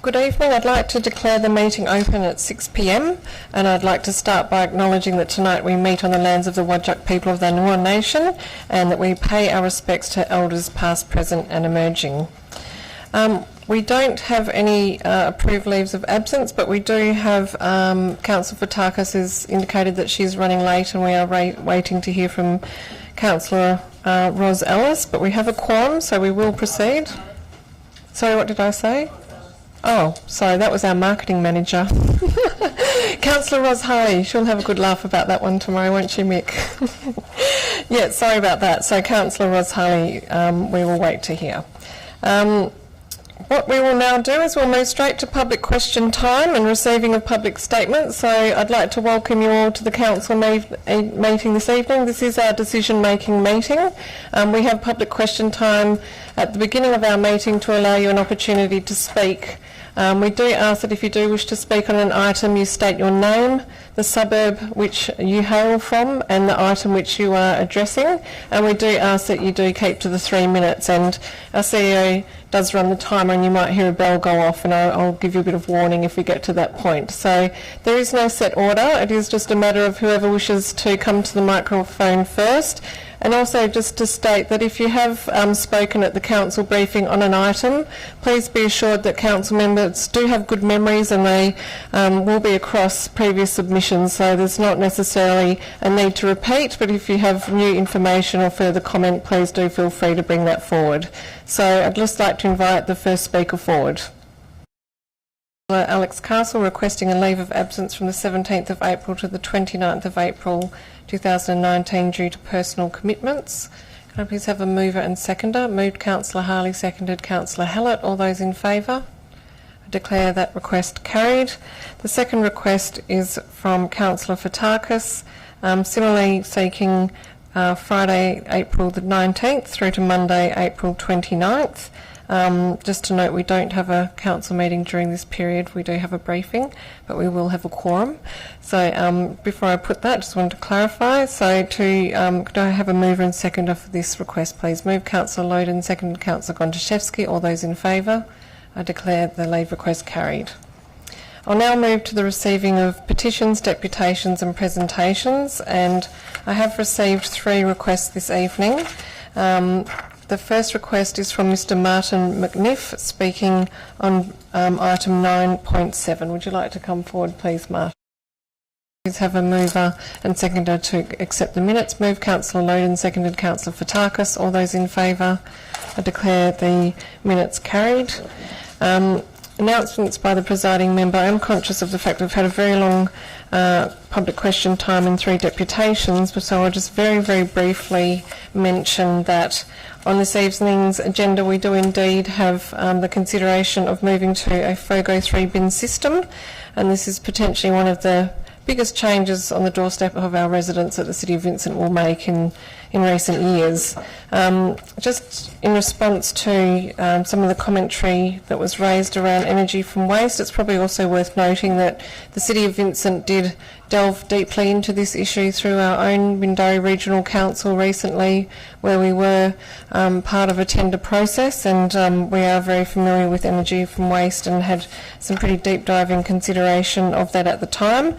Good evening. I'd like to declare the meeting open at 6 p.m, and I'd like to start by acknowledging that tonight we meet on the lands of the Whadjuk people of the Noongar Nation, and that we pay our respects to elders past, present and emerging. We don't have any approved leaves of absence, but we do have Councillor Fotakis has indicated that she's running late, and we are waiting to hear from Councillor Ros Ellis, but we have a quorum, so we will proceed. Sorry, what did I say? Oh, sorry, that was our marketing manager. Councillor Ros Harley, she'll have a good laugh about that one tomorrow, won't she, Mick? Yeah, sorry about that. So Councillor Ros Harley, we will wait to hear. What we will now do is we'll move straight to public question time and receiving of public statements. So I'd like to welcome you all to the council meeting this evening. This is our decision-making meeting. We have public question time at the beginning of our meeting to allow you an opportunity to speak. We do ask that if you do wish to speak on an item, you state your name, the suburb which you hail from and the item which you are addressing, and we do ask that you do keep to the 3 minutes, and our CEO does run the timer and you might hear a bell go off, and I'll give you a bit of warning if we get to that point. So there is no set order, it is just a matter of whoever wishes to come to the microphone first. And also just to state that if you have spoken at the council briefing on an item, please be assured that council members do have good memories, and they will be across previous submissions, so there's not necessarily a need to repeat, but if you have new information or further comment, please do feel free to bring that forward. So I'd just like to invite the first speaker forward. Alex Castle requesting a leave of absence from the 17th of April to the 29th of April 2019 due to personal commitments. Can I please have a mover and seconder? Moved Councillor Harley, seconded Councillor Hallett. All those in favour? I declare that request carried. The second request is from Councillor Fotakis, similarly seeking Friday, April the 19th through to Monday, April 29th. Just to note, we don't have a council meeting during this period. We do have a briefing, but we will have a quorum. So before I put that, just wanted to clarify. So could I have a mover and seconder for this request, please? Move Councillor Loden, seconded Councillor Gontaszewski. All those in favour? I declare the leave request carried. I'll now move to the receiving of petitions, deputations and presentations, and I have received 3 requests this evening. The first request is from Mr Martin McNiff, speaking on item 9.7. Would you like to come forward, please, Martin? Please have a mover and seconder to accept the minutes. Move Councillor Loden, seconded Councillor Fotakis. All those in favour? I declare the minutes carried. Announcements by the presiding member. I'm conscious of the fact we've had a very long public question time and 3 deputations, but so I'll just very, very briefly mention that on this evening's agenda we do indeed have the consideration of moving to a FOGO 3-bin system, and this is potentially one of the biggest changes on the doorstep of our residents that the City of Vincent will make in recent years. Just in response to some of the commentary that was raised around energy from waste, it's probably also worth noting that the City of Vincent did delve deeply into this issue through our own Mindarie Regional Council recently, where we were part of a tender process, and we are very familiar with energy from waste and had some pretty deep diving consideration of that at the time.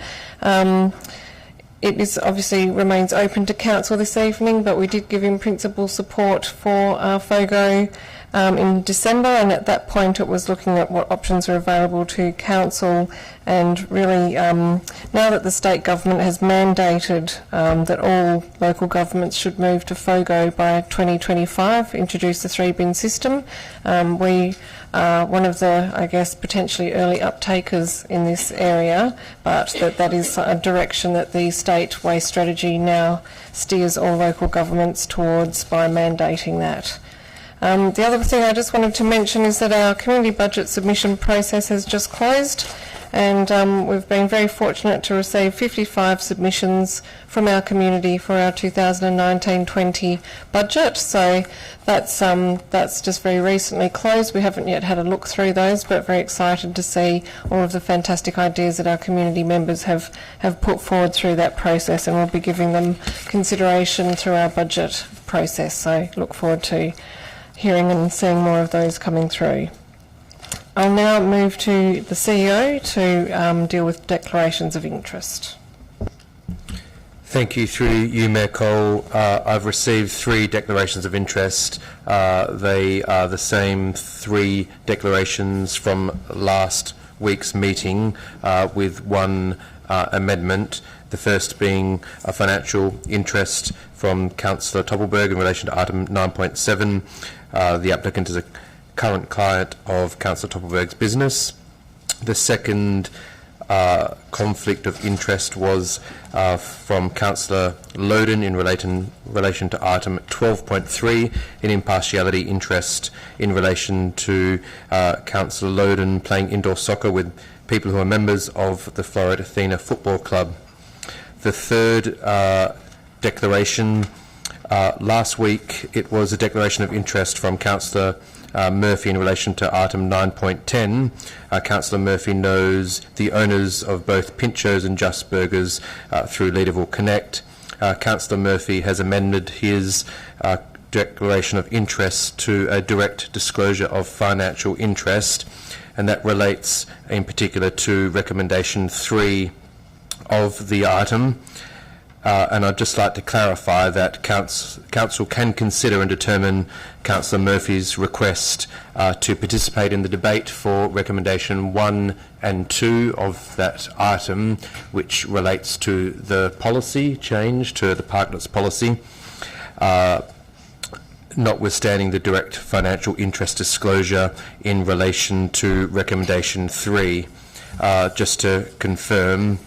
It is obviously remains open to council this evening, but we did give in principle support for FOGO in December, and at that point it was looking at what options are available to council, and really now that the state government has mandated that all local governments should move to FOGO by 2025, introduce the 3-bin system, we are one of the, I guess, potentially early uptakers in this area, but that is a direction that the state waste strategy now steers all local governments towards by mandating that. The other thing I just wanted to mention is that our community budget submission process has just closed, and we've been very fortunate to receive 55 submissions from our community for our 2019-20 budget. So that's just very recently closed. We haven't yet had a look through those, but very excited to see all of the fantastic ideas that our community members have put forward through that process, and we'll be giving them consideration through our budget process. So look forward to hearing and seeing more of those coming through. I'll now move to the CEO to deal with declarations of interest. Thank you. Through you, Mayor Cole, I've received 3 declarations of interest. They are the same 3 declarations from last week's meeting with one amendment. The first being a financial interest from Councillor Toppelberg in relation to item 9.7. The applicant is a current client of Councillor Toppelberg's business. The second conflict of interest was from Councillor Loden in relation to item 12.3, an impartiality interest in relation to Councillor Loden playing indoor soccer with people who are members of the Floreat Athena Football Club. The third declaration, last week it was a declaration of interest from Councillor Murphy in relation to item 9.10. Councillor Murphy knows the owners of both Pinchos and Just Burgers through Leaderville Connect. Councillor Murphy has amended his declaration of interest to a direct disclosure of financial interest, and that relates in particular to recommendation 3 of the item. And I'd just like to clarify that Council can consider and determine Councillor Murphy's request to participate in the debate for recommendation 1 and 2 of that item, which relates to the policy change to the parklets policy, notwithstanding the direct financial interest disclosure in relation to recommendation 3. Just to confirm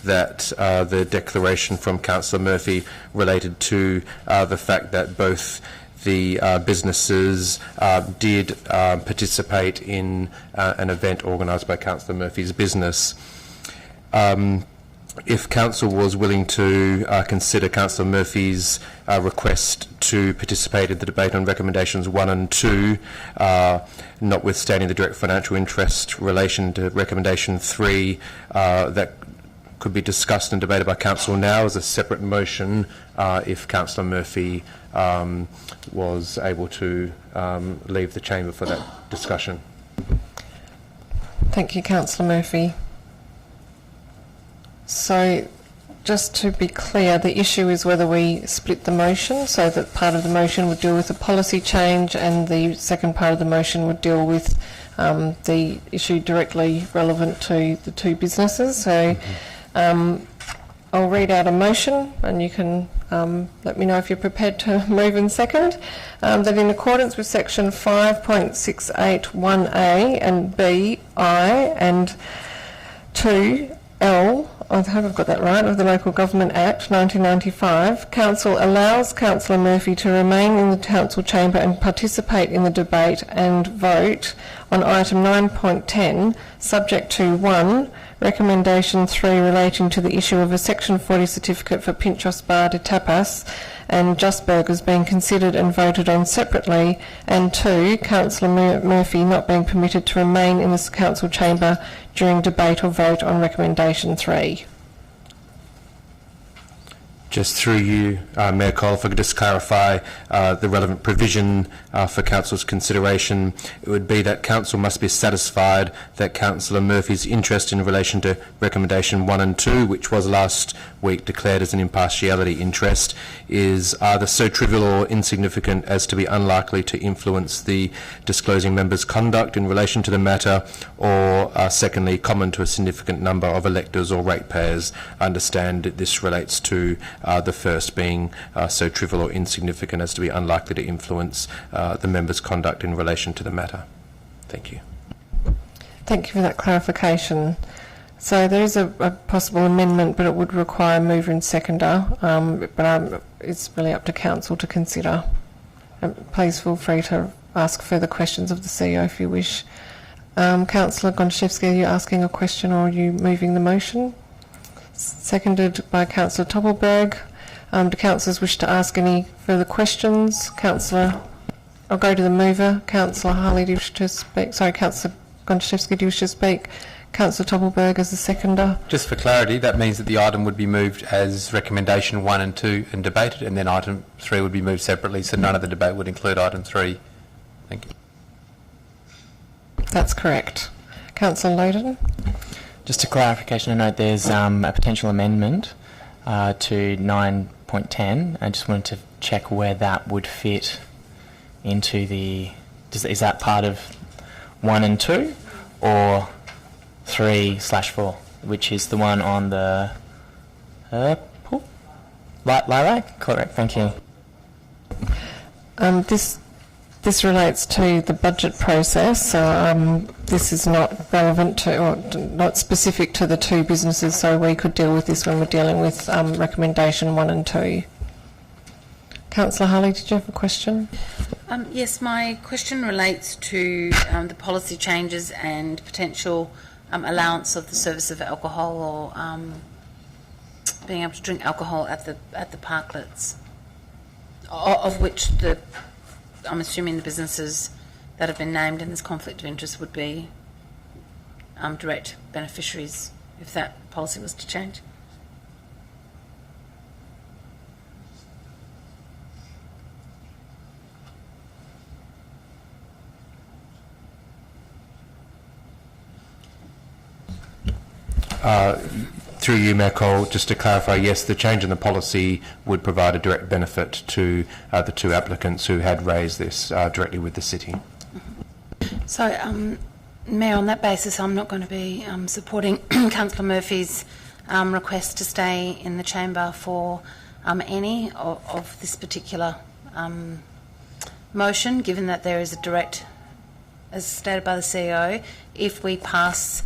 that the declaration from Councillor Murphy related to the fact that both the businesses did participate in an event organised by Councillor Murphy's business. If Council was willing to consider Councillor Murphy's request to participate in the debate on recommendations 1 and 2, notwithstanding the direct financial interest relation to recommendation 3, that could be discussed and debated by Council now as a separate motion if Councillor Murphy was able to leave the chamber for that discussion. Thank you, Councillor Murphy. So, just to be clear, the issue is whether we split the motion so that part of the motion would deal with the policy change and the second part of the motion would deal with the issue directly relevant to the 2 businesses. So. I'll read out a motion and you can let me know if you're prepared to move in second. That in accordance with section 5.681A and B, I and 2L, I hope I've got that right, of the Local Government Act 1995, Council allows Councillor Murphy to remain in the Council chamber and participate in the debate and vote on item 9.10, subject to 1, recommendation 3 relating to the issue of a section 40 certificate for Pinchos Bar de Tapas and Just Burgers being considered and voted on separately, and 2, Councillor Murphy not being permitted to remain in the Council chamber during debate or vote on recommendation 3. Just through you, Mayor Cole, if I could just clarify the relevant provision for Council's consideration, it would be that Council must be satisfied that Councillor Murphy's interest in relation to recommendation 1 and 2, which was last week declared as an impartiality interest, is either so trivial or insignificant as to be unlikely to influence the disclosing member's conduct in relation to the matter, or secondly, common to a significant number of electors or ratepayers. I understand that this relates to the first being so trivial or insignificant as to be unlikely to influence the member's conduct in relation to the matter. Thank you. Thank you for that clarification. So there is a possible amendment, but it would require a mover and seconder, but it's really up to Council to consider. Please feel free to ask further questions of the CEO if you wish. Councillor Gontaszewski, are you asking a question or are you moving the motion? Seconded by Councillor Toppelberg. Do councillors wish to ask any further questions? Councillor, I'll go to the mover. Councillor Harley, do you wish to speak? Sorry, Councillor Gontaszewski, do you wish to speak? Councillor Toppelberg as the seconder. Just for clarity, that means that the item would be moved as recommendation 1 and 2 and debated, and then item 3 would be moved separately, so none of the debate would include item 3. Thank you. That's correct. Councillor Loden? Just a clarification, I note there's a potential amendment to 9.10. I just wanted to check where that would fit into the... Is that part of 1 and 2 or 3/4, which is the one on the light? Correct, thank you. This relates to the budget process, so this is not relevant to or not specific to the two businesses, so we could deal with this when we're dealing with recommendation 1 and 2. Councillor Harley, did you have a question? Yes, my question relates to the policy changes and potential allowance of the service of alcohol or being able to drink alcohol at the parklets, of which I'm assuming the businesses that have been named in this conflict of interest would be direct beneficiaries if that policy was to change. Through you, Mayor Cole, just to clarify, yes, the change in the policy would provide a direct benefit to the two applicants who had raised this directly with the city. So, Mayor, on that basis, I'm not going to be supporting Councillor Murphy's request to stay in the chamber for any of this particular motion, given that there is a direct, as stated by the CEO, if we pass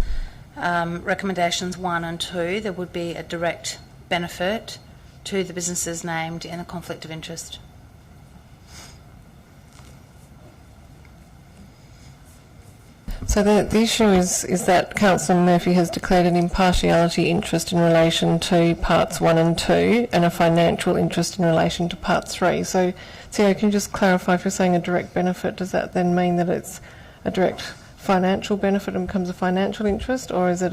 recommendations 1 and 2, there would be a direct benefit to the businesses named in a conflict of interest. So the issue is that Councillor Murphy has declared an impartiality interest in relation to parts 1 and 2 and a financial interest in relation to part 3. So, CEO, can you just clarify, if you're saying a direct benefit, does that then mean that it's a direct financial benefit and becomes a financial interest, or is it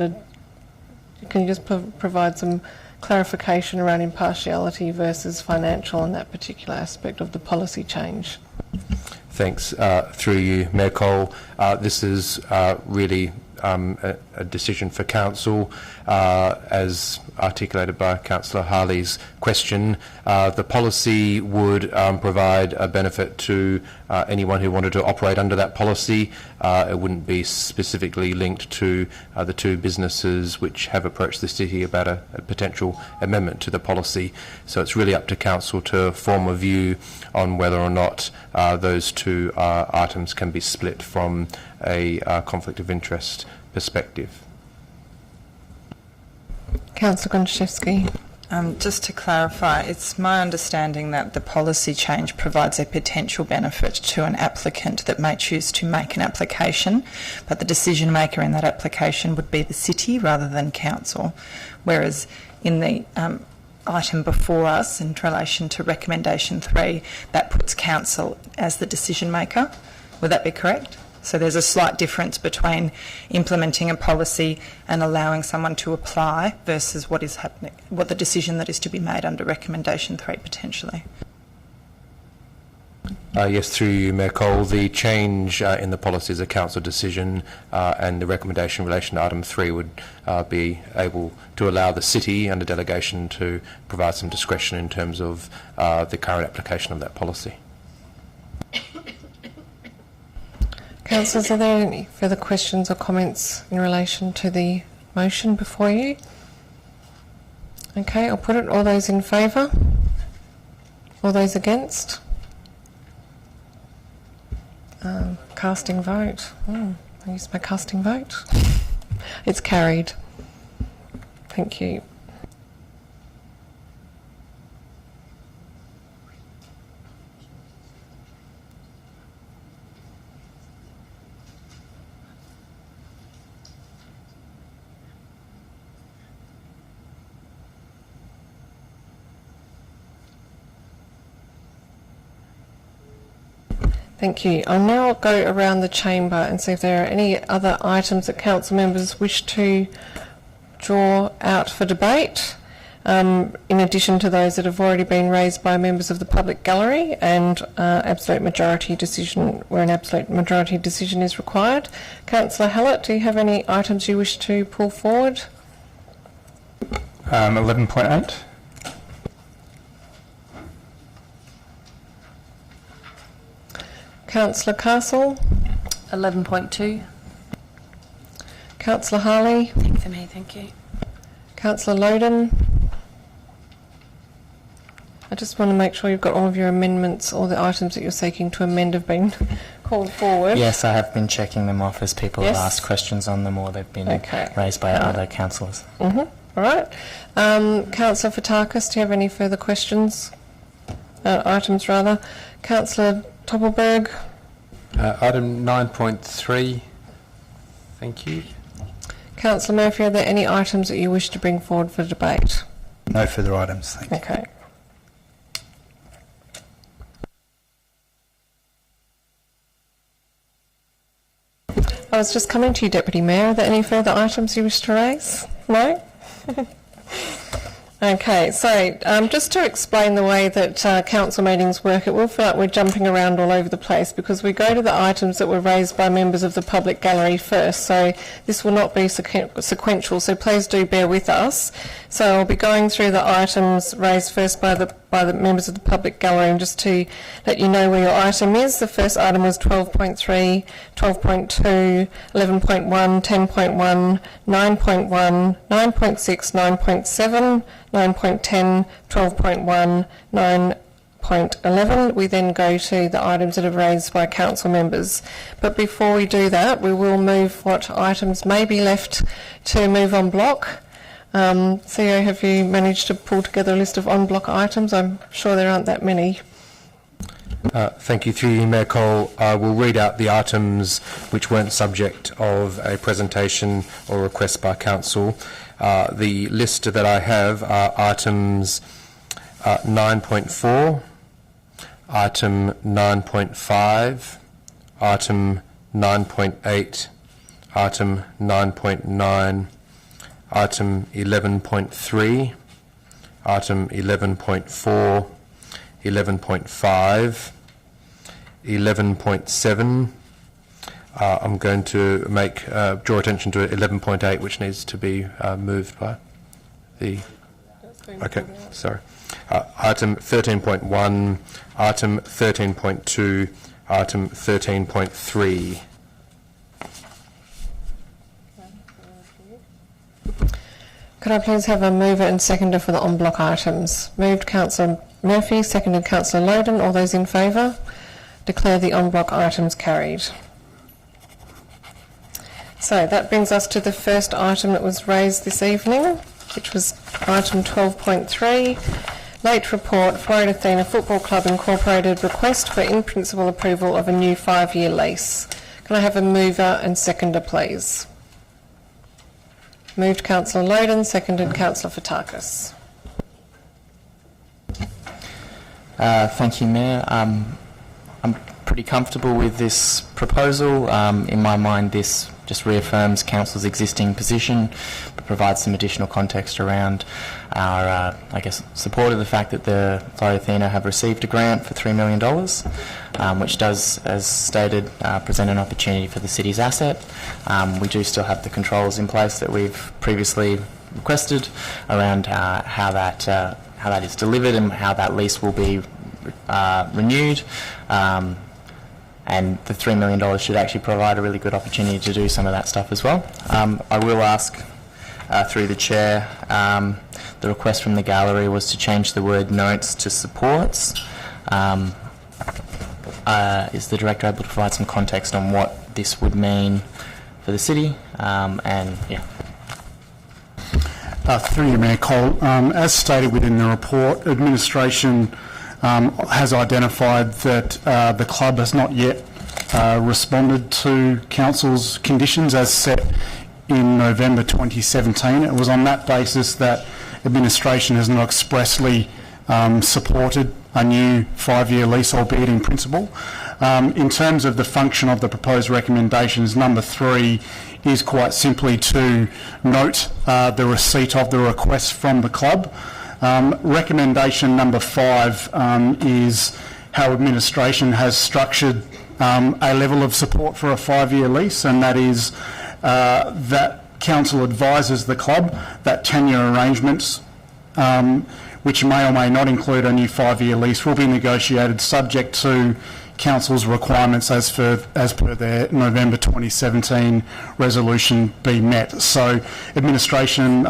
can you just provide some clarification around impartiality versus financial on that particular aspect of the policy change? Thanks. Through you, Mayor Cole, this is really a decision for Council. As articulated by Councillor Harley's question, the policy would provide a benefit to anyone who wanted to operate under that policy. It wouldn't be specifically linked to the two businesses which have approached the city about a potential amendment to the policy. So it's really up to Council to form a view on whether or not those two items can be split from a conflict of interest perspective. Councillor Gonczewski. Just to clarify, it's my understanding that the policy change provides a potential benefit to an applicant that may choose to make an application, but the decision maker in that application would be the city rather than council, whereas in the item before us in relation to recommendation 3, that puts council as the decision maker. Would that be correct? So there's a slight difference between implementing a policy and allowing someone to apply versus what is happening, what the decision that is to be made under recommendation 3 potentially. Yes, through you, Mayor Cole, the change in the policy is a council decision, and the recommendation in relation to item 3 would be able to allow the city under delegation to provide some discretion in terms of the current application of that policy. Councillors, are there any further questions or comments in relation to the motion before you? Okay, I'll put it. All those in favour? All those against? Casting vote. I use my casting vote. It's carried. Thank you. Thank you. I'll now go around the chamber and see if there are any other items that council members wish to draw out for debate. in addition to those that have already been raised by members of the public gallery, and absolute majority decision, where an absolute majority decision is required. Councillor Hallett, do you have any items you wish to pull forward? 11.8. Councillor Castle? 11.2. Councillor Harley? Nothing for me, thank you. Councillor Loden? I just want to make sure you've got all of your amendments, or the items that you're seeking to amend have been called forward. Yes, I have been checking them off as people Yes. have asked questions on them, or they've been Okay. raised by other councillors. All right. Councillor Fotakis, do you have any further questions? Items, rather. Councillor Toppelberg? Item 9.3. Thank you. Councillor Murphy, are there any items that you wish to bring forward for debate? No further items, thank you. Okay. I was just coming to you, Deputy Mayor. Are there any further items you wish to raise? No? Okay, so just to explain the way that council meetings work, it will feel like we're jumping around all over the place because we go to the items that were raised by members of the public gallery first, so this will not be sequential, so please do bear with us. So I'll be going through the items raised first by the members of the public gallery, and just to let you know where your item is. The first item was 12.3, 12.2, 11.1, 10.1, 9.1, 9.6, 9.7, 9.10, 12.1, 9.11. We then go to the items that are raised by council members. But before we do that, we will move what items may be left to move en bloc. Theo, have you managed to pull together a list of en bloc items? I'm sure there aren't that many. Thank you. Through you, Mayor Cole, I will read out the items which weren't subject of a presentation or request by council. The list that I have are items 9.4, item 9.5, item 9.8, item 9.9, item 11.3, item 11.4, 11.5, 11.7. I'm going to draw attention to 11.8, which needs to be moved by the... Okay, sorry. Item 13.1, item 13.2, item 13.3. Could I please have a mover and seconder for the en bloc items? Moved Councillor Murphy, seconded Councillor Loden. All those in favour? Declare the en bloc items carried. So that brings us to the first item that was raised this evening, which was item 12.3, late report, Florida Athena Football Club Incorporated request for in-principle approval of a new 5-year lease. Can I have a mover and seconder, please? Moved Councillor Loden, seconded Councillor Fotakis. Thank you, Mayor. I'm pretty comfortable with this proposal. In my mind, this just reaffirms Council's existing position, but provides some additional context around our, support of the fact that the Florida Athena have received a grant for $3 million, which does, as stated, present an opportunity for the city's asset. We do still have the controls in place that we've previously requested around how that is delivered and how that lease will be renewed. And the $3 million should actually provide a really good opportunity to do some of that stuff as well. I will ask, through the chair, the request from the gallery was to change the word notes to supports. Is the director able to provide some context on what this would mean for the city? Through you, Mayor Cole, as stated within the report, administration has identified that the club has not yet responded to council's conditions as set in November 2017. It was on that basis that administration has not expressly supported a new 5-year lease, albeit in principle. In terms of the function of the proposed recommendations, number 3 is quite simply to note the receipt of the request from the club. Recommendation number 5 is how administration has structured a level of support for a 5-year lease, and that is that council advises the club that tenure arrangements, which may or may not include a new 5-year lease, will be negotiated subject to council's requirements as per their November 2017 resolution be met. So administration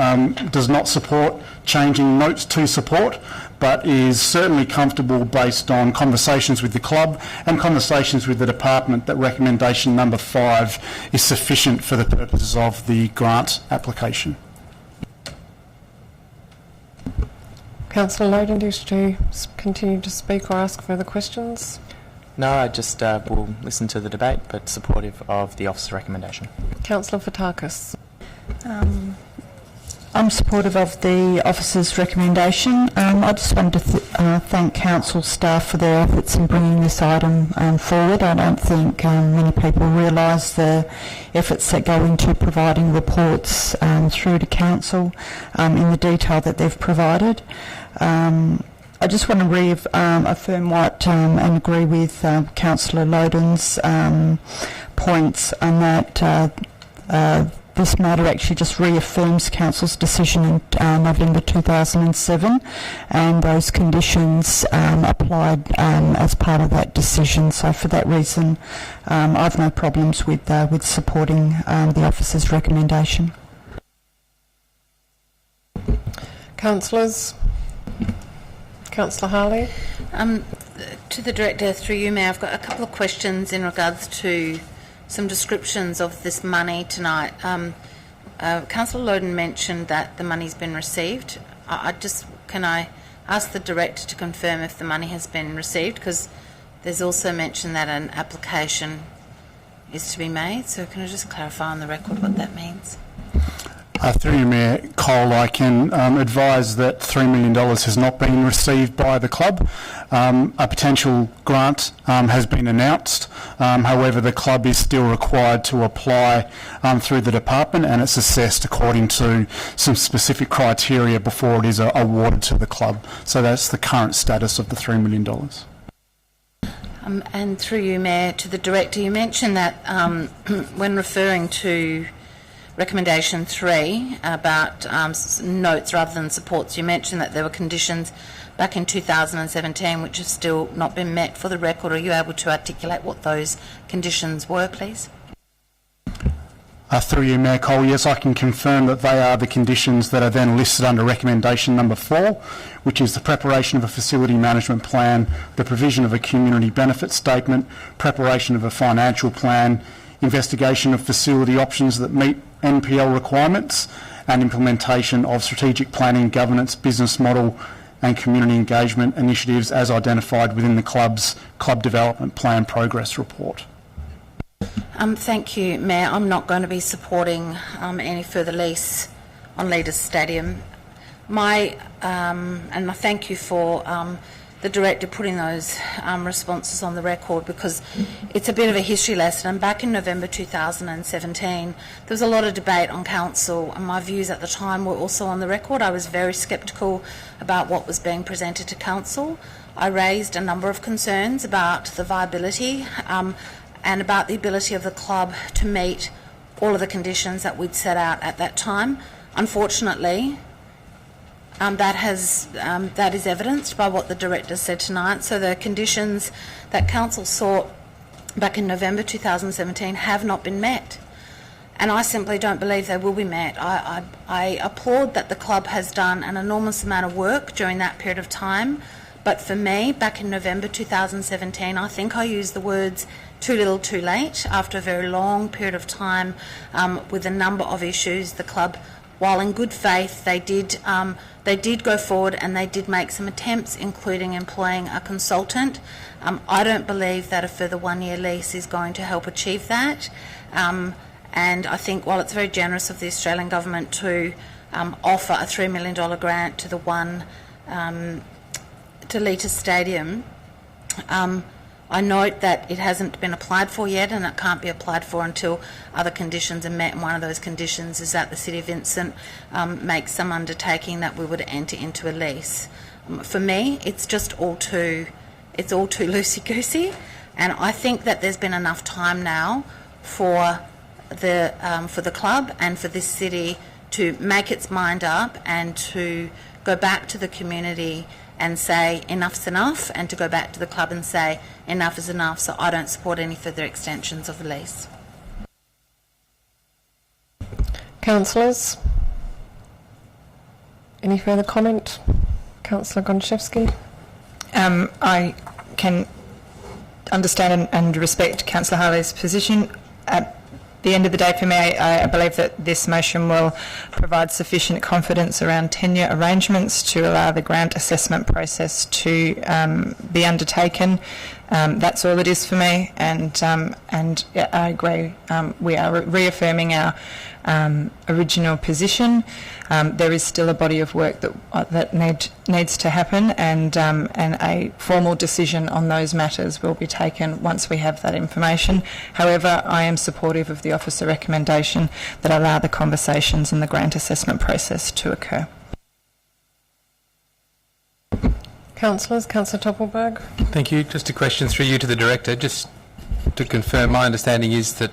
does not support changing notes to support, but is certainly comfortable, based on conversations with the club and conversations with the department, that recommendation number 5 is sufficient for the purposes of the grant application. Councillor Loden, do you wish to continue to speak or ask further questions? No, I just will listen to the debate, but supportive of the officer's recommendation. Councillor Fotakis. I'm supportive of the officer's recommendation. I just wanted to thank council staff for their efforts in bringing this item forward. I don't think many people realise the efforts that go into providing reports through to council in the detail that they've provided. I just want to reaffirm what and agree with Councillor Loden's points on that this matter actually just reaffirms council's decision in November 2007, and those conditions applied as part of that decision. So for that reason, I've no problems with supporting the officer's recommendation. Councillors. Councillor Harley. To the Director, through you, Mayor, I've got a couple of questions in regards to some descriptions of this money tonight. Councillor Loden mentioned that the money's been received. Can I ask the Director to confirm if the money has been received? Because there's also mention that an application is to be made. So can I just clarify on the record what that means? Through you, Mayor Cole, I can advise that $3 million has not been received by the club. A potential grant has been announced. However, the club is still required to apply through the department, and it's assessed according to some specific criteria before it is awarded to the club. So that's the current status of the $3 million. And through you, Mayor, to the Director, you mentioned that when referring to Recommendation 3 about notes rather than supports, you mentioned that there were conditions back in 2017 which have still not been met. For the record, are you able to articulate what those conditions were, please? Through you, Mayor Cole, yes, I can confirm that they are the conditions that are then listed under recommendation number 4, which is the preparation of a facility management plan, the provision of a community benefit statement, preparation of a financial plan, investigation of facility options that meet NPL requirements, and implementation of strategic planning, governance, business model and community engagement initiatives as identified within the club's Club Development Plan Progress Report. Thank you, Mayor. I'm not going to be supporting any further lease on Leaders Stadium. And I thank you for the Director putting those responses on the record, because it's a bit of a history lesson. And back in November 2017, there was a lot of debate on council, and my views at the time were also on the record. I was very sceptical about what was being presented to council. I raised a number of concerns about the viability and about the ability of the club to meet all of the conditions that we'd set out at that time. Unfortunately, that is evidenced by what the Director said tonight. So the conditions that council sought back in November 2017 have not been met, and I simply don't believe they will be met. I applaud that the club has done an enormous amount of work during that period of time, but for me, back in November 2017, I think I used the words too little too late. After a very long period of time with a number of issues, the club, while in good faith, they did go forward and they did make some attempts, including employing a consultant. I don't believe that a further 1-year lease is going to help achieve that. And I think while it's very generous of the Australian Government to offer a $3 million grant to the to Leaders Stadium, I note that it hasn't been applied for yet, and it can't be applied for until other conditions are met, and one of those conditions is that the City of Vincent makes some undertaking that we would enter into a lease. For me, it's all too loosey-goosey, and I think that there's been enough time now for the club and for this city to make its mind up and to go back to the community and say enough's enough, and to go back to the club and say enough is enough, so I don't support any further extensions of the lease. Councillors, any further comment? Councillor Gonchevsky. I can understand and respect Councillor Harley's position. At the end of the day, for me, I believe that this motion will provide sufficient confidence around tenure arrangements to allow the grant assessment process to be undertaken. That's all it is for me, and yeah, I agree. We are reaffirming our original position. There is still a body of work that needs to happen, and a formal decision on those matters will be taken once we have that information. However, I am supportive of the officer recommendation that allow the conversations and the grant assessment process to occur. Councillors, Councillor Toppelberg. Thank you. Just a question through you to the Director. Just to confirm, my understanding is that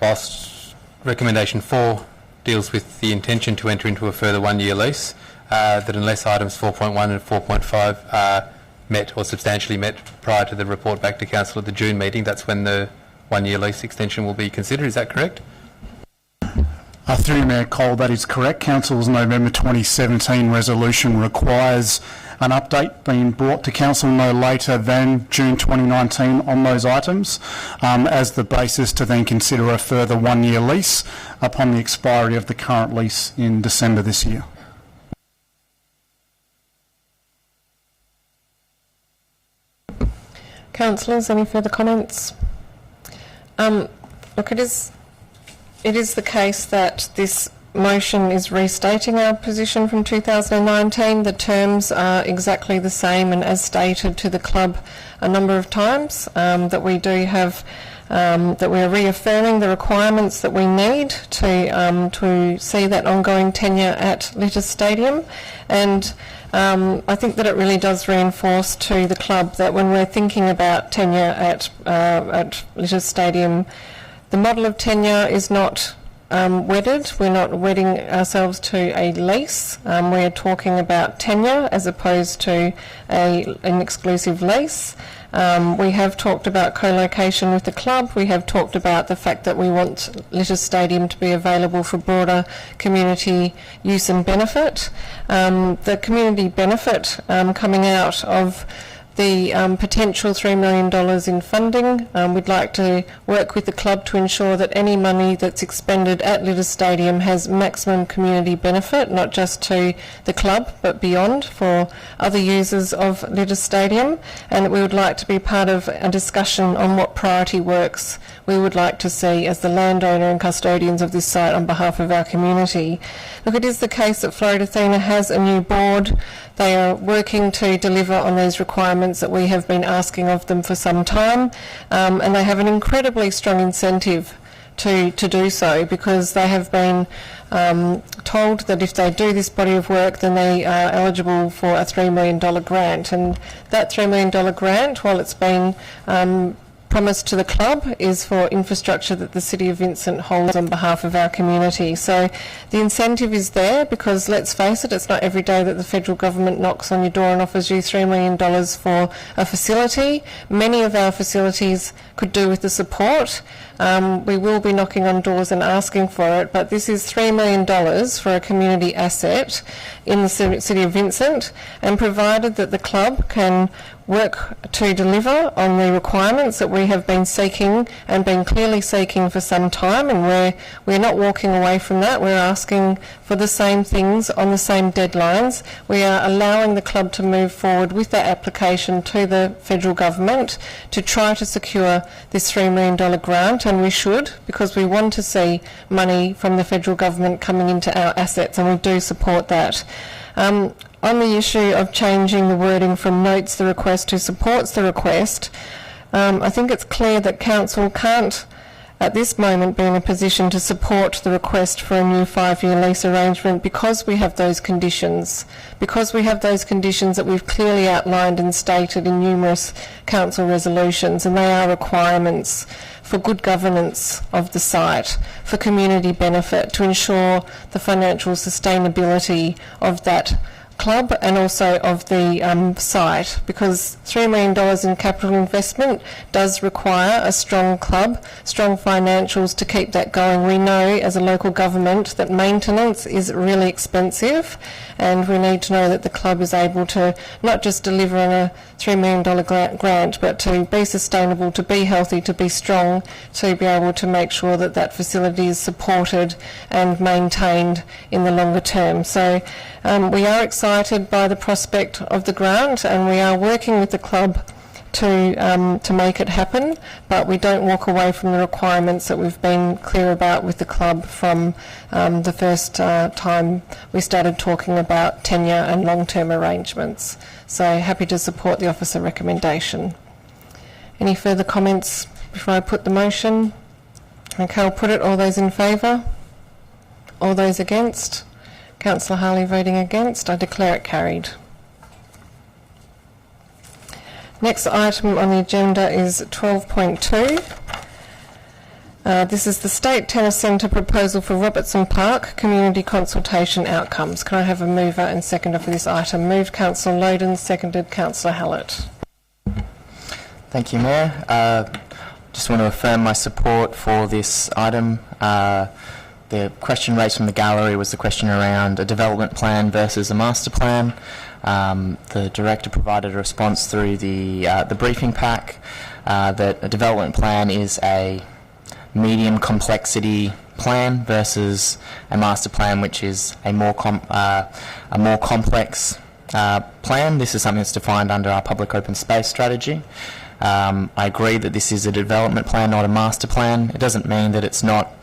whilst recommendation 4 deals with the intention to enter into a further 1-year lease, that unless items 4.1 and 4.5 are met or substantially met prior to the report back to Council at the June meeting, that's when the 1-year lease extension will be considered. Is that correct? Through Mayor Cole, that is correct. Council's November 2017 resolution requires an update being brought to Council no later than June 2019 on those items as the basis to then consider a further 1-year lease upon the expiry of the current lease in December this year. Councillors, any further comments? Look, it is the case that this motion is restating our position from 2019. The terms are exactly the same, and as stated to the club a number of times, that we do have, that we are reaffirming the requirements that we need to see that ongoing tenure at Litters Stadium. And I think that it really does reinforce to the club that when we're thinking about tenure at Litters Stadium, the model of tenure is not wedded. We're not wedding ourselves to a lease. We're talking about tenure as opposed to an exclusive lease. We have talked about co-location with the club. We have talked about the fact that we want Litters Stadium to be available for broader community use and benefit. The community benefit coming out of the potential $3 million in funding. We'd like to work with the club to ensure that any money that's expended at Litters Stadium has maximum community benefit, not just to the club but beyond for other users of Litters Stadium. And we would like to be part of a discussion on what priority works we would like to see as the landowner and custodians of this site on behalf of our community. Look, it is the case that Florida Athena has a new board. They are working to deliver on these requirements that we have been asking of them for some time, and they have an incredibly strong incentive to do so, because they have been told that if they do this body of work, then they are eligible for a $3 million grant. And that $3 million grant, while it's been promised to the club, is for infrastructure that the City of Vincent holds on behalf of our community. So the incentive is there, because let's face it, it's not every day that the federal government knocks on your door and offers you $3 million for a facility. Many of our facilities could do with the support. We will be knocking on doors and asking for it, but this is $3 million for a community asset in the City of Vincent, and provided that the club can work to deliver on the requirements that we have been seeking and been clearly seeking for some time, and we're not walking away from that. We're asking for the same things on the same deadlines. We are allowing the club to move forward with that application to the federal government to try to secure this $3 million grant, and we should, because we want to see money from the federal government coming into our assets, and we do support that. On the issue of changing the wording from notes the request to supports the request, I think it's clear that Council can't at this moment be in a position to support the request for a new 5-year lease arrangement because we have those conditions. Because we have those conditions that we've clearly outlined and stated in numerous council resolutions, and they are requirements for good governance of the site, for community benefit, to ensure the financial sustainability of that club and also of the site, because $3 million in capital investment does require a strong club, strong financials to keep that going. We know as a local government that maintenance is really expensive, and we need to know that the club is able to not just deliver on a $3 million grant, but to be sustainable, to be healthy, to be strong, to be able to make sure that that facility is supported and maintained in the longer term. So we are excited by the prospect of the grant, and we are working with the club to make it happen, but we don't walk away from the requirements that we've been clear about with the club from the first time we started talking about tenure and long-term arrangements. So happy to support the officer recommendation. Any further comments before I put the motion? Okay, I'll put it. All those in favour? All those against? Councillor Harley voting against. I declare it carried. Next item on the agenda is 12.2. This is the State Tennis Centre proposal for Robertson Park Community Consultation Outcomes. Can I have a mover and seconder for this item? Moved Councillor Loden, seconded Councillor Hallett. Thank you, Mayor. Just want to affirm my support for this item. The question raised from the gallery was the question around a development plan versus a master plan. The Director provided a response through the briefing pack that a development plan is a medium complexity plan versus a master plan, which is a more complex plan. This is something that's defined under our public open space strategy. I agree that this is a development plan, not a master plan. It doesn't mean that it's not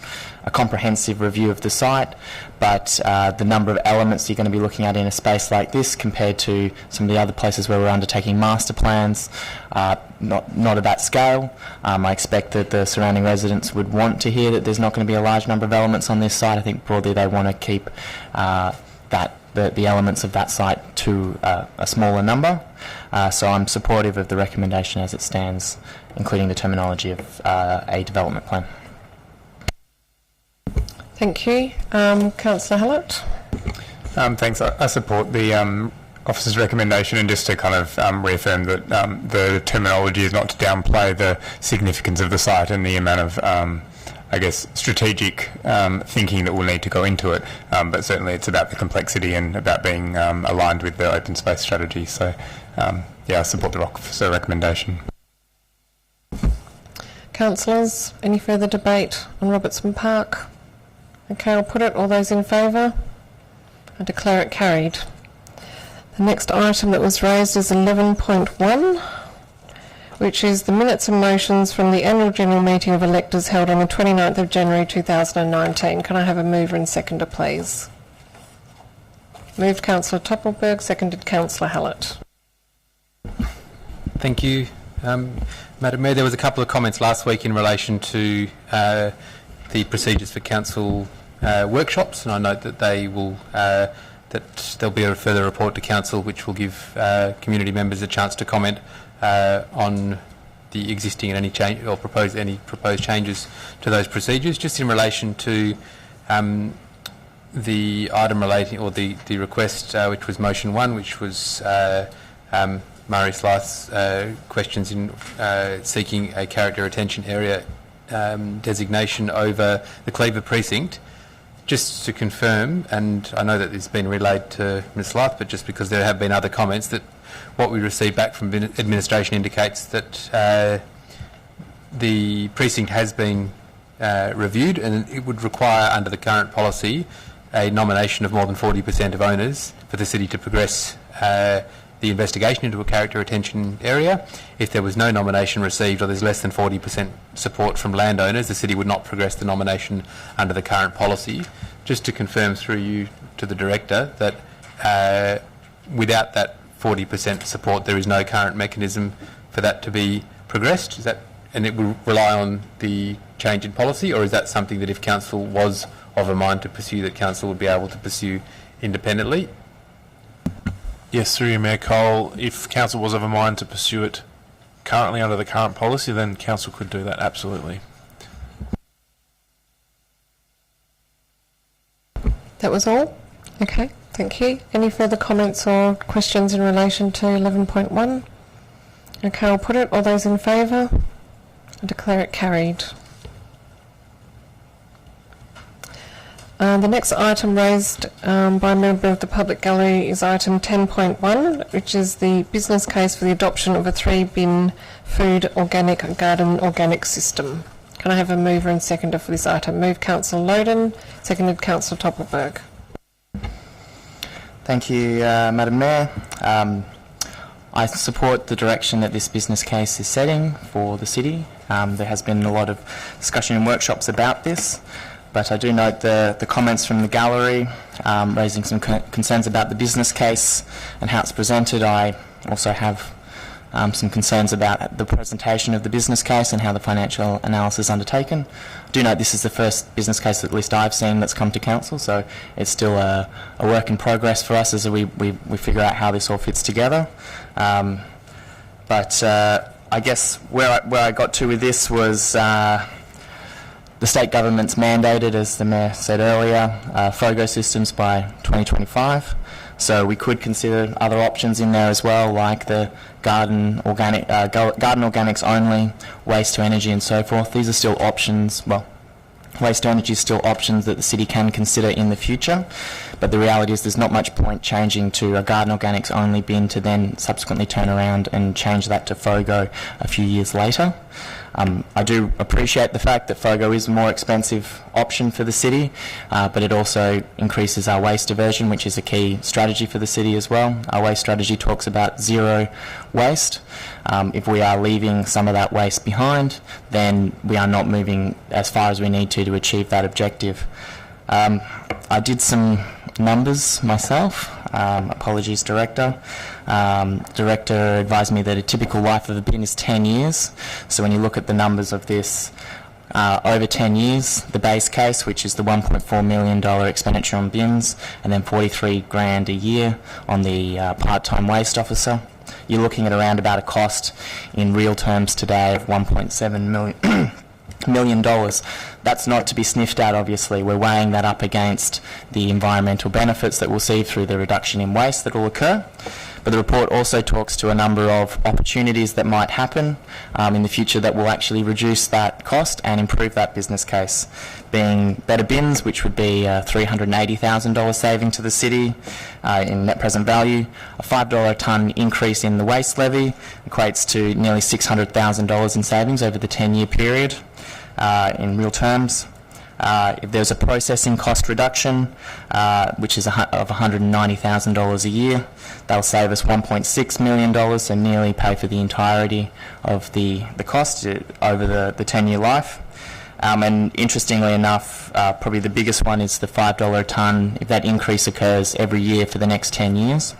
a comprehensive review of the site, but the number of elements you're going to be looking at in a space like this compared to some of the other places where we're undertaking master plans, not at that scale. I expect that the surrounding residents would want to hear that there's not going to be a large number of elements on this site. I think broadly they want to keep the elements of that site to a smaller number. So I'm supportive of the recommendation as it stands, including the terminology of a development plan. Thank you. Councillor Hallett. Thanks. I support the officer's recommendation, and just to kind of reaffirm that the terminology is not to downplay the significance of the site and the amount of, I guess, strategic thinking that will need to go into it, but certainly it's about the complexity and about being aligned with the open space strategy. So, yeah, I support the officer recommendation. Councillors, any further debate on Robertson Park? Okay, I'll put it. All those in favour? I declare it carried. The next item that was raised is 11.1, which is the minutes and motions from the annual general meeting of electors held on the 29th of January 2019. Can I have a mover and seconder, please? Moved Councillor Toppelberg, seconded Councillor Hallett. Thank you, Madam Mayor. There was a couple of comments last week in relation to the procedures for council workshops, and I note that they will that there'll be a further report to council which will give community members a chance to comment on the existing and any change or proposed changes to those procedures. Just in relation to the item relating, or the request which was motion 1, which was Murray Slyth's questions in seeking a character retention area designation over the Cleaver precinct. Just to confirm, and I know that it's been relayed to Ms Slyth, but just because there have been other comments, that what we received back from administration indicates that the precinct has been reviewed, and it would require, under the current policy, a nomination of more than 40% of owners for the city to progress the investigation into a character retention area. If there was no nomination received, or there's less than 40% support from landowners, the city would not progress the nomination under the current policy. Just to confirm through you to the Director that without that 40% support, there is no current mechanism for that to be progressed? Is that, and it will rely on the change in policy, or is that something that if council was of a mind to pursue, that council would be able to pursue independently? Yes, through you, Mayor Cole. If council was of a mind to pursue it currently under the current policy, then council could do that, absolutely. That was all? Okay, thank you. Any further comments or questions in relation to 11.1? Okay, I'll put it. All those in favour? I declare it carried. The next item raised by a member of the public gallery is item 10.1, which is the business case for the adoption of a 3-bin food organic garden organic system. Can I have a mover and seconder for this item? Move Councillor Loden, seconded Councillor Toppelberg. Thank you, Madam Mayor. I support the direction that this business case is setting for the city. There has been a lot of discussion and workshops about this, but I do note the comments from the gallery raising some concerns about the business case and how it's presented. I also have some concerns about the presentation of the business case and how the financial analysis is undertaken. I do note this is the first business case that at least I've seen that's come to council, so it's still a work in progress for us as we figure out how this all fits together. But I guess where I got to with this was the state government's mandated, as the Mayor said earlier, FOGO systems by 2025. So we could consider other options in there as well, like the garden organics only, waste to energy and so forth. These are still options. Well, waste to energy is still options that the city can consider in the future. But the reality is there's not much point changing to a garden organics only bin to then subsequently turn around and change that to FOGO a few years later. I do appreciate the fact that FOGO is a more expensive option for the city, but it also increases our waste diversion, which is a key strategy for the city as well. Our waste strategy talks about zero waste. If we are leaving some of that waste behind, then we are not moving as far as we need to achieve that objective. I did some numbers myself. Apologies, Director. Director advised me that a typical life of a bin is 10 years. So when you look at the numbers of this, over 10 years, the base case, which is the $1.4 million expenditure on bins, and then $43,000 a year on the part-time waste officer, you're looking at around about a cost in real terms today of $1.7 million. That's not to be sniffed at, obviously. We're weighing that up against the environmental benefits that we'll see through the reduction in waste that will occur. But the report also talks to a number of opportunities that might happen in the future that will actually reduce that cost and improve that business case, being better bins, which would be a $380,000 saving to the city in net present value. A $5 a tonne increase in the waste levy equates to nearly $600,000 in savings over the 10-year period in real terms. If there's a processing cost reduction, which is of $190,000 a year, that'll save us $1.6 million, so nearly pay for the entirety of the cost over the 10-year life. And interestingly enough, probably the biggest one is the $5 a tonne. If that increase occurs every year for the next 10 years,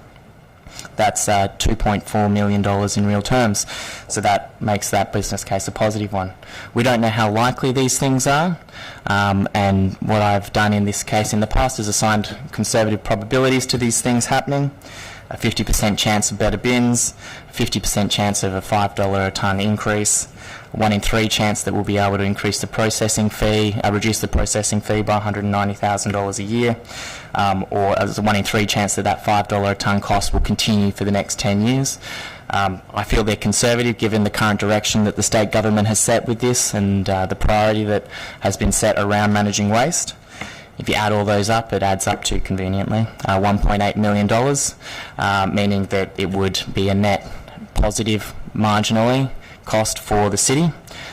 that's $2.4 million in real terms. So that makes that business case a positive one. We don't know how likely these things are, and what I've done in this case in the past is assigned conservative probabilities to these things happening. A 50% chance of better bins, a 50% chance of a $5 a tonne increase, a 1 in 3 chance that we'll be able to increase the processing fee, reduce the processing fee by $190,000 a year, or as a 1 in 3 chance that $5 a tonne cost will continue for the next 10 years. I feel they're conservative given the current direction that the state government has set with this and the priority that has been set around managing waste. If you add all those up, it adds up to, conveniently, $1.8 million, meaning that it would be a net positive marginally cost for the city.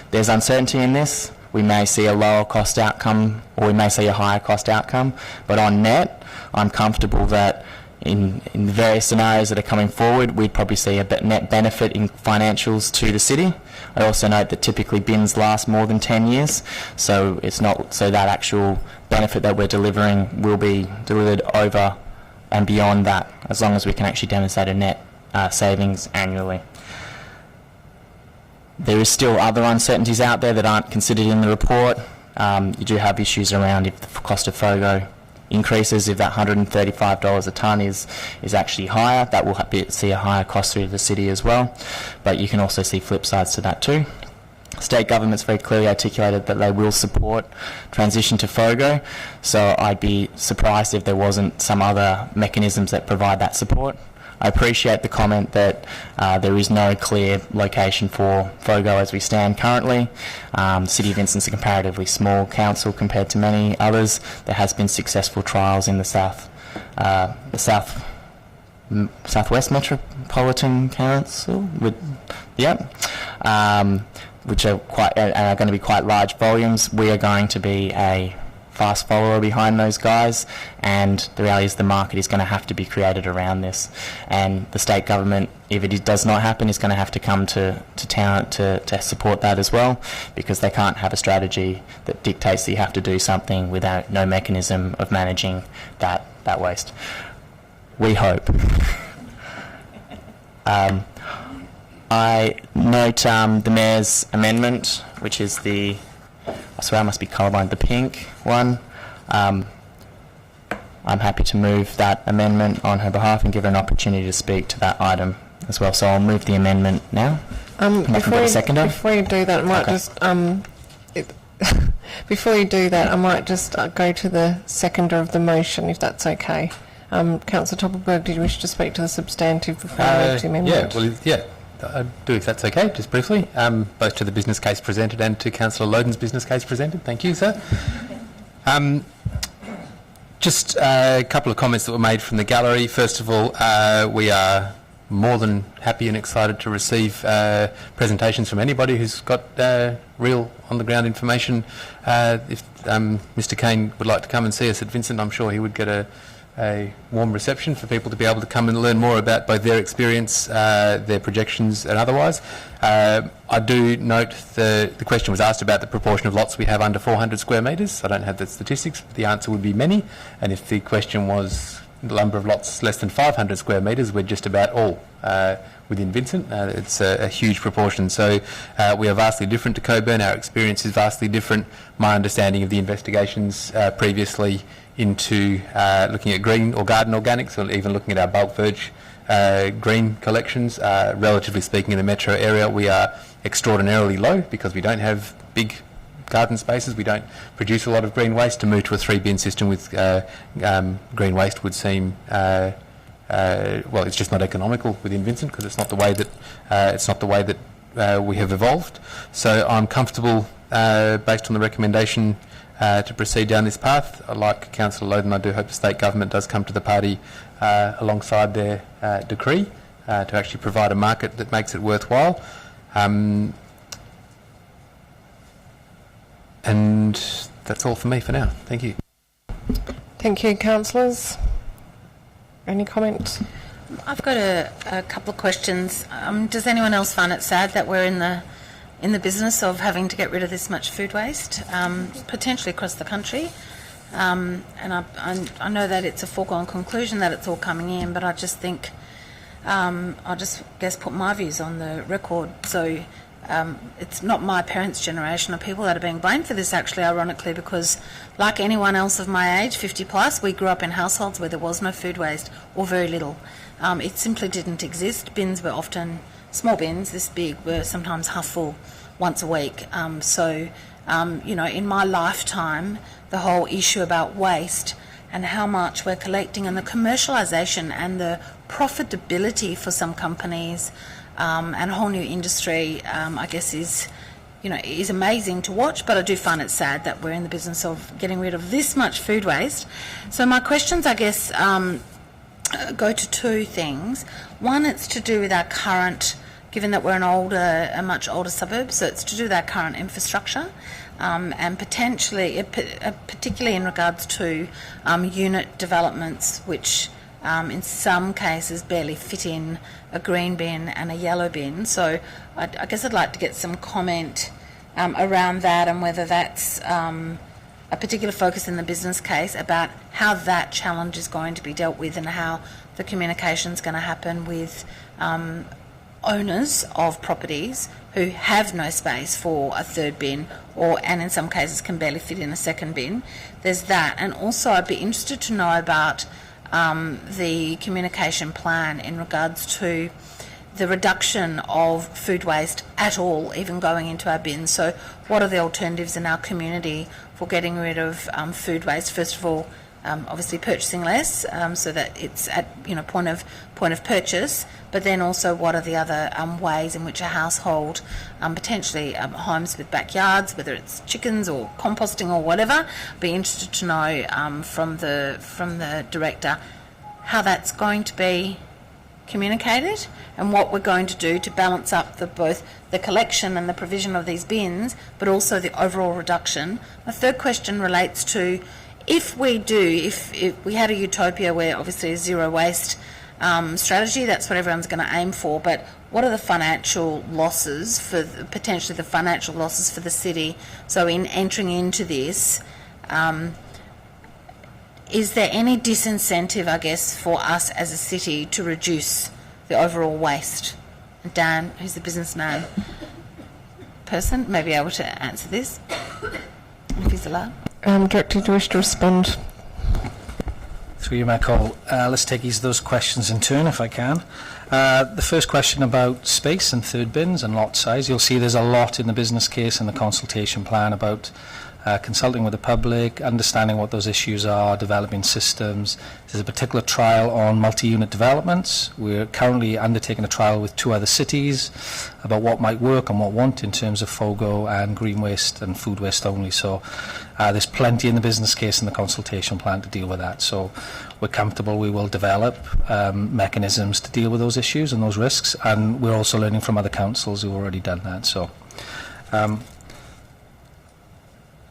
There's uncertainty in this. We may see a lower cost outcome or we may see a higher cost outcome, but on net, I'm comfortable that in the various scenarios that are coming forward, we'd probably see a net benefit in financials to the city. I also note that typically bins last more than 10 years, so it's not so that actual benefit that we're delivering will be delivered over and beyond that, as long as we can actually demonstrate a net savings annually. There is still other uncertainties out there that aren't considered in the report. You do have issues around if the cost of FOGO increases, if that $135 a tonne is actually higher, that will see a higher cost through the city as well. But you can also see flip sides to that too. State government's very clearly articulated that they will support transition to FOGO, so I'd be surprised if there wasn't some other mechanisms that provide that support. I appreciate the comment that there is no clear location for FOGO as we stand currently. The City of Vincent's a comparatively small council compared to many others. There has been successful trials in the Southwest Metropolitan Council, which are going to be quite large volumes. We are going to be a fast follower behind those guys, and the reality is the market is going to have to be created around this, and the state government, if it does not happen, is going to have to come to town to support that as well, because they can't have a strategy that dictates that you have to do something without no mechanism of managing that waste. We hope. I note the Mayor's amendment, which is I swear I must be colourblind, the pink one. I'm happy to move that amendment on her behalf and give her an opportunity to speak to that item as well. So I'll move the amendment now. Before you do that, I might before you do that, I might just go to the seconder of the motion, if that's okay. Councillor Toppelberg, did you wish to speak to the substantive before I move the amendment? I do, if that's okay, just briefly, both to the business case presented and to Councillor Loden's business case presented. Thank you, sir. Just a couple of comments that were made from the gallery. First of all, we are more than happy and excited to receive presentations from anybody who's got real on-the-ground information. If Mr. Kane would like to come and see us at Vincent, I'm sure he would get a warm reception for people to be able to come and learn more about both their experience, their projections and otherwise. I do note the question was asked about the proportion of lots we have under 400 square metres. I don't have the statistics, but the answer would be many. And if the question was the number of lots less than 500 square metres, we're just about all within Vincent. It's a huge proportion. So we are vastly different to Coburn. Our experience is vastly different. My understanding of the investigations previously into looking at green or garden organics, or even looking at our bulk verge green collections, relatively speaking in the metro area, we are extraordinarily low because we don't have big garden spaces. We don't produce a lot of green waste. To move to a 3-bin system with green waste would seem well, it's just not economical within Vincent, because it's not the way that we have evolved. So I'm comfortable, based on the recommendation, to proceed down this path. Like Councillor Loden, I do hope the state government does come to the party alongside their decree to actually provide a market that makes it worthwhile. And that's all for me for now. Thank you. Thank you, councillors. Any comments? I've got a couple of questions. Does anyone else find it sad that we're in the business of having to get rid of this much food waste, potentially across the country? And I know that it's a foregone conclusion that it's all coming in, but I just think I'll just put my views on the record. So it's not my parents' generation of people that are being blamed for this, actually, ironically, because like anyone else of my age, 50 plus, we grew up in households where there was no food waste, or very little. It simply didn't exist. Bins were often small bins, this big, were sometimes half full once a week. In my lifetime, the whole issue about waste and how much we're collecting, and the commercialisation and the profitability for some companies and a whole new industry, I guess is amazing to watch, but I do find it sad that we're in the business of getting rid of this much food waste. So my questions, I guess, go to two things. One, it's to do with our current, given that we're a much older suburb, so it's to do with our current infrastructure, and potentially, particularly in regards to unit developments, which in some cases barely fit in a green bin and a yellow bin. So I guess I'd like to get some comment around that, and whether that's a particular focus in the business case about how that challenge is going to be dealt with and how the communication is going to happen with owners of properties who have no space for a third bin and in some cases can barely fit in a second bin. There's that. And also I'd be interested to know about the communication plan in regards to the reduction of food waste at all, even going into our bins. So what are the alternatives in our community for getting rid of food waste? First of all, obviously purchasing less, so that it's at point of purchase, but then also what are the other ways in which a household, potentially homes with backyards, whether it's chickens or composting or whatever, be interested to know from the director how that's going to be communicated and what we're going to do to balance up both the collection and the provision of these bins, but also the overall reduction. My third question relates to if we had a utopia where obviously a zero waste strategy, that's what everyone's going to aim for, but what are the financial losses potentially the financial losses for the city? So in entering into this, is there any disincentive, I guess, for us as a city to reduce the overall waste? Dan, who's the businessman person, may be able to answer this, if he's allowed. Director, do you wish to respond? Through you, Michael. Let's take each of those questions in turn, if I can. The first question about space and third bins and lot size. You'll see there's a lot in the business case and the consultation plan about consulting with the public, understanding what those issues are, developing systems. There's a particular trial on multi-unit developments. We're currently undertaking a trial with 2 other cities about what might work and what won't in terms of FOGO and green waste and food waste only. So there's plenty in the business case and the consultation plan to deal with that. So we're comfortable we will develop mechanisms to deal with those issues and those risks, and we're also learning from other councils who've already done that. So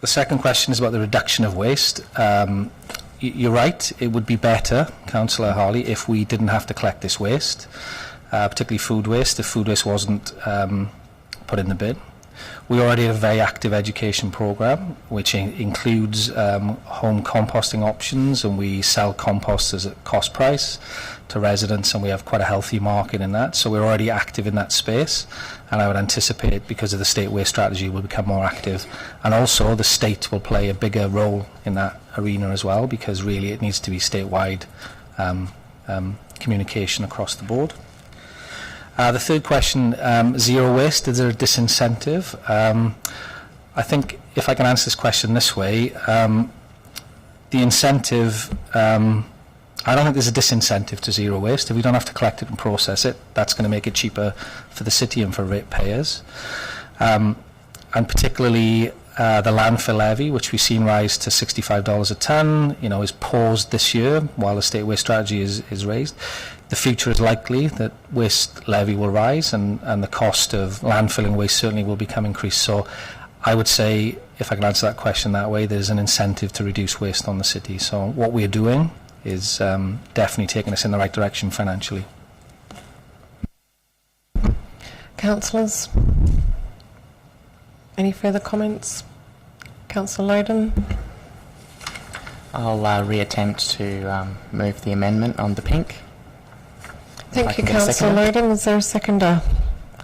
the second question is about the reduction of waste. You're right, it would be better, Councillor Harley, if we didn't have to collect this waste, particularly food waste, if food waste wasn't put in the bin. We already have a very active education programme, which includes home composting options, and we sell composters at cost price to residents, and we have quite a healthy market in that. So we're already active in that space, and I would anticipate, because of the state waste strategy, we'll become more active. And also the state will play a bigger role in that arena as well, because really it needs to be statewide communication across the board. The third question, zero waste, is there a disincentive? I think if I can answer this question this way, the incentive, I don't think there's a disincentive to zero waste. If we don't have to collect it and process it, that's going to make it cheaper for the city and for ratepayers. And particularly the landfill levy, which we've seen rise to $65 a tonne, is paused this year while the state waste strategy is raised. The future is likely that waste levy will rise, and the cost of landfilling waste certainly will become increased. So I would say, if I can answer that question that way, there's an incentive to reduce waste on the city. So what we're doing is definitely taking us in the right direction financially. Councillors, any further comments? Councillor Loden? I'll reattempt to move the amendment on the pink. Thank you, Councillor Loden. Is there a seconder?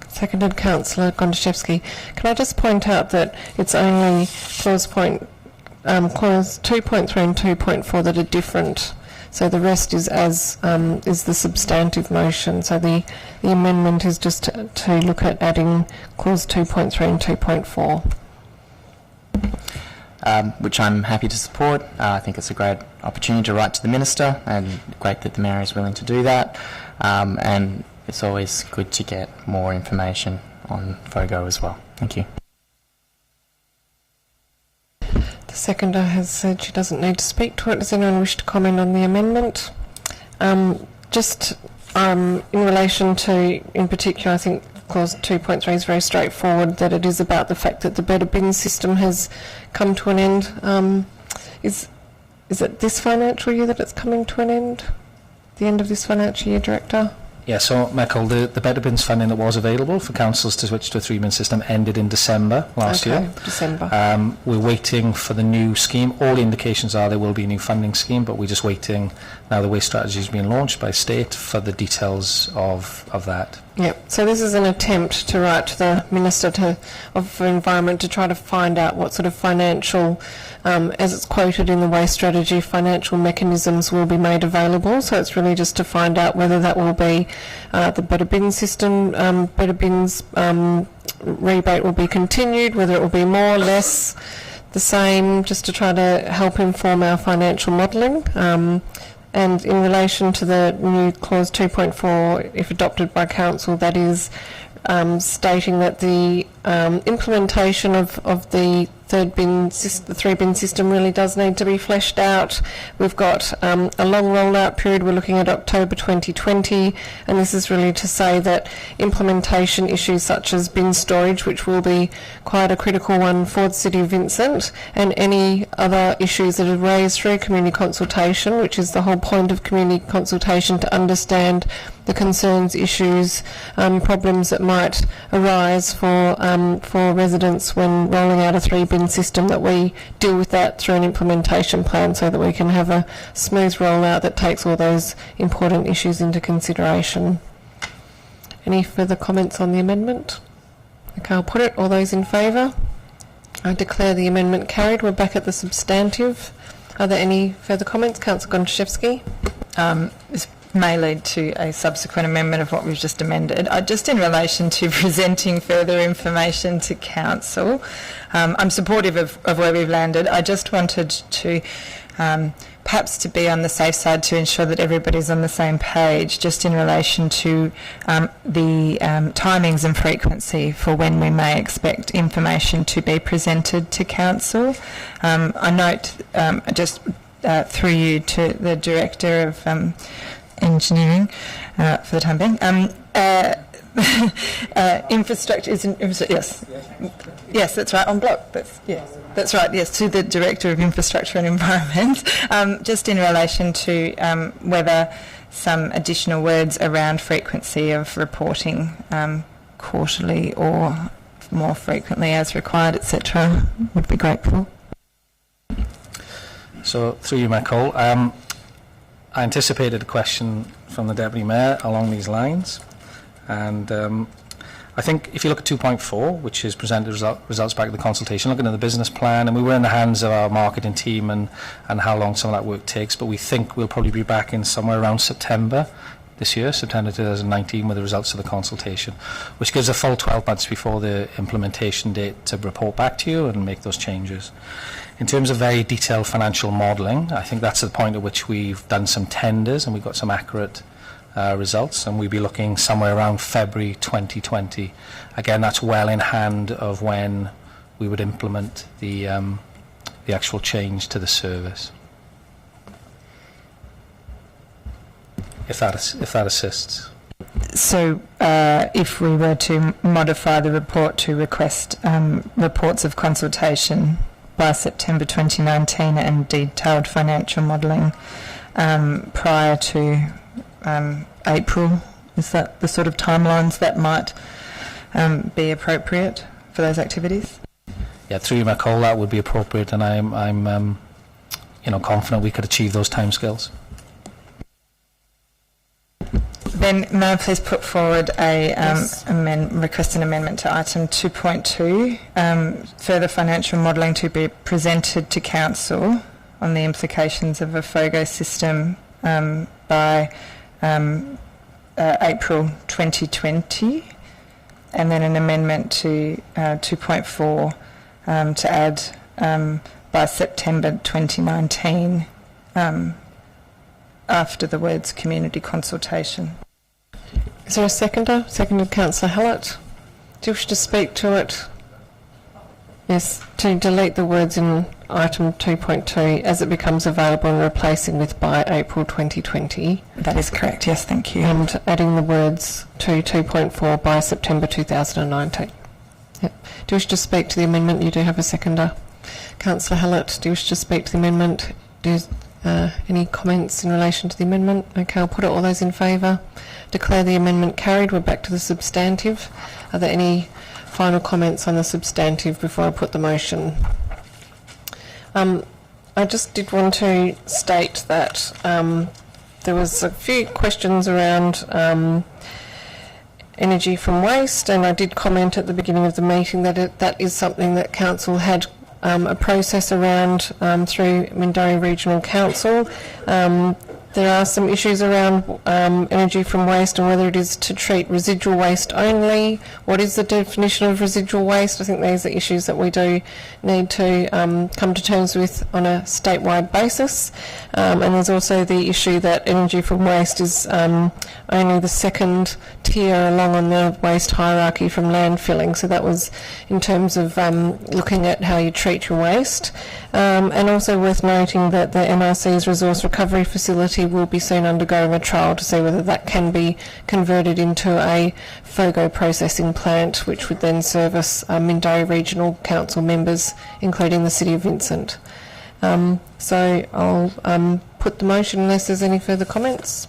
Seconded, Councillor Gondaszewski. Can I just point out that it's only clause 2.3 and 2.4 that are different. So the rest is as is the substantive motion. So the amendment is just to look at adding clause 2.3 and 2.4. Which I'm happy to support. I think it's a great opportunity to write to the Minister, and great that the Mayor is willing to do that. And it's always good to get more information on FOGO as well. Thank you. The seconder has said she doesn't need to speak to it. Does anyone wish to comment on the amendment? Just in relation to, in particular, I think clause 2.3 is very straightforward, that it is about the fact that the better bin system has come to an end. Is it this financial year that it's coming to an end? The end of this financial year, Director? Yeah, so, Michael, the better bins funding that was available for councils to switch to a 3-bin system ended in December last year. December. We're waiting for the new scheme. All the indications are there will be a new funding scheme, but we're just waiting, now the waste strategy is being launched by state, for the details of that. Yep. So this is an attempt to write to the Minister of Environment to try to find out what sort of financial, as it's quoted in the waste strategy, financial mechanisms will be made available. So it's really just to find out whether that will be the better bin system, better bins rebate will be continued, whether it will be more, less, the same, just to try to help inform our financial modelling. And in relation to the new clause 2.4, if adopted by council, that is stating that the implementation of the the 3-bin system really does need to be fleshed out. We've got a long rollout period. We're looking at October 2020, and this is really to say that implementation issues such as bin storage, which will be quite a critical one for the City of Vincent, and any other issues that are raised through community consultation, which is the whole point of community consultation, to understand the concerns, issues, problems that might arise for residents when rolling out a 3-bin system, that we deal with that through an implementation plan so that we can have a smooth rollout that takes all those important issues into consideration. Any further comments on the amendment? Okay, I'll put it. All those in favour? I declare the amendment carried. We're back at the substantive. Are there any further comments? Councillor Gonchevsky. This may lead to a subsequent amendment of what we've just amended. Just in relation to presenting further information to council, I'm supportive of where we've landed. I just wanted to perhaps to be on the safe side to ensure that everybody's on the same page, just in relation to the timings and frequency for when we may expect information to be presented to council. I note, just through you to the Director of Engineering, for the time being, infrastructure is yes, that's right, on block. That's right. Yes, to the Director of Infrastructure and Environment, just in relation to whether some additional words around frequency of reporting, quarterly or more frequently as required, etc., would be grateful. So, through you, Michael, I anticipated a question from the Deputy Mayor along these lines, and I think if you look at 2.4, which is presented results back at the consultation, looking at the business plan, and we were in the hands of our marketing team and how long some of that work takes, but we think we'll probably be back in somewhere around September this year, September 2019, with the results of the consultation, which gives a full 12 months before the implementation date to report back to you and make those changes. In terms of very detailed financial modelling, I think that's the point at which we've done some tenders and we've got some accurate results, and we'll be looking somewhere around February 2020. Again, that's well in hand of when we would implement the actual change to the service. If that assists. So, if we were to modify the report to request reports of consultation by September 2019 and detailed financial modelling prior to April, is that the sort of timelines that might be appropriate for those activities? Yeah, through you, Michael, that would be appropriate, and I'm confident we could achieve those timescales. Then may I please put forward a request an amendment to item 2.2, further financial modelling to be presented to council on the implications of a FOGO system by April 2020, and then an amendment to 2.4 to add by September 2019 after the words community consultation. Is there a seconder? Seconded Councillor Hallett. Do you wish to speak to it? Yes, to delete the words in item 2.2 as it becomes available and replacing with by April 2020. That is correct, yes, thank you. And adding the words to 2.4 by September 2019. Yep. Do you wish to speak to the amendment? You do have a seconder. Councillor Hallett, do you wish to speak to the amendment? Any comments in relation to the amendment? Okay, I'll put it. All those in favour? Declare the amendment carried. We're back to the substantive. Are there any final comments on the substantive before I put the motion? I just did want to state that there was a few questions around energy from waste, and I did comment at the beginning of the meeting that that is something that Council had a process around through Mindarie Regional Council. There are some issues around energy from waste and whether it is to treat residual waste only. What is the definition of residual waste? I think these are issues that we do need to come to terms with on a statewide basis. And there's also the issue that energy from waste is only the second tier along on the waste hierarchy from landfilling. So that was in terms of looking at how you treat your waste. And also worth noting that the MRC's resource recovery facility will be soon undergoing a trial to see whether that can be converted into a FOGO processing plant, which would then service Mindarie Regional Council members, including the City of Vincent. So I'll put the motion unless there's any further comments.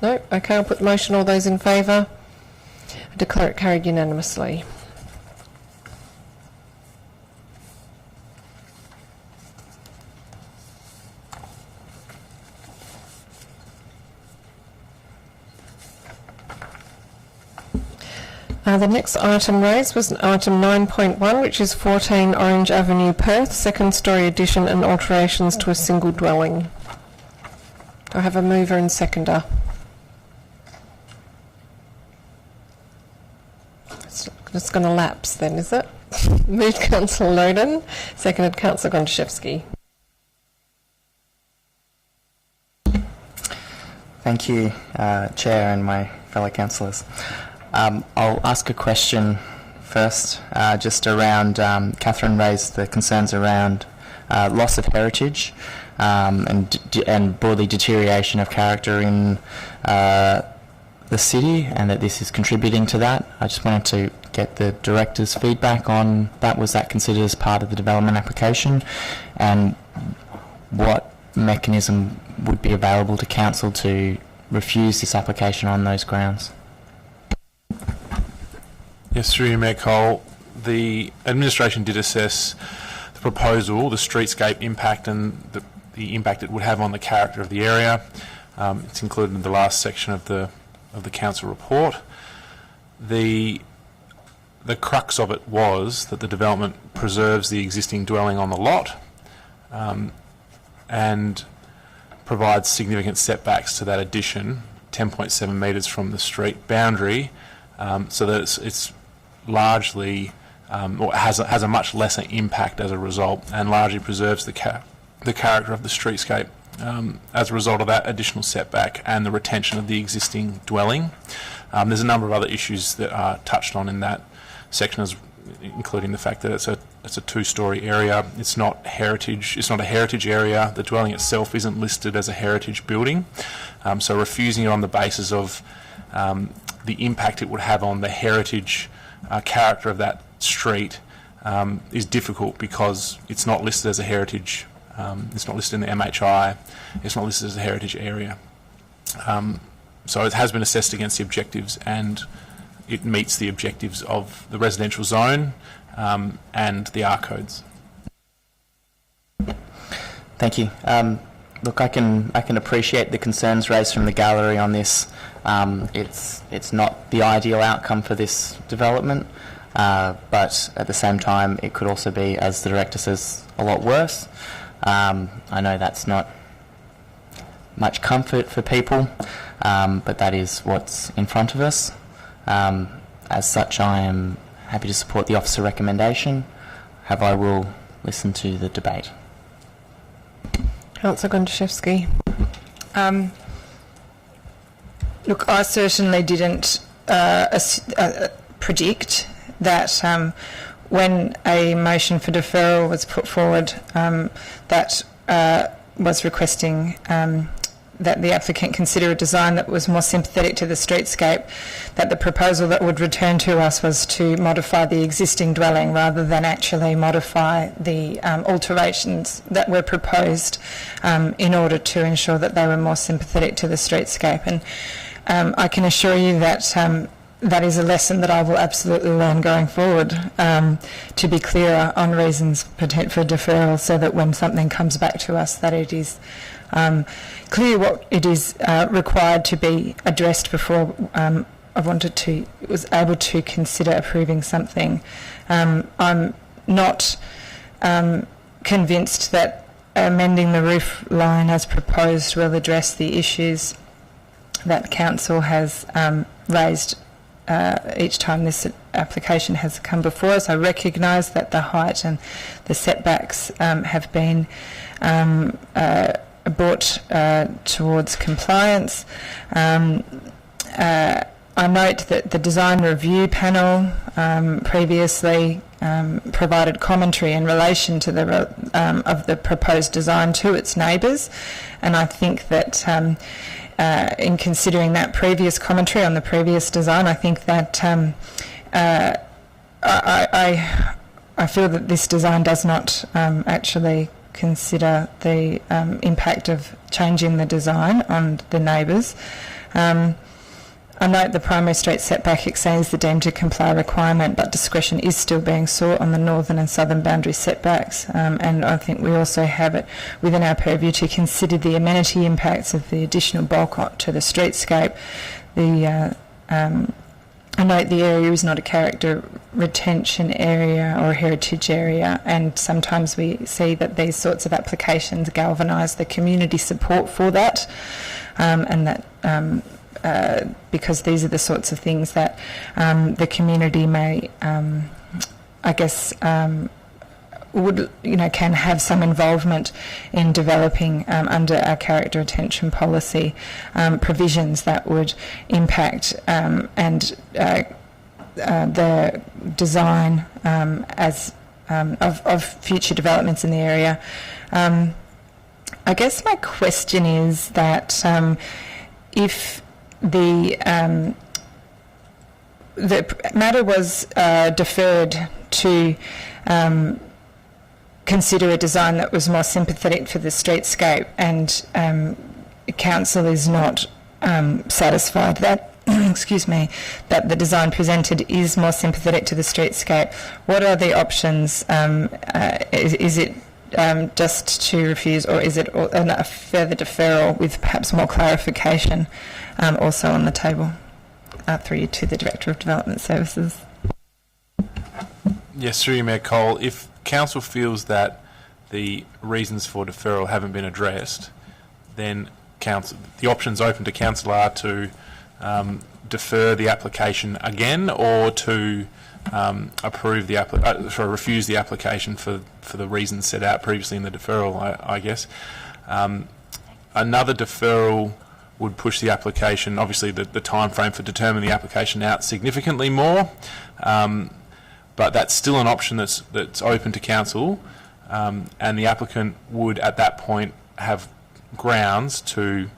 No? Okay, I'll put the motion. All those in favour? I declare it carried unanimously. The next item raised was item 9.1, which is 14 Orange Avenue, Perth, second storey addition and alterations to a single dwelling. Do I have a mover and seconder? It's going to lapse then, is it? Moved Councillor Loden, seconded Councillor Gontaszewski. Thank you, Chair and my fellow councillors. I'll ask a question first, just around, Catherine raised the concerns around loss of heritage and broadly deterioration of character in the city, and that this is contributing to that. I just wanted to get the Director's feedback on that. Was that considered as part of the development application, and what mechanism would be available to Council to refuse this application on those grounds? Yes, through you, Mayor Cole. The administration did assess the proposal, the streetscape impact and the impact it would have on the character of the area. It's included in the last section of the council report. The crux of it was that the development preserves the existing dwelling on the lot and provides significant setbacks to that addition, 10.7 metres from the street boundary, so that it's largely or has a much lesser impact as a result, and largely preserves the character of the streetscape as a result of that additional setback and the retention of the existing dwelling. There's a number of other issues that are touched on in that section, including the fact that it's a two-storey area. It's not heritage. It's not a heritage area. The dwelling itself isn't listed as a heritage building, so refusing it on the basis of the impact it would have on the heritage character of that street is difficult because it's not listed as a heritage. It's not listed in the MHI. It's not listed as a heritage area. So it has been assessed against the objectives, and it meets the objectives of the residential zone and the R codes. Thank you. Look, I can appreciate the concerns raised from the gallery on this. It's not the ideal outcome for this development, but at the same time, it could also be, as the Director says, a lot worse. I know that's not much comfort for people, but that is what's in front of us. As such, I am happy to support the officer recommendation. However, I will listen to the debate. Councillor Gontaszewski. Look, I certainly didn't predict that when a motion for deferral was put forward, that was requesting that the applicant consider a design that was more sympathetic to the streetscape, that the proposal that would return to us was to modify the existing dwelling rather than actually modify the alterations that were proposed in order to ensure that they were more sympathetic to the streetscape. And I can assure you that that is a lesson that I will absolutely learn going forward, to be clearer on reasons for deferral, so that when something comes back to us that it is clear what it is required to be addressed before was able to consider approving something. I'm not convinced that amending the roof line as proposed will address the issues that Council has raised each time this application has come before us. I recognise that the height and the setbacks have been brought towards compliance. I note that the design review panel previously provided commentary in relation to of the proposed design to its neighbours, and I think that in considering that previous commentary on the previous design, I think that I feel that this design does not actually consider the impact of changing the design on the neighbours. I note the primary street setback exceeds the deemed to comply requirement, but discretion is still being sought on the northern and southern boundary setbacks, and I think we also have it within our purview to consider the amenity impacts of the additional bulk to the streetscape. I note the area is not a character retention area or a heritage area, and sometimes we see that these sorts of applications galvanise the community support for that, and that because these are the sorts of things that the community may, can have some involvement in developing under our character retention policy provisions that would impact and the design of future developments in the area. I guess my question is that if the matter was deferred to consider a design that was more sympathetic for the streetscape, and Council is not satisfied that that the design presented is more sympathetic to the streetscape, what are the options? Is it just to refuse, or is it a further deferral with perhaps more clarification also on the table? Through you to the Director of Development Services. Yes, through you, Mayor Cole. If Council feels that the reasons for deferral haven't been addressed, then the options open to Council are to defer the application again, or to approve the refuse the application for the reasons set out previously in the deferral, I guess. Another deferral would push the application, obviously the time frame for determining the application out significantly more, but that's still an option that's open to Council, and the applicant would at that point have grounds to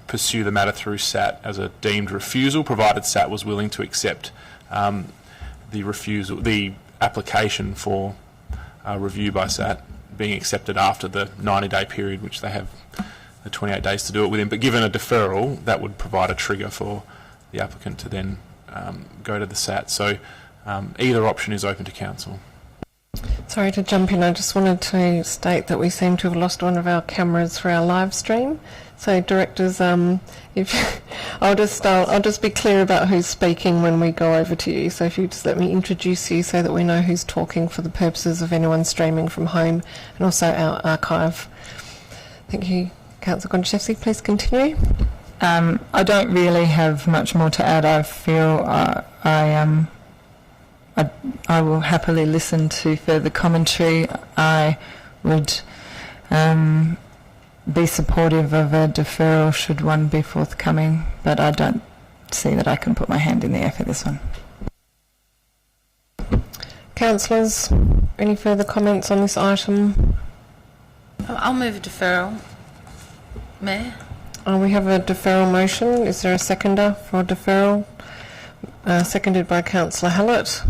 pursue the matter through SAT as a deemed refusal, provided SAT was willing to accept the application for review by SAT being accepted after the 90-day period, which they have the 28 days to do it within. But given a deferral, that would provide a trigger for the applicant to then go to the SAT. So either option is open to Council. Sorry to jump in, I just wanted to state that we seem to have lost one of our cameras for our live stream. So directors, if I'll just be clear about who's speaking when we go over to you. So if you just let me introduce you so that we know who's talking for the purposes of anyone streaming from home and also our archive. Thank you. Councillor Gontaszewski, please continue. I don't really have much more to add. I feel I will happily listen to further commentary. I would be supportive of a deferral should one be forthcoming, but I don't see that I can put my hand in the air for this one. Councillors, any further comments on this item? I'll move a deferral, Mayor. We have a deferral motion. Is there a seconder for deferral? Seconded by Councillor Hallett.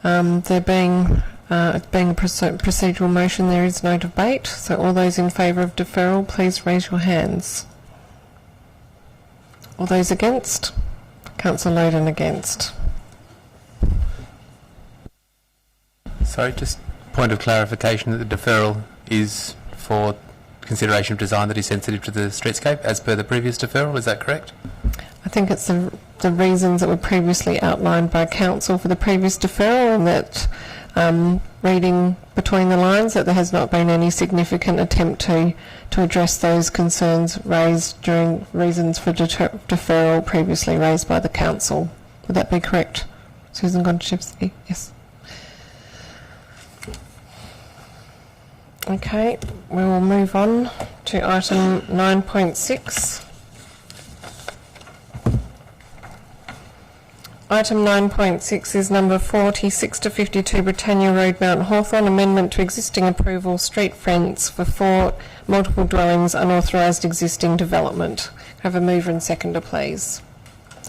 There being a procedural motion, there is no debate. So all those in favour of deferral, please raise your hands. All those against? Councillor Loden against. Sorry, just point of clarification that the deferral is for consideration of design that is sensitive to the streetscape as per the previous deferral, is that correct? I think it's the reasons that were previously outlined by Council for the previous deferral, and that reading between the lines that there has not been any significant attempt to address those concerns raised during reasons for deferral previously raised by the Council. Would that be correct? Susan Gonchevsky? Yes. Okay, we will move on to item 9.6. Item 9.6 is number 46 to 52 Britannia Road, Mount Hawthorn, amendment to existing approval, street fence for 4 multiple dwellings, unauthorised existing development. Have a mover and seconder, please.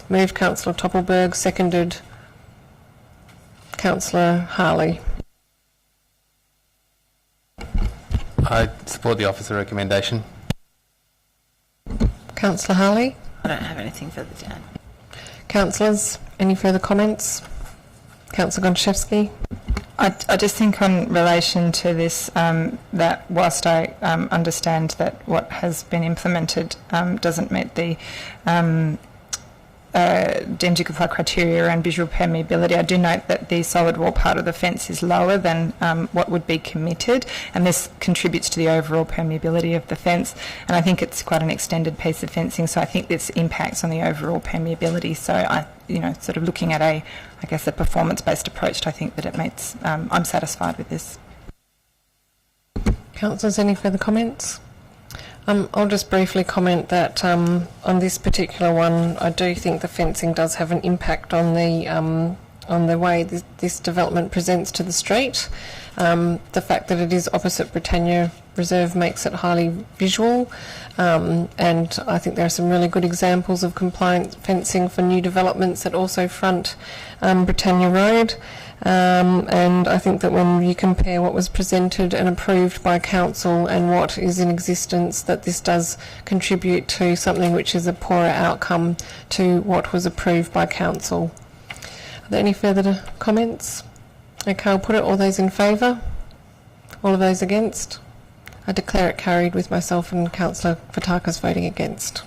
Moved Councillor Toppelberg, seconded Councillor Harley. I support the officer recommendation. Councillor Harley? I don't have anything further to add. Councillors, any further comments? Councillor Gonchevsky? I just think on relation to this, that whilst I understand that what has been implemented doesn't meet the deemed to comply criteria and visual permeability, I do note that the solid wall part of the fence is lower than what would be committed, and this contributes to the overall permeability of the fence, and I think it's quite an extended piece of fencing, so I think this impacts on the overall permeability. So I, sort of looking at a performance-based approach, I think that it meets, I'm satisfied with this. Councillors, any further comments? I'll just briefly comment that on this particular one, I do think the fencing does have an impact on the way this development presents to the street. The fact that it is opposite Britannia Reserve makes it highly visual, and I think there are some really good examples of compliant fencing for new developments that also front Britannia Road. And I think that when you compare what was presented and approved by Council and what is in existence, that this does contribute to something which is a poorer outcome to what was approved by Council. Are there any further comments? Okay, I'll put it. All those in favour? All of those against? I declare it carried with myself and Councillor Fotakis voting against.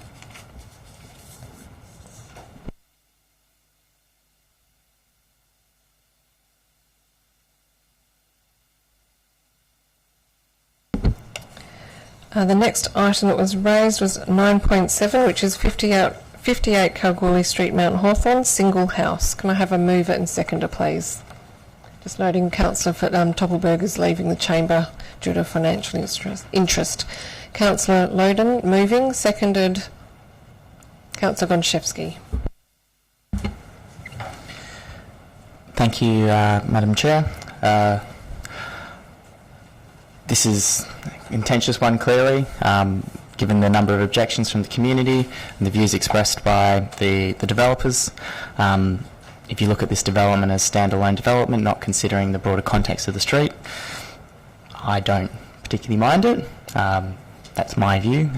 The next item that was raised was 9.7, which is 58 Kalgoorlie Street, Mount Hawthorn, single house. Can I have a mover and seconder, please? Just noting Councillor Toppelberg is leaving the chamber due to financial interest. Councillor Loden moving, seconded Councillor Gonchevsky. Thank you, Madam Chair. This is a contentious one, clearly, given the number of objections from the community and the views expressed by the developers. If you look at this development as standalone development, not considering the broader context of the street, I don't particularly mind it. That's my view.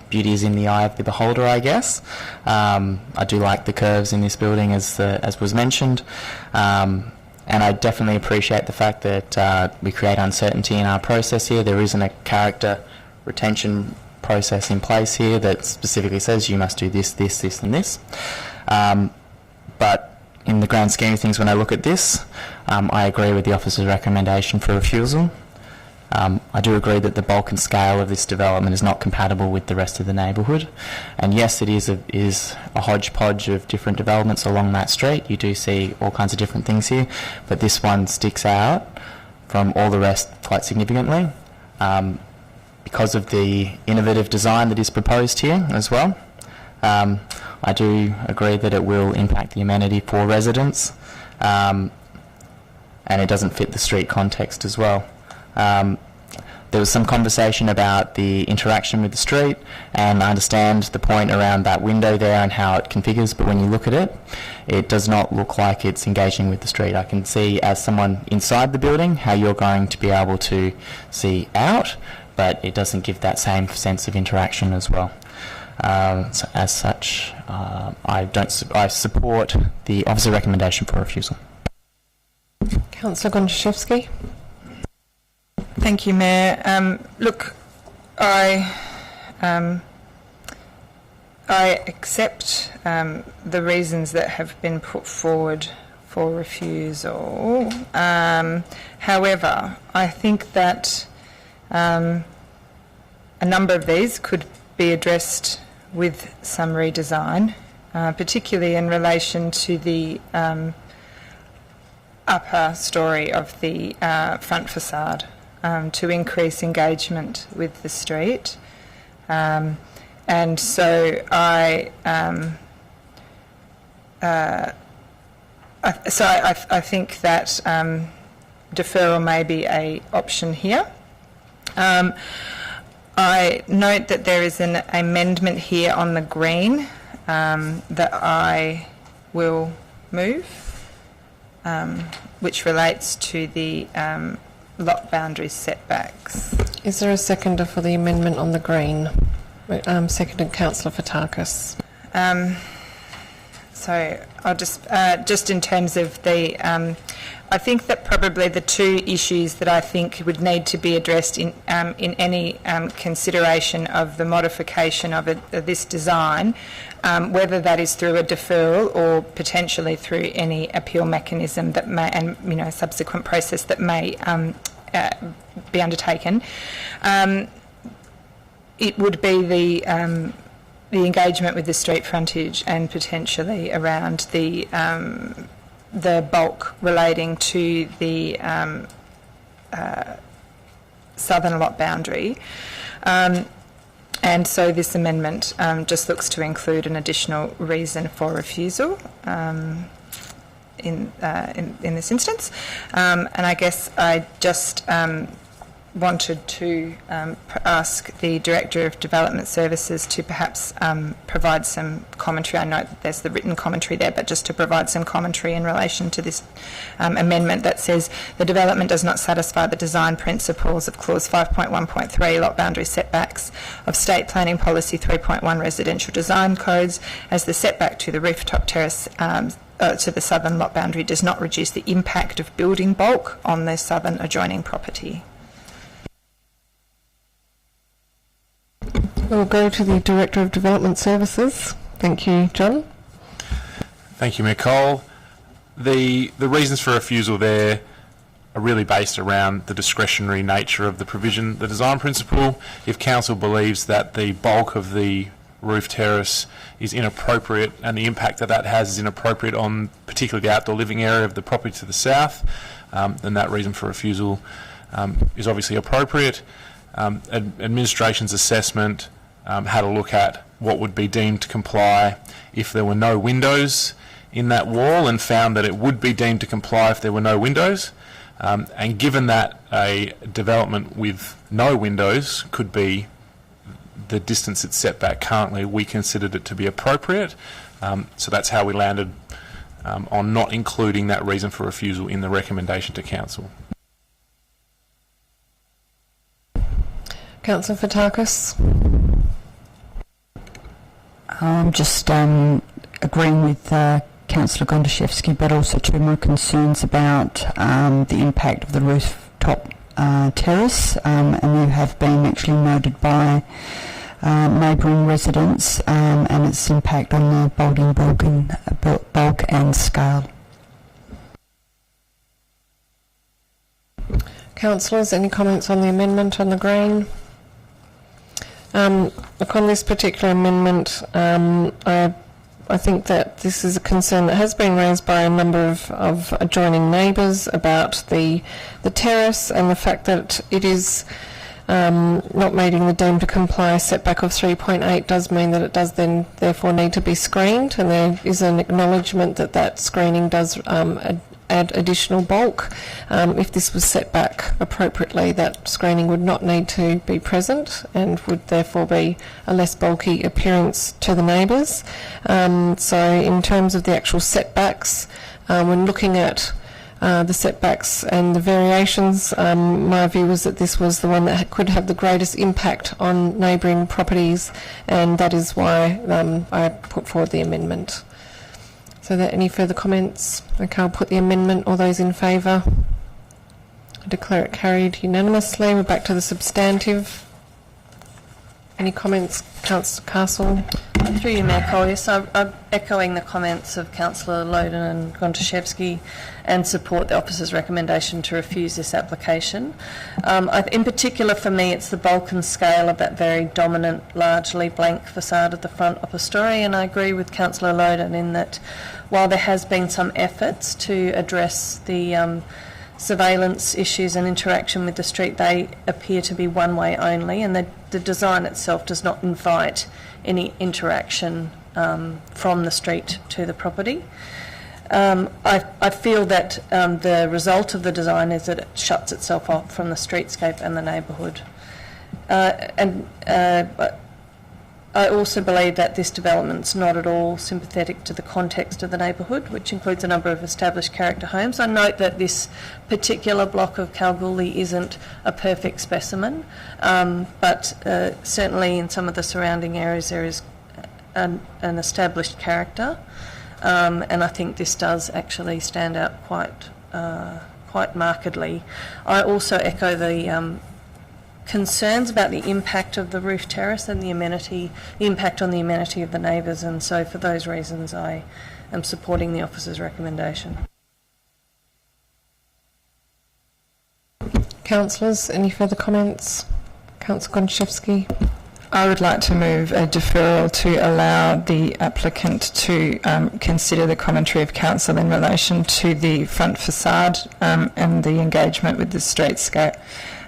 Beauty is in the eye of the beholder, I guess. I do like the curves in this building, as was mentioned. And I definitely appreciate the fact that we create uncertainty in our process here. There isn't a character retention process in place here that specifically says you must do this, this, this and this. But in the grand scheme of things, when I look at this, I agree with the officer's recommendation for refusal. I do agree that the bulk and scale of this development is not compatible with the rest of the neighbourhood, and yes, it is a hodgepodge of different developments along that street. You do see all kinds of different things here, but this one sticks out from all the rest quite significantly because of the innovative design that is proposed here as well. I do agree that it will impact the amenity for residents, and it doesn't fit the street context as well. There was some conversation about the interaction with the street, and I understand the point around that window there and how it configures, but when you look at it, it does not look like it's engaging with the street. I can see, as someone inside the building, how you're going to be able to see out, but it doesn't give that same sense of interaction as well. So as such, I support the officer recommendation for refusal. Councillor Gontaszewski. Thank you, Mayor. Look, I accept the reasons that have been put forward for refusal. However, I think that a number of these could be addressed with some redesign, particularly in relation to the upper story of the front facade, to increase engagement with the street. And so I think that deferral may be an option here. I note that there is an amendment here on the green that I will move, which relates to the lot boundary setbacks. Is there a seconder for the amendment on the green? Seconded Councillor Fotakis. So I'll just in terms of the, I think that probably the two issues that I think would need to be addressed in any consideration of the modification of this design, whether that is through a deferral or potentially through any appeal mechanism that may, and subsequent process that may be undertaken. It would be the engagement with the street frontage and potentially around the bulk relating to the southern lot boundary. And so this amendment just looks to include an additional reason for refusal in this instance. And I guess I just wanted to ask the Director of Development Services to perhaps provide some commentary. I know that there's the written commentary there, but just to provide some commentary in relation to this amendment that says the development does not satisfy the design principles of Clause 5.1.3 lot boundary setbacks of State Planning Policy 3.1 Residential Design Codes, as the setback to the rooftop terrace to the southern lot boundary does not reduce the impact of building bulk on the southern adjoining property. We'll go to the Director of Development Services. Thank you, John. Thank you, Mayor Cole. The reasons for refusal there are really based around the discretionary nature of the provision, the design principle. If council believes that the bulk of the roof terrace is inappropriate and the impact that has is inappropriate on particularly the outdoor living area of the property to the south, then that reason for refusal is obviously appropriate. Administration's assessment had a look at what would be deemed to comply if there were no windows in that wall, and found that it would be deemed to comply if there were no windows. And given that a development with no windows could be the distance it's set back currently, we considered it to be appropriate. So that's how we landed on not including that reason for refusal in the recommendation to council. Councillor Fotakis. I'm just agreeing with Councillor Gontaszewski, but also to my concerns about the impact of the rooftop terrace, and they have been actually noted by neighbouring residents, and its impact on the building bulk and scale. Councillors, any comments on the amendment on the green? Look, on this particular amendment, I think that this is a concern that has been raised by a number of adjoining neighbours about the terrace, and the fact that it is not meeting the deemed to comply setback of 3.8 does mean that it does then therefore need to be screened, and there is an acknowledgement that that screening does add additional bulk. If this was set back appropriately, that screening would not need to be present and would therefore be a less bulky appearance to the neighbours. So in terms of the actual setbacks, when looking at the setbacks and the variations, my view was that this was the one that could have the greatest impact on neighbouring properties, and that is why I put forward the amendment. So are there any further comments? Okay, I'll put the amendment. All those in favour? I declare it carried unanimously. We're back to the substantive. Any comments, Councillor Castle? Through you, Mayor Cole, yes, I'm echoing the comments of Councillor Loden and Gontaszewski and support the officer's recommendation to refuse this application. In particular for me, it's the bulk and scale of that very dominant, largely blank facade of the front upper storey, and I agree with Councillor Loden in that while there has been some efforts to address the surveillance issues and interaction with the street, they appear to be one way only, and the design itself does not invite any interaction from the street to the property. I feel that the result of the design is that it shuts itself off from the streetscape and the neighbourhood. But I also believe that this development's not at all sympathetic to the context of the neighbourhood, which includes a number of established character homes. I note that this particular block of Kalgoorlie isn't a perfect specimen, but certainly in some of the surrounding areas there is an established character, and I think this does actually stand out quite markedly. I also echo the concerns about the impact of the roof terrace and the impact on the amenity of the neighbours, and so for those reasons I am supporting the officer's recommendation. Councillors, any further comments? Councillor Gontaszewski. I would like to move a deferral to allow the applicant to consider the commentary of council in relation to the front facade and the engagement with the streetscape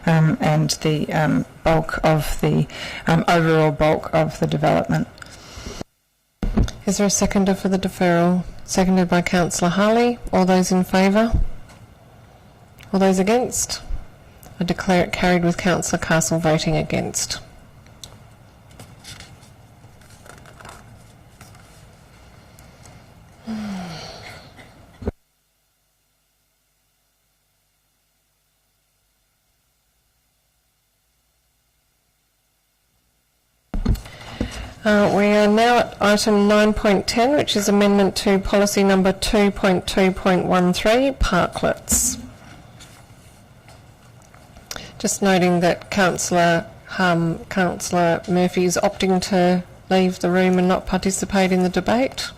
and the bulk of the overall bulk of the development. Is there a seconder for the deferral? Seconded by Councillor Harley. All those in favour? All those against? I declare it carried with Councillor Castle voting against. We are now at item 9.10, which is amendment to policy number 2.2.13, parklets. Just noting that Councillor Murphy is opting to leave the room and not participate in the debate.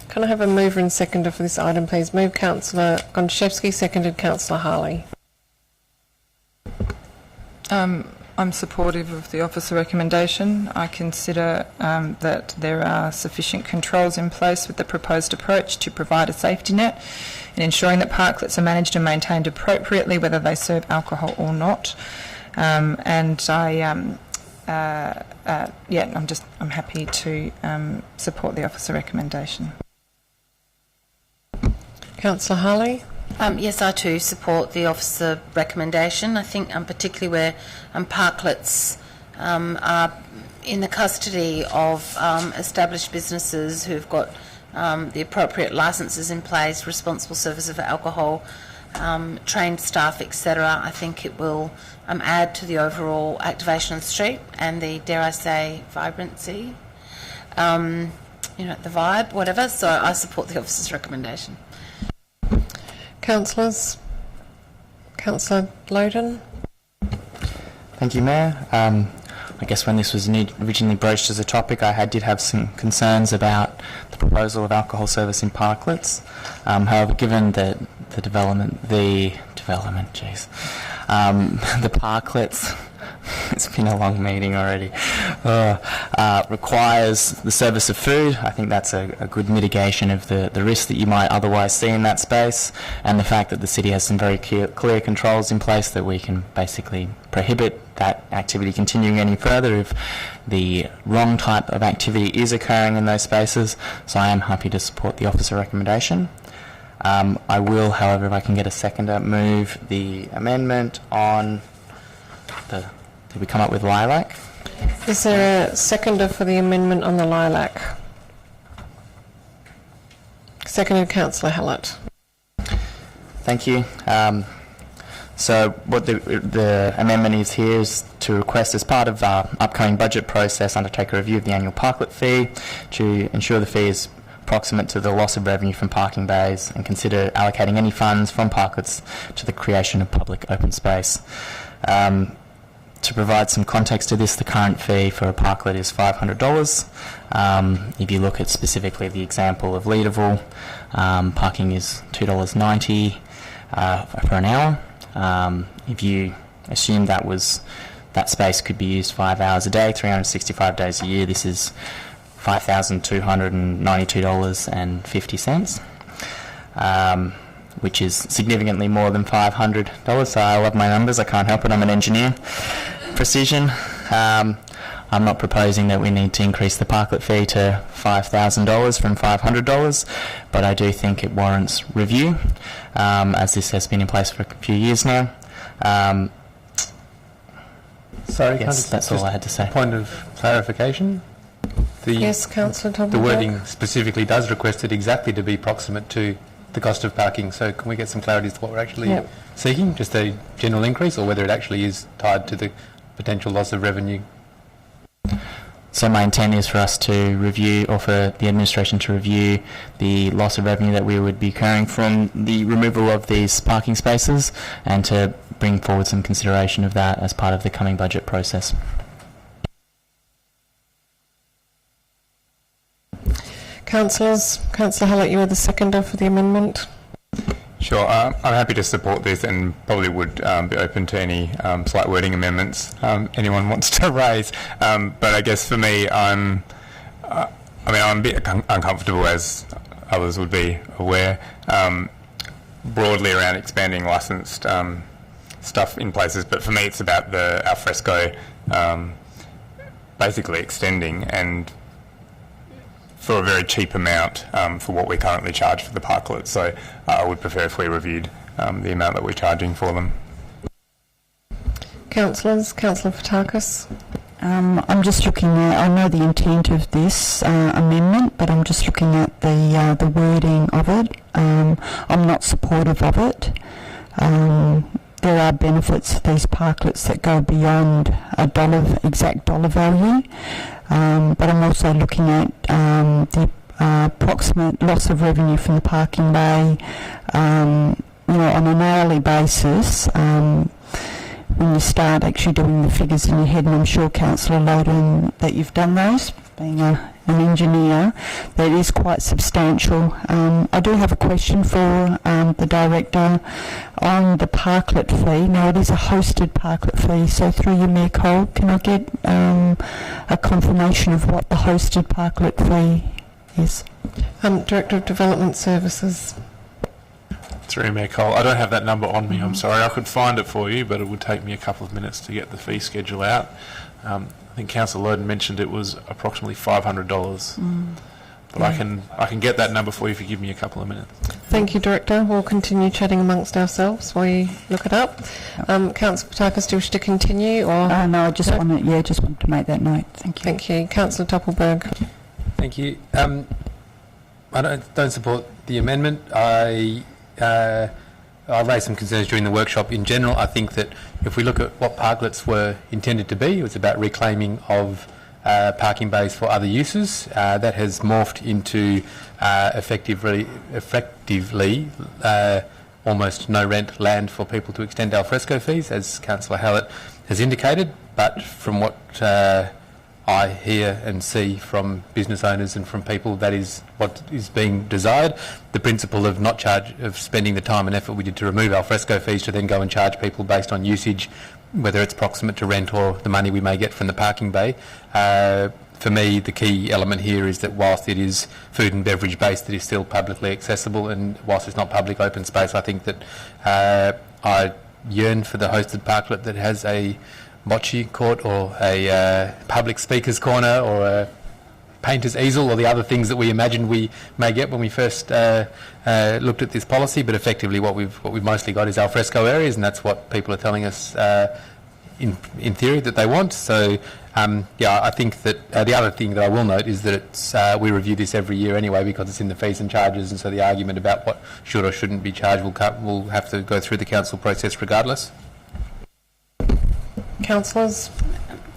Can I have a mover and seconder for this item, please? Move Councillor Gontaszewski, seconded Councillor Harley. I'm supportive of the officer recommendation. I consider that there are sufficient controls in place with the proposed approach to provide a safety net in ensuring that parklets are managed and maintained appropriately, whether they serve alcohol or not. I'm happy to support the officer recommendation. Councillor Harley. Yes, I too support the officer recommendation. I think particularly where parklets are in the custody of established businesses who've got the appropriate licences in place, responsible service of alcohol, trained staff, etc. I think it will add to the overall activation of the street and the, dare I say, vibrancy, the vibe, whatever. So I support the officer's recommendation. Councillors. Councillor Loden. Thank you, Mayor. I guess when this was originally broached as a topic, I did have some concerns about the proposal of alcohol service in parklets. However, given the parklets, it's been a long meeting already. Requires the service of food. I think that's a good mitigation of the risk that you might otherwise see in that space, and the fact that the city has some very clear controls in place that we can basically prohibit that activity continuing any further if the wrong type of activity is occurring in those spaces. So I am happy to support the officer recommendation. I will, however, if I can get a seconder, move the amendment on the... Did we come up with lilac? Is there a seconder for the amendment on the lilac? Seconded, Councillor Hallett. Thank you. So what the amendment is here is to request, as part of our upcoming budget process, undertake a review of the annual parklet fee to ensure the fee is proximate to the loss of revenue from parking bays, and consider allocating any funds from parklets to the creation of public open space. To provide some context to this, the current fee for a parklet is $500. If you look at specifically the example of Leederville, parking is $2.90 for an hour. If you assume that space could be used 5 hours a day, 365 days a year, this is $5,292.50, which is significantly more than $500. So I love my numbers, I can't help it, I'm an engineer. Precision. I'm not proposing that we need to increase the parklet fee to $5,000 from $500, but I do think it warrants review, as this has been in place for a few years now. Sorry, yes, that's all I had to say. Point of clarification. Yes, Councillor Topelberg. The wording specifically does request it exactly to be proximate to the cost of parking. So can we get some clarity as to what we're actually seeking? Just a general increase, or whether it actually is tied to the potential loss of revenue? So my intent is for us to review, or for the administration to review, the loss of revenue that we would be incurring from the removal of these parking spaces, and to bring forward some consideration of that as part of the coming budget process. Councillors, Councillor Hallett, you are the seconder for the amendment. Sure, I'm happy to support this, and probably would be open to any slight wording amendments anyone wants to raise. But I guess for me, I'm a bit uncomfortable, as others would be aware, broadly around expanding licensed stuff in places. But for me, it's about the alfresco basically extending, and for a very cheap amount for what we currently charge for the parklets. So I would prefer if we reviewed the amount that we're charging for them. Councillors, Councillor Fotakis. I'm just looking at, I know the intent of this amendment, but I'm just looking at the wording of it. I'm not supportive of it. There are benefits of these parklets that go beyond exact dollar value. But I'm also looking at the approximate loss of revenue from the parking bay, on an hourly basis. When you start actually doing the figures in your head, and I'm sure, Councillor Loden, that you've done those, being an engineer, that is quite substantial. I do have a question for the Director on the parklet fee. Now, it is a hosted parklet fee, so through you, Mayor Cole, can I get a confirmation of what the hosted parklet fee is? Director of Development Services. Through Mayor Cole, I don't have that number on me, I'm sorry. I could find it for you, but it would take me a couple of minutes to get the fee schedule out. I think Councillor Loden mentioned it was approximately $500. But I can get that number for you if you give me a couple of minutes. Thank you, Director. We'll continue chatting amongst ourselves while you look it up. Councillor Fotakis, do you wish to continue? Or no, I just wanted to make that note. Thank you. Thank you. Councillor Topelberg. Thank you. I don't support the amendment. I raised some concerns during the workshop. In general, I think that if we look at what parklets were intended to be, it was about reclaiming of parking bays for other uses. That has morphed into effectively almost no rent land for people to extend alfresco fees, as Councillor Hallett has indicated. But from what I hear and see from business owners and from people, that is what is being desired. The principle of spending the time and effort we did to remove alfresco fees to then go and charge people based on usage, whether it's proximate to rent or the money we may get from the parking bay. For me, the key element here is that whilst it is food and beverage based, it is still publicly accessible, and whilst it's not public open space, I think that I yearn for the hosted parklet that has a bocce court or a public speakers corner or a painter's easel or the other things that we imagined we may get when we first looked at this policy. But effectively what we've mostly got is alfresco areas, and that's what people are telling us in theory that they want. So I think that the other thing that I will note is that we review this every year anyway, because it's in the fees and charges, and so the argument about what should or shouldn't be charged will have to go through the council process regardless. Councillors?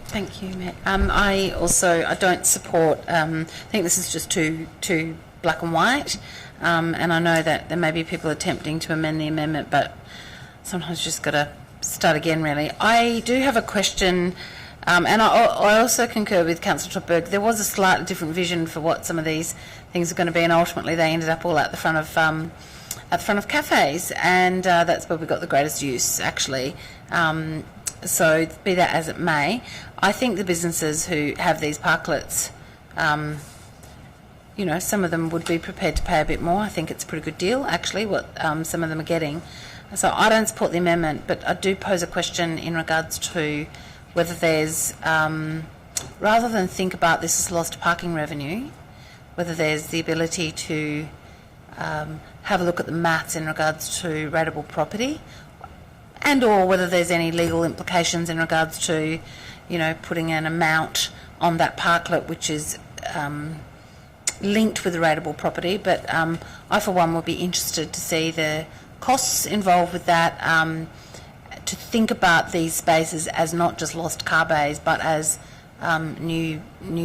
Thank you, Matt. I don't support, I think this is just too black and white, and I know that there may be people attempting to amend the amendment, but sometimes you just got to start again, really. I do have a question, and I also concur with Councillor Topberg. There was a slightly different vision for what some of these things are going to be, and ultimately they ended up all at the front of cafes, and that's where we got the greatest use, actually. So be that as it may, I think the businesses who have these parklets, some of them would be prepared to pay a bit more. I think it's a pretty good deal, actually, what some of them are getting. So I don't support the amendment, but I do pose a question in regards to whether there's, rather than think about this as lost parking revenue, whether there's the ability to have a look at the maths in regards to rateable property, and or whether there's any legal implications in regards to, putting an amount on that parklet which is linked with the rateable property. But I, for one, would be interested to see the costs involved with that, to think about these spaces as not just lost car bays, but as new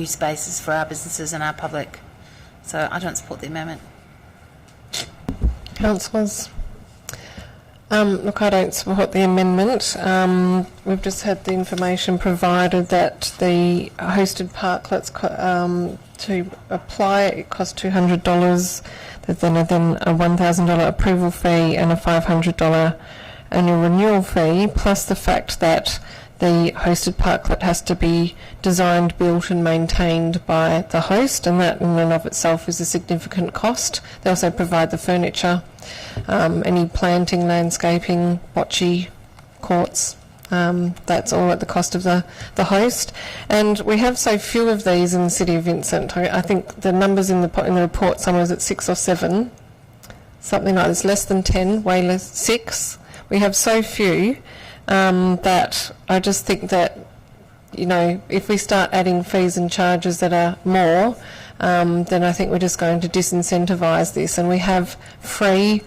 spaces for our businesses and our public. So I don't support the amendment. Councillors? Look, I don't support the amendment. We've just had the information provided that the hosted parklets to apply, it costs $200. There's then a $1,000 approval fee and a $500 annual renewal fee, plus the fact that the hosted parklet has to be designed, built and maintained by the host, and that in and of itself is a significant cost. They also provide the furniture, any planting, landscaping, bocce courts. That's all at the cost of the host. And we have so few of these in the City of Vincent. I think the numbers in the report, somewhere is at 6 or 7, something like this, less than 10, way less, 6. We have so few that I just think that, if we start adding fees and charges that are more, then I think we're just going to disincentivise this. And we have free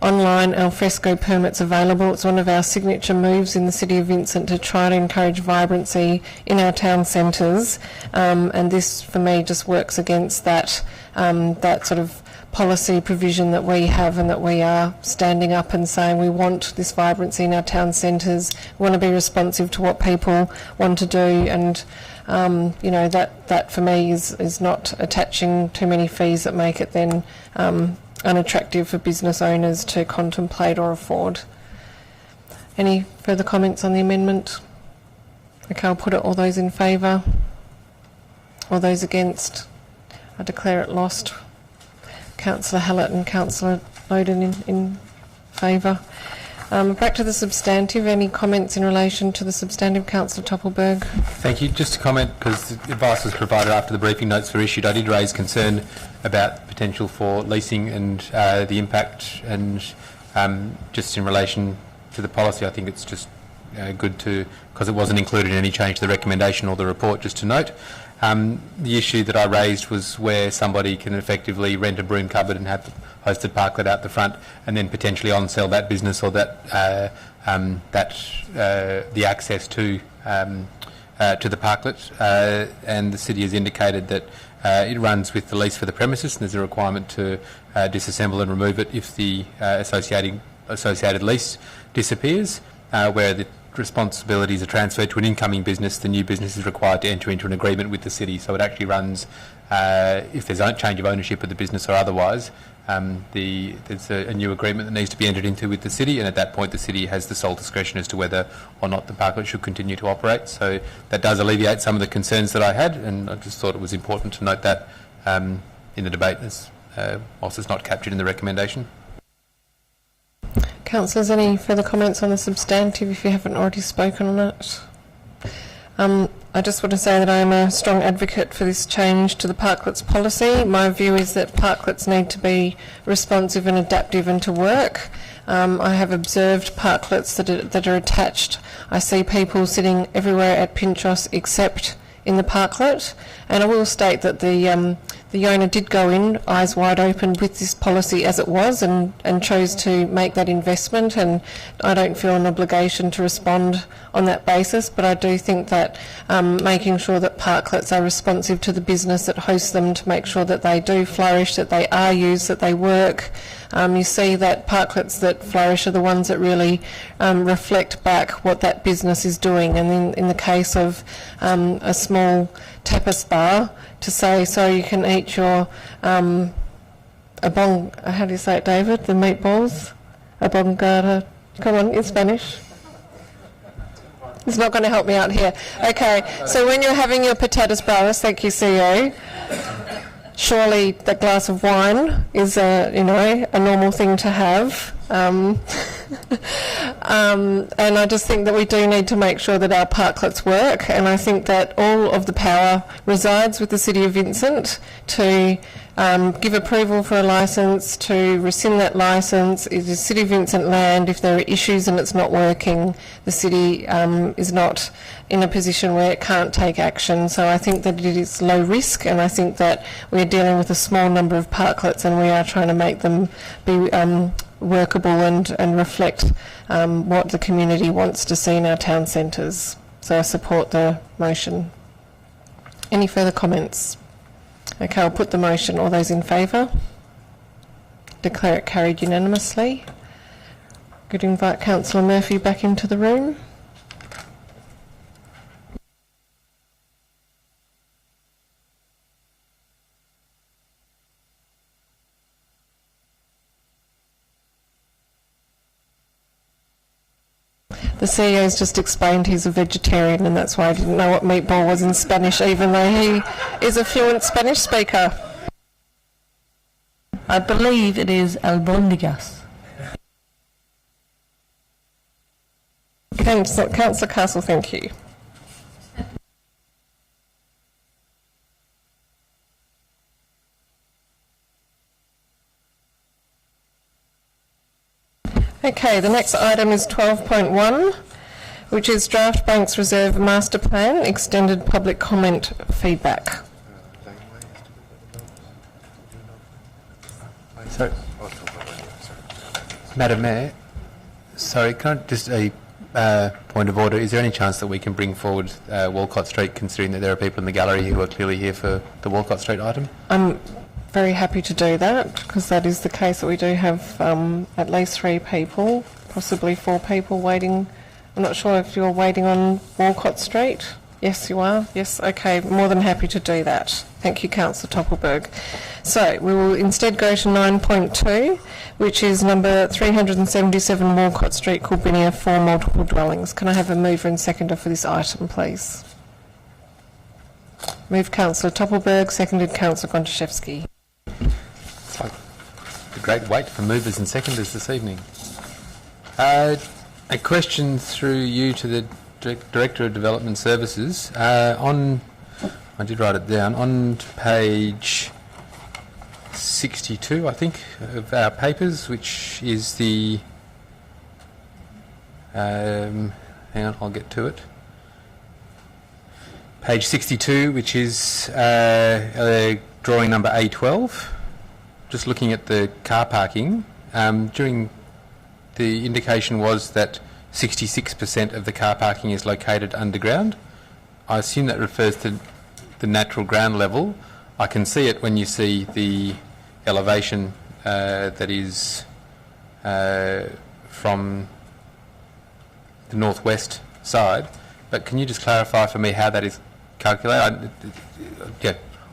online alfresco permits available. It's one of our signature moves in the City of Vincent to try to encourage vibrancy in our town centres, and this for me just works against that sort of policy provision that we have, and that we are standing up and saying we want this vibrancy in our town centres. We want to be responsive to what people want to do, and that for me is not attaching too many fees that make it then unattractive for business owners to contemplate or afford. Any further comments on the amendment? Okay, I'll put it. All those in favour? All those against? I declare it lost. Councillor Hallett and Councillor Loden in favour. Back to the substantive. Any comments in relation to the substantive, Councillor Toppelberg? Thank you. Just to comment, because advice was provided after the briefing notes were issued, I did raise concern about potential for leasing and the impact, and just in relation to the policy, I think it's just good to, because it wasn't included in any change to the recommendation or the report, just to note. The issue that I raised was where somebody can effectively rent a broom cupboard and have hosted parklet out the front, and then potentially on-sell that business or the access to the parklet. And the city has indicated that it runs with the lease for the premises, and there's a requirement to disassemble and remove it if the associated lease disappears. Where responsibilities are transferred to an incoming business, the new business is required to enter into an agreement with the city. So it actually runs, if there's a change of ownership of the business or otherwise, there's a new agreement that needs to be entered into with the city, and at that point the city has the sole discretion as to whether or not the parklet should continue to operate. So that does alleviate some of the concerns that I had, and I just thought it was important to note that in the debate, as whilst it's not captured in the recommendation. Councillors, any further comments on the substantive if you haven't already spoken on it? I just want to say that I am a strong advocate for this change to the parklets policy. My view is that parklets need to be responsive and adaptive and to work. I have observed parklets that are attached. I see people sitting everywhere at Pinchos except in the parklet, and I will state that the owner did go in eyes wide open with this policy as it was and chose to make that investment, and I don't feel an obligation to respond on that basis, but I do think that making sure that parklets are responsive to the business that hosts them, to make sure that they do flourish, that they are used, that they work. You see that parklets that flourish are the ones that really reflect back what that business is doing, and in the case of a small tapas bar, to say, so you can eat your how do you say it, David? The meatballs? Abongada. Come on, in Spanish. It's not going to help me out here. Okay, so when you're having your patatas bravas, thank you, CEO, surely that glass of wine is a normal thing to have. And I just think that we do need to make sure that our parklets work, and I think that all of the power resides with the City of Vincent to give approval for a licence, to rescind that licence. It is City of Vincent land. If there are issues and it's not working, the city is not in a position where it can't take action. So I think that it is low risk, and I think that we are dealing with a small number of parklets, and we are trying to make them be workable and reflect what the community wants to see in our town centres. So I support the motion. Any further comments? Okay, I'll put the motion. All those in favour? Declare it carried unanimously. Could invite Councillor Murphy back into the room. The CEO's just explained he's a vegetarian, and that's why I didn't know what meatball was in Spanish, even though he is a fluent Spanish speaker. I believe it is albóndigas. Councillor Castle, thank you. Okay, the next item is 12.1, which is Draft Banks Reserve Master Plan, Extended Public Comment Feedback. So, Madam Mayor, sorry, can I just a point of order? Is there any chance that we can bring forward Walcott Street, considering that there are people in the gallery who are clearly here for the Walcott Street item? I'm very happy to do that, because that is the case that we do have at least 3 people, possibly 4 people waiting. I'm not sure if you're waiting on Walcott Street. Yes, you are. Yes, okay, more than happy to do that. Thank you, Councillor Toppelberg. So we will instead go to 9.2, which is number 377 Walcott Street, Kalgoorlie, 4 multiple dwellings. Can I have a mover and seconder for this item, please? Moved Councillor Toppelberg, seconded Councillor Gontaszewski. It's like the great wait for movers and seconders this evening. A question through you to the Director of Development Services. I did write it down, on page 62, I think, of our papers, which is the... hang on, I'll get to it. Page 62, which is drawing number A12. Just looking at the car parking, during the indication was that 66% of the car parking is located underground. I assume that refers to the natural ground level. I can see it when you see the elevation that is from the northwest side. But can you just clarify for me how that is calculated?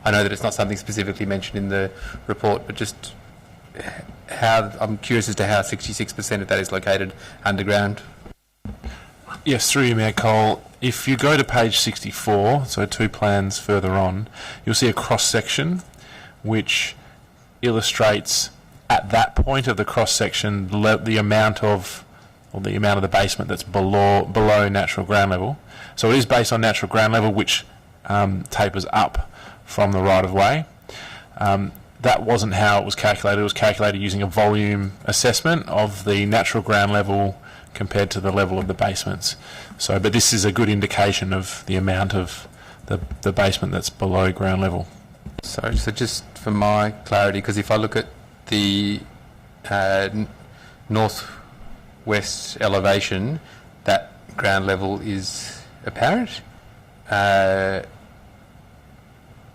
I know that it's not something specifically mentioned in the report, but just how, I'm curious as to how 66% of that is located underground. Yes, through you, Mayor Cole. If you go to page 64, so 2 plans further on, you'll see a cross-section which illustrates at that point of the cross-section the amount of the basement that's below natural ground level. So it is based on natural ground level, which tapers up from the right-of-way. That wasn't how it was calculated. It was calculated using a volume assessment of the natural ground level compared to the level of the basements. So, but this is a good indication of the amount of the basement that's below ground level. So just for my clarity, because if I look at the northwest elevation, that ground level is apparent.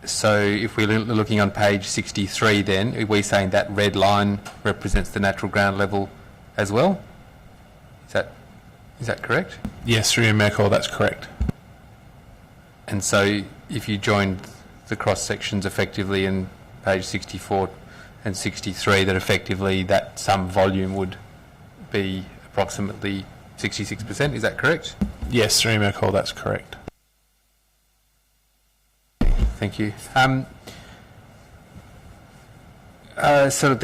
So if we're looking on page 63, then are we saying that red line represents the natural ground level as well? Is that correct? Yes, through your Mayor Cole, that's correct. And so if you joined the cross sections effectively in page 64 and 63, that effectively that sum volume would be approximately 66%, is that correct? Yes, through your Mayor Cole, that's correct. Thank you. So I've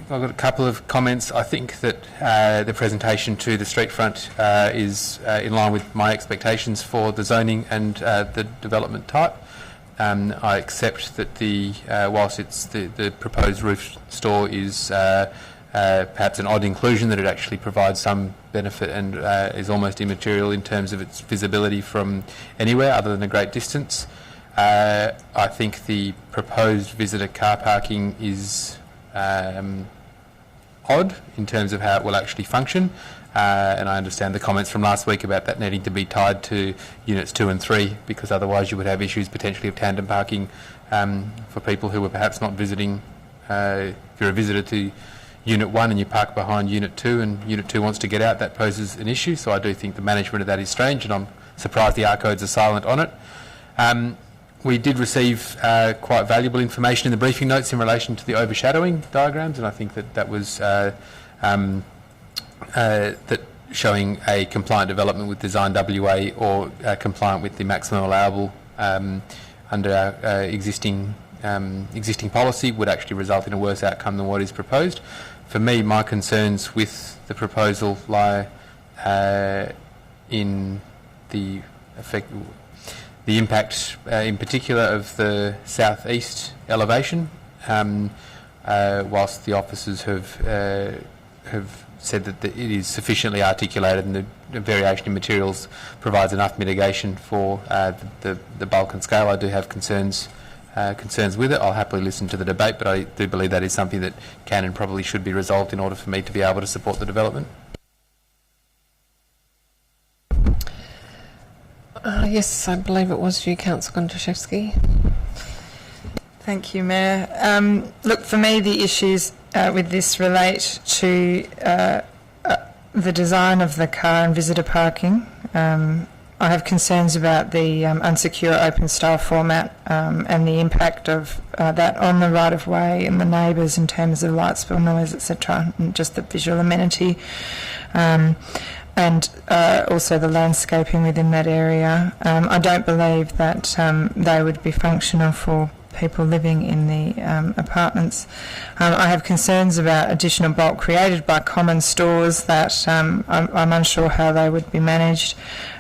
got a couple of comments. I think that the presentation to the street front is in line with my expectations for the zoning and the development type. I accept that whilst it's the proposed roof store is perhaps an odd inclusion, that it actually provides some benefit and is almost immaterial in terms of its visibility from anywhere other than a great distance. I think the proposed visitor car parking is odd in terms of how it will actually function, and I understand the comments from last week about that needing to be tied to units 2 and 3, because otherwise you would have issues potentially of tandem parking for people who were perhaps not visiting. If you're a visitor to Unit 1 and you park behind Unit 2 and Unit 2 wants to get out, that poses an issue. So I do think the management of that is strange, and I'm surprised the R-codes are silent on it. We did receive quite valuable information in the briefing notes in relation to the overshadowing diagrams, and I think that was that showing a compliant development with Design WA or compliant with the maximum allowable under our existing policy would actually result in a worse outcome than what is proposed. For me, my concerns with the proposal lie in the impact, in particular, of the southeast elevation. Whilst the officers have said that it is sufficiently articulated and the variation in materials provides enough mitigation for the bulk and scale, I do have concerns with it. I'll happily listen to the debate, but I do believe that is something that can and probably should be resolved in order for me to be able to support the development. Yes, I believe it was you, Councillor Gontaszewski. Thank you, Mayor. Look, for me, the issues with this relate to the design of the car and visitor parking. I have concerns about the unsecure open style format and the impact of that on the right-of-way and the neighbours in terms of light spill noise, etc., and just the visual amenity. And also the landscaping within that area. I don't believe that they would be functional for people living in the apartments. I have concerns about additional bulk created by common stores that I'm unsure how they would be managed,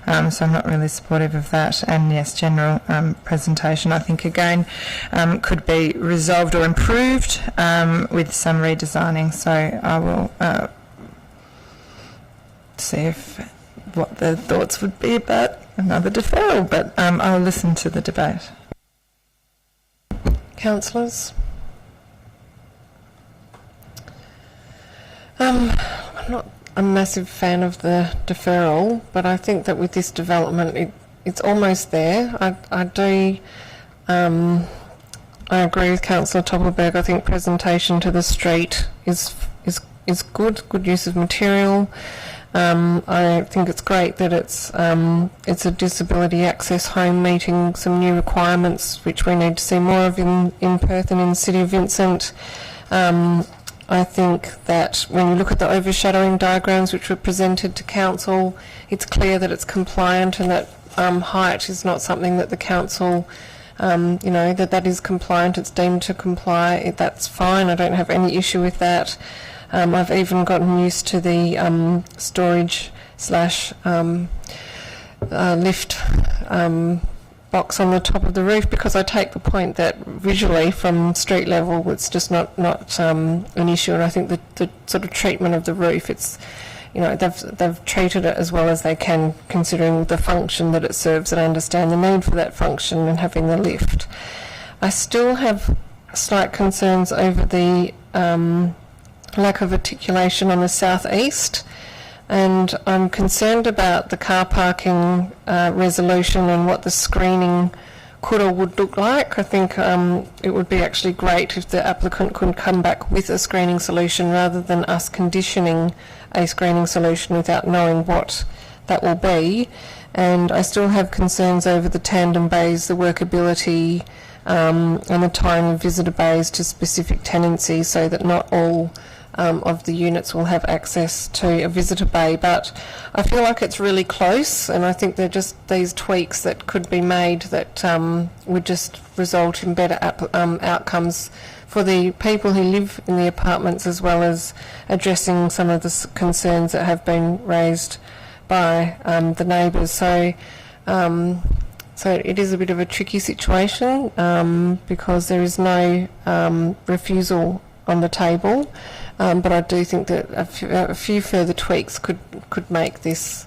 so I'm not really supportive of that. And yes, general presentation I think again could be resolved or improved with some redesigning, so I will see what the thoughts would be about another deferral, but I'll listen to the debate. Councillors? I'm not a massive fan of the deferral, but I think that with this development it's almost there. I agree with Councillor Toppelberg. I think presentation to the street is good use of material. I think it's great that it's a disability access home meeting some new requirements which we need to see more of in Perth and in the City of Vincent. I think that when you look at the overshadowing diagrams which were presented to Council, it's clear that it's compliant and that height is not something that the Council, that is compliant, it's deemed to comply. That's fine, I don't have any issue with that. I've even gotten used to the storage / lift box on the top of the roof, because I take the point that visually from street level it's just not an issue, and I think that the sort of treatment of the roof, it's, they've treated it as well as they can considering the function that it serves, and I understand the need for that function and having the lift. I still have slight concerns over the lack of articulation on the southeast, and I'm concerned about the car parking resolution and what the screening could or would look like. I think it would be actually great if the applicant could come back with a screening solution rather than us conditioning a screening solution without knowing what that will be. And I still have concerns over the tandem bays, the workability and the tying of visitor bays to specific tenancies, so that not all of the units will have access to a visitor bay. But I feel like it's really close, and I think they're just these tweaks that could be made that would just result in better outcomes for the people who live in the apartments, as well as addressing some of the concerns that have been raised by the neighbours. So it is a bit of a tricky situation because there is no refusal on the table. But I do think that a few further tweaks could make this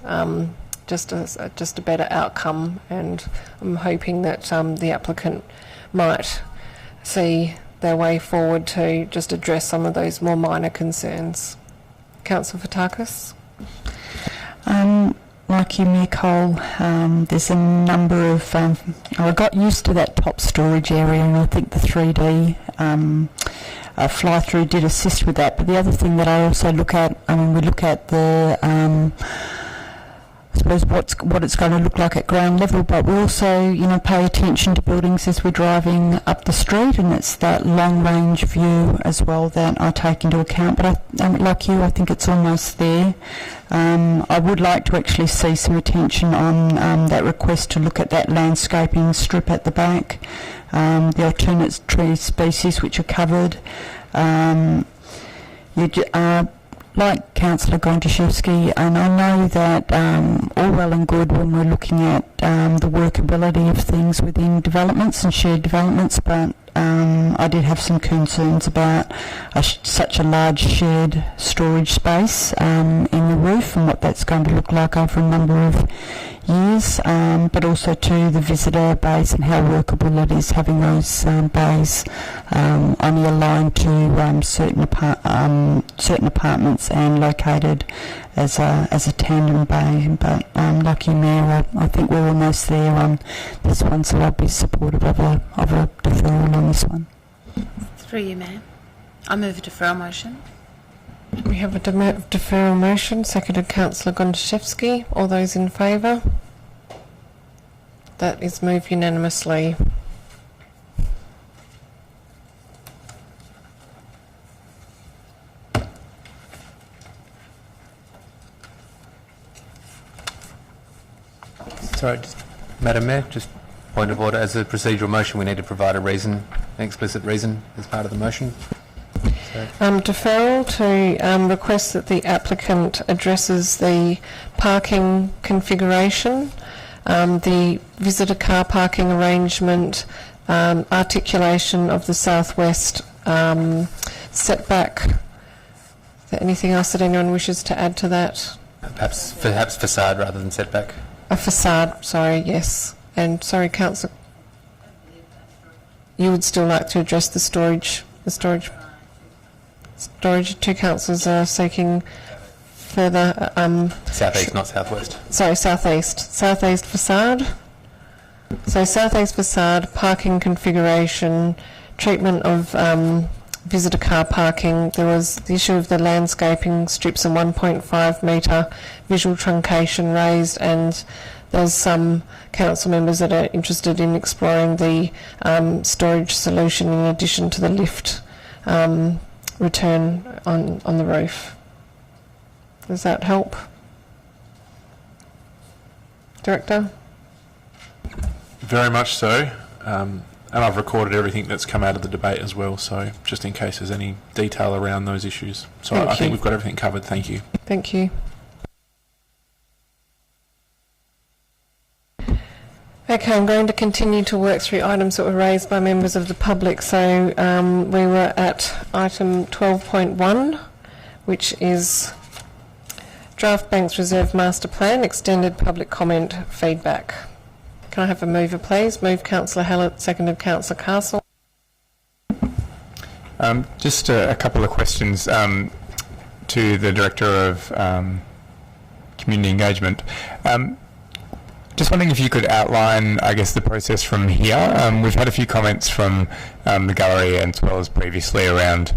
just a better outcome, and I'm hoping that the applicant might see their way forward to just address some of those more minor concerns. Councillor Fotakis. Like you, Mayor Cole, there's a number of... I got used to that top storage area, and I think the 3D fly-through did assist with that. But the other thing that I also look at, we look at the... I suppose what it's going to look like at ground level, but we also, pay attention to buildings as we're driving up the street, and it's that long-range view as well that I take into account. But like you, I think it's almost there. I would like to actually see some attention on that request to look at that landscaping strip at the back, the alternate tree species which are covered. Like Councillor Gontaszewski, and I know that all well and good when we're looking at the workability of things within developments and shared developments, but I did have some concerns about such a large shared storage space in the roof and what that's going to look like over a number of years, but also to the visitor base and how workable it is having those bays only aligned to certain apartments and located as a tandem bay. But like you, Mayor, I think we're almost there on this one, so I'd be supportive of a deferral on this one. Through you, Mayor. I move a deferral motion. We have a deferral motion, seconded Councillor Gontaszewski. All those in favour? That is moved unanimously. Sorry, Madam Mayor, just point of order. As a procedural motion, we need to provide a reason, an explicit reason as part of the motion. Deferral to request that the applicant addresses the parking configuration, the visitor car parking arrangement, articulation of the southwest setback. Is there anything else that anyone wishes to add to that? Perhaps facade rather than setback. A facade, sorry, yes. And sorry, Councillor, you would still like to address the storage. Two councillors are seeking further... Southeast, not southwest. Sorry, southeast. Southeast facade. So southeast facade, parking configuration, treatment of visitor car parking. There was the issue of the landscaping strips and 1.5 metre visual truncation raised, and there's some council members that are interested in exploring the storage solution in addition to the lift return on the roof. Does that help? Director? Very much so. And I've recorded everything that's come out of the debate as well, so just in case there's any detail around those issues. So I think we've got everything covered. Thank you. Thank you. Okay, I'm going to continue to work through items that were raised by members of the public. So we were at item 12.1, which is Draft Banks Reserve Master Plan, Extended Public Comment Feedback. Can I have a mover, please? Move Councillor Hallett, seconded Councillor Castle. Just a couple of questions to the Director of Community Engagement. Just wondering if you could outline, I guess, the process from here. We've had a few comments from the gallery as well as previously around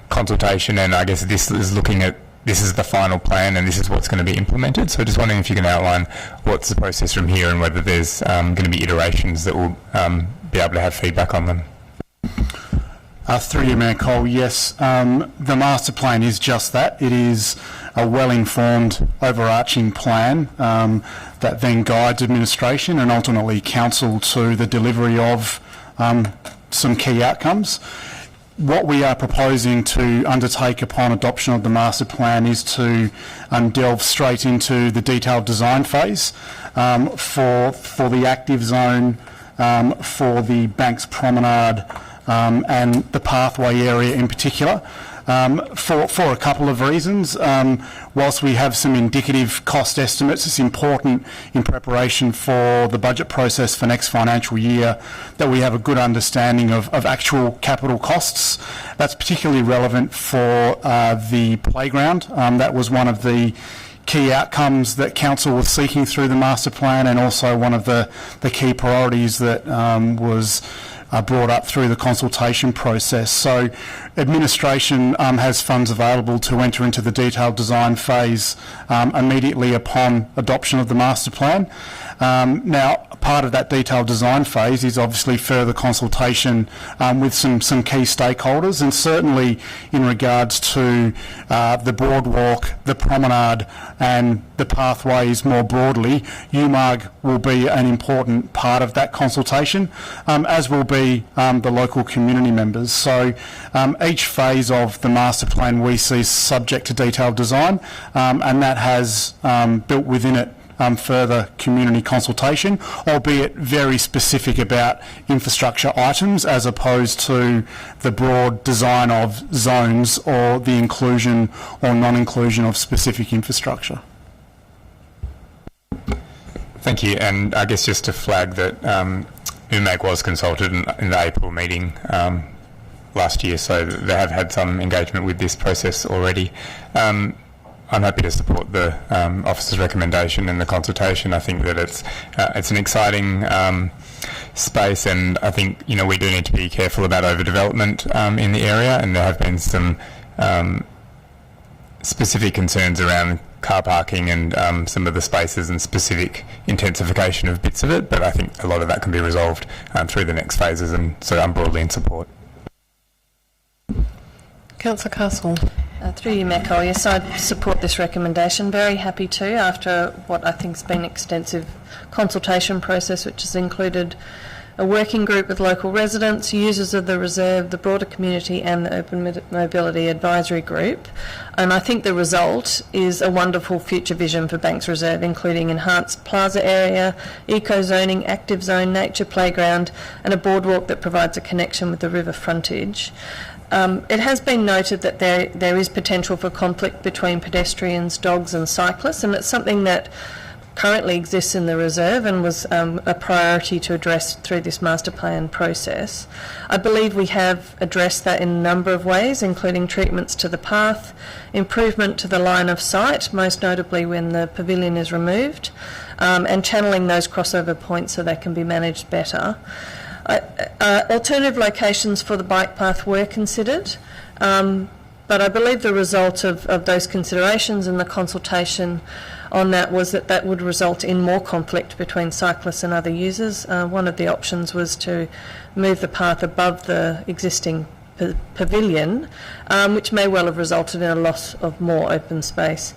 consultation, and I guess this is looking at this is the final plan and this is what's going to be implemented. So just wondering if you can outline what's the process from here and whether there's going to be iterations that will be able to have feedback on them. Through you, Mayor Cole, yes, the master plan is just that. It is a well-informed, overarching plan that then guides administration and ultimately council to the delivery of some key outcomes. What we are proposing to undertake upon adoption of the master plan is to delve straight into the detailed design phase for the active zone, for the Banks Promenade and the pathway area in particular, for a couple of reasons. Whilst we have some indicative cost estimates, it's important in preparation for the budget process for next financial year that we have a good understanding of actual capital costs. That's particularly relevant for the playground. That was one of the key outcomes that council was seeking through the master plan, and also one of the key priorities that was brought up through the consultation process. So administration has funds available to enter into the detailed design phase immediately upon adoption of the master plan. Now, part of that detailed design phase is obviously further consultation with some key stakeholders, and certainly in regards to the boardwalk, the promenade and the pathways more broadly, UMARG will be an important part of that consultation, as will be the local community members. So each phase of the master plan we see subject to detailed design, and that has built within it further community consultation, albeit very specific about infrastructure items as opposed to the broad design of zones or the inclusion or non-inclusion of specific infrastructure. Thank you, and I guess just to flag that UMAG was consulted in the April meeting last year, so they have had some engagement with this process already. I'm happy to support the officer's recommendation and the consultation. I think that it's an exciting space, and I think we do need to be careful about overdevelopment in the area, and there have been some specific concerns around car parking and some of the spaces and specific intensification of bits of it, but I think a lot of that can be resolved through the next phases, and so I'm broadly in support. Councillor Castle. Through you, Mayor Cole, yes, I support this recommendation. Very happy to, after what I think has been an extensive consultation process, which has included a working group with local residents, users of the reserve, the broader community and the Open Mobility Advisory Group. And I think the result is a wonderful future vision for Banks Reserve, including enhanced plaza area, eco-zoning, active zone, nature playground and a boardwalk that provides a connection with the river frontage. It has been noted that there is potential for conflict between pedestrians, dogs and cyclists, and it's something that currently exists in the reserve and was a priority to address through this master plan process. I believe we have addressed that in a number of ways, including treatments to the path, improvement to the line of sight, most notably when the pavilion is removed, and channeling those crossover points so they can be managed better. Alternative locations for the bike path were considered, but I believe the result of those considerations and the consultation on that was that would result in more conflict between cyclists and other users. One of the options was to move the path above the existing pavilion, which may well have resulted in a loss of more open space.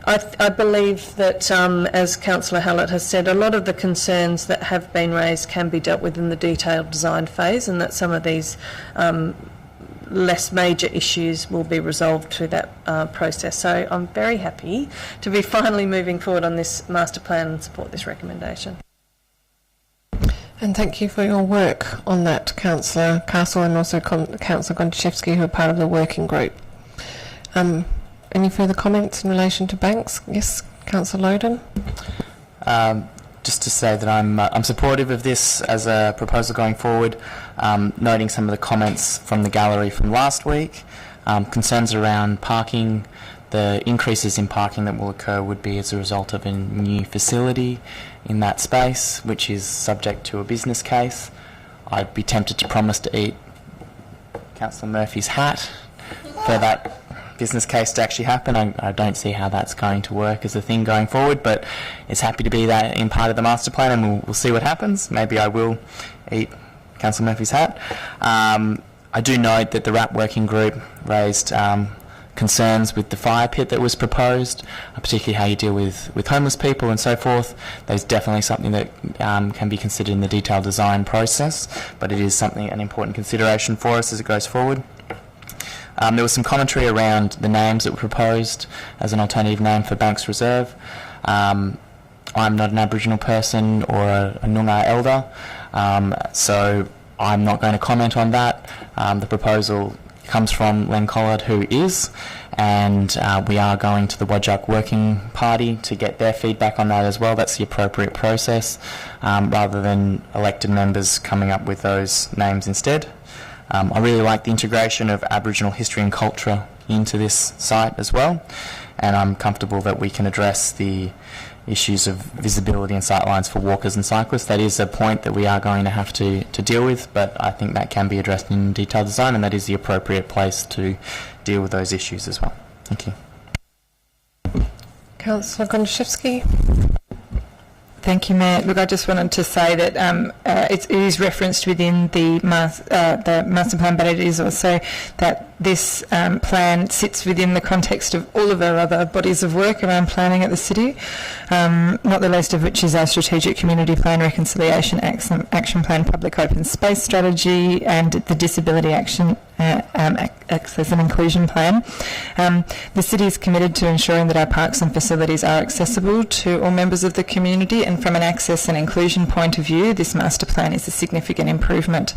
I believe that, as Councillor Hallett has said, a lot of the concerns that have been raised can be dealt with in the detailed design phase, and that some of these less major issues will be resolved through that process. So I'm very happy to be finally moving forward on this master plan and support this recommendation. And thank you for your work on that, Councillor Castle, and also Councillor Gontaszewski, who are part of the working group. Any further comments in relation to banks? Yes, Councillor Loden. Just to say that I'm supportive of this as a proposal going forward, noting some of the comments from the gallery from last week, concerns around parking. The increases in parking that will occur would be as a result of a new facility in that space, which is subject to a business case. I'd be tempted to promise to eat Councillor Murphy's hat for that business case to actually happen. I don't see how that's going to work as a thing going forward, but it's happy to be that in part of the master plan, and we'll see what happens. Maybe I will eat Councillor Murphy's hat. I do note that the RAP working group raised concerns with the fire pit that was proposed, particularly how you deal with homeless people and so forth. There's definitely something that can be considered in the detailed design process, but it is an important consideration for us as it goes forward. There was some commentary around the names that were proposed as an alternative name for Banks Reserve. I'm not an Aboriginal person or a Noongar elder, so I'm not going to comment on that. The proposal comes from Len Collard, who is, and we are going to the Whadjuk Working Party to get their feedback on that as well. That's the appropriate process, rather than elected members coming up with those names instead. I really like the integration of Aboriginal history and culture into this site as well, and I'm comfortable that we can address the issues of visibility and sightlines for walkers and cyclists. That is a point that we are going to have to deal with, but I think that can be addressed in detailed design, and that is the appropriate place to deal with those issues as well. Thank you. Councillor Gontaszewski. Thank you, Mayor. Look, I just wanted to say that it is referenced within the master plan, but it is also that this plan sits within the context of all of our other bodies of work around planning at the city, not the least of which is our Strategic Community Plan, Reconciliation Action Plan, Public Open Space Strategy, and the Disability Action Access and Inclusion Plan. The city is committed to ensuring that our parks and facilities are accessible to all members of the community, and from an access and inclusion point of view, this master plan is a significant improvement.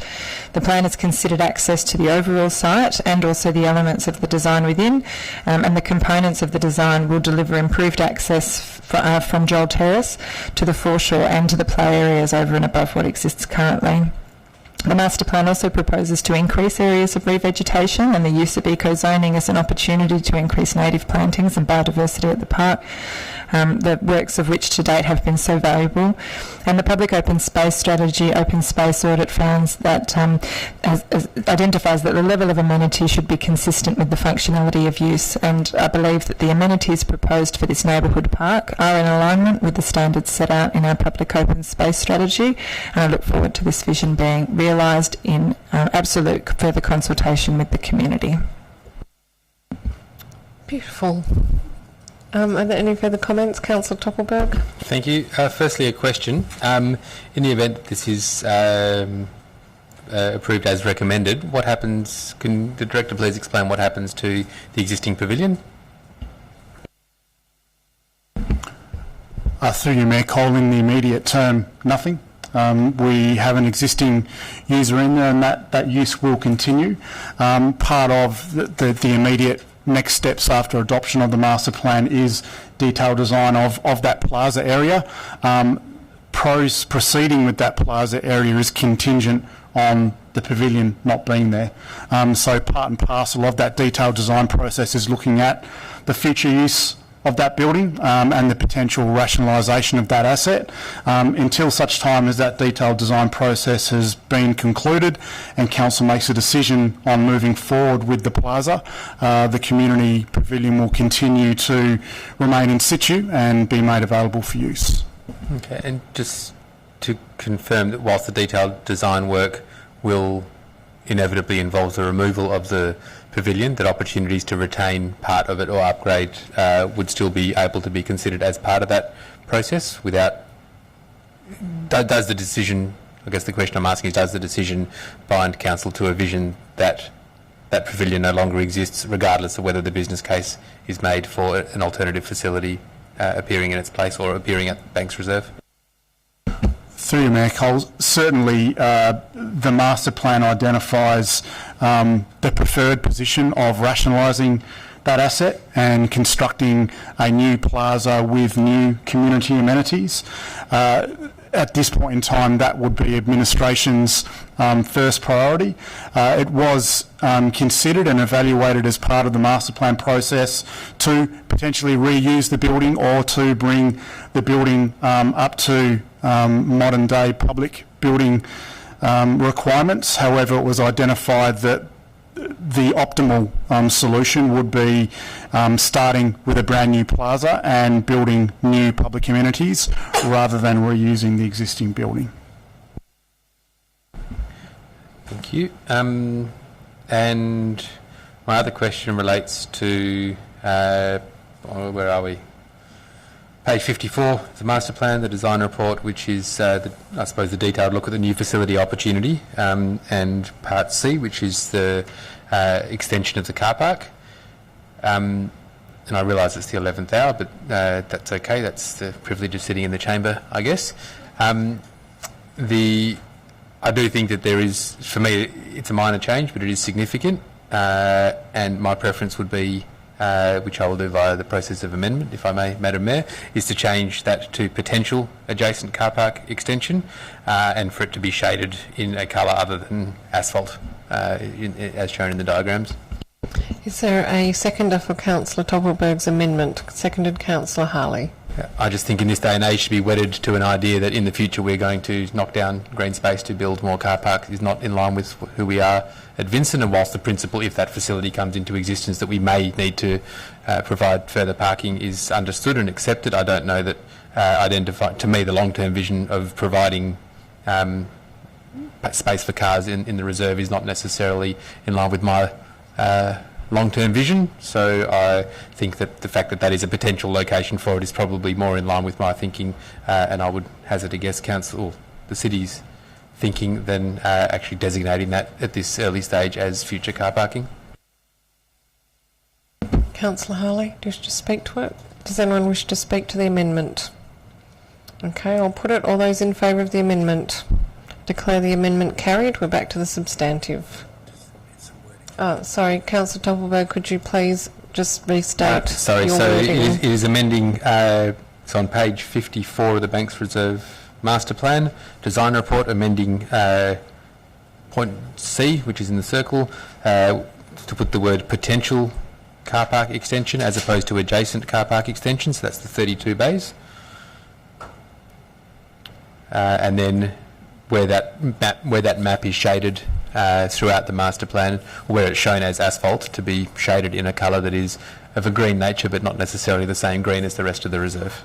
The plan has considered access to the overall site and also the elements of the design within, and the components of the design will deliver improved access from Joel Terrace to the foreshore and to the play areas over and above what exists currently. The master plan also proposes to increase areas of revegetation and the use of eco-zoning as an opportunity to increase native plantings and biodiversity at the park, the works of which to date have been so valuable. And the Public Open Space Strategy Open Space Audit finds that identifies that the level of amenity should be consistent with the functionality of use, and I believe that the amenities proposed for this neighbourhood park are in alignment with the standards set out in our Public Open Space Strategy, and I look forward to this vision being realised in absolute further consultation with the community. Beautiful. Are there any further comments? Councillor Toppelberg. Thank you. Firstly, a question. In the event that this is approved as recommended, what happens? Can the Director please explain what happens to the existing pavilion? Through you, Mayor Cole, in the immediate term, nothing. We have an existing user in there, and that use will continue. Part of the immediate next steps after adoption of the master plan is detailed design of that plaza area. Proceeding with that plaza area is contingent on the pavilion not being there. So part and parcel of that detailed design process is looking at the future use of that building and the potential rationalisation of that asset. Until such time as that detailed design process has been concluded and council makes a decision on moving forward with the plaza, the community pavilion will continue to remain in situ and be made available for use. Okay, and just to confirm that whilst the detailed design work will inevitably involve the removal of the pavilion, that opportunities to retain part of it or upgrade would still be able to be considered as part of that process without... Does the decision, I guess the question I'm asking is, does the decision bind council to a vision that that pavilion no longer exists, regardless of whether the business case is made for an alternative facility appearing in its place or appearing at Banks Reserve? Through you, Mayor Cole, certainly the master plan identifies the preferred position of rationalising that asset and constructing a new plaza with new community amenities. At this point in time, that would be administration's first priority. It was considered and evaluated as part of the master plan process to potentially reuse the building or to bring the building up to modern day public building requirements. However, it was identified that the optimal solution would be starting with a brand new plaza and building new public amenities rather than reusing the existing building. Thank you. And my other question relates to, where are we? Page 54, the master plan, the design report, which is, I suppose, the detailed look at the new facility opportunity, and part C, which is the extension of the car park. And I realise it's the 11th hour, but that's okay. That's the privilege of sitting in the chamber, I guess. I do think that there is, for me, it's a minor change, but it is significant, and my preference would be, which I will do via the process of amendment, if I may, Madam Mayor, is to change that to potential adjacent car park extension and for it to be shaded in a colour other than asphalt, as shown in the diagrams. Is there a seconder for Councillor Toppelberg's amendment? Seconded Councillor Harley. I just think in this day and age to be wedded to an idea that in the future we're going to knock down green space to build more car parks is not in line with who we are at Vincent, and whilst the principle, if that facility comes into existence, that we may need to provide further parking is understood and accepted, I don't know that to me the long-term vision of providing space for cars in the reserve is not necessarily in line with my long-term vision, so I think that the fact that that is a potential location for it is probably more in line with my thinking, and I would hazard a guess council, or the city's thinking, than actually designating that at this early stage as future car parking. Councillor Harley, do you wish to speak to it? Does anyone wish to speak to the amendment? Okay, I'll put it. All those in favour of the amendment? Declare the amendment carried. We're back to the substantive. Sorry, Councillor Toppelberg, could you please just restate your wording? It is amending, it's on page 54 of the Banks Reserve Master Plan, Design Report, amending point C, which is in the circle, to put the word potential car park extension as opposed to adjacent car park extension, so that's the 32 bays. And then where that map is shaded throughout the master plan, where it's shown as asphalt, to be shaded in a colour that is of a green nature but not necessarily the same green as the rest of the reserve.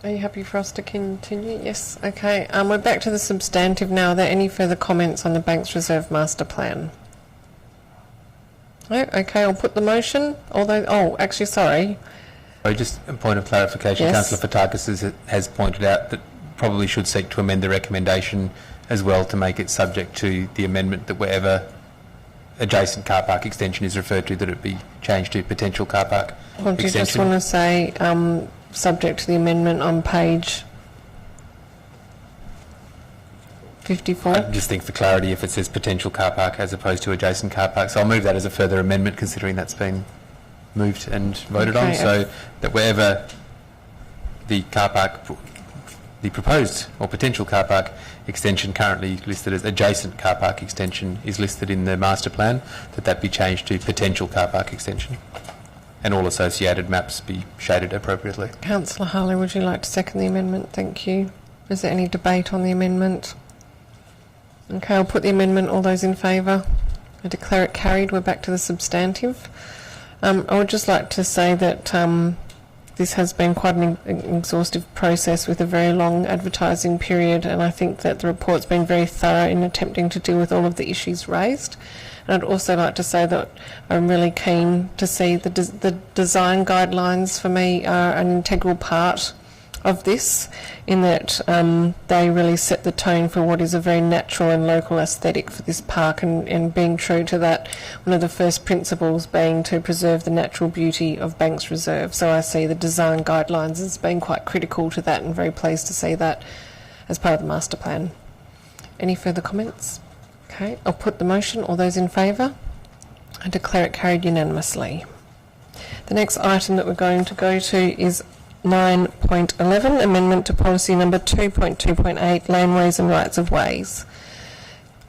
Are you happy for us to continue? Yes. Okay. We're back to the substantive now. Are there any further comments on the Banks Reserve Master Plan? No? Okay, I'll put the motion. Actually, sorry. Just a point of clarification. Yes. Councillor Fotakis has pointed out that probably should seek to amend the recommendation as well to make it subject to the amendment that wherever adjacent car park extension is referred to, that it be changed to potential car park Or do you extension. just want to say subject to the amendment on page 54? I just think for clarity, if it says potential car park as opposed to adjacent car park, so I'll move that as a further amendment considering that's been moved and voted on, Okay. so that wherever the car park, the proposed or potential car park extension currently listed as adjacent car park extension is listed in the master plan, that be changed to potential car park extension, and all associated maps be shaded appropriately. Councillor Harley, would you like to second the amendment? Thank you. Is there any debate on the amendment? Okay, I'll put the amendment. All those in favour? I declare it carried. We're back to the substantive. I would just like to say that this has been quite an exhaustive process with a very long advertising period, and I think that the report's been very thorough in attempting to deal with all of the issues raised. And I'd also like to say that I'm really keen to see the design guidelines for me are an integral part of this, in that they really set the tone for what is a very natural and local aesthetic for this park, and being true to that, one of the first principles being to preserve the natural beauty of Banks Reserve. So I see the design guidelines as being quite critical to that, and very pleased to see that as part of the master plan. Any further comments? Okay, I'll put the motion. All those in favour? I declare it carried unanimously. The next item that we're going to go to is 9.11, amendment to policy number 2.2.8, laneways and rights of ways.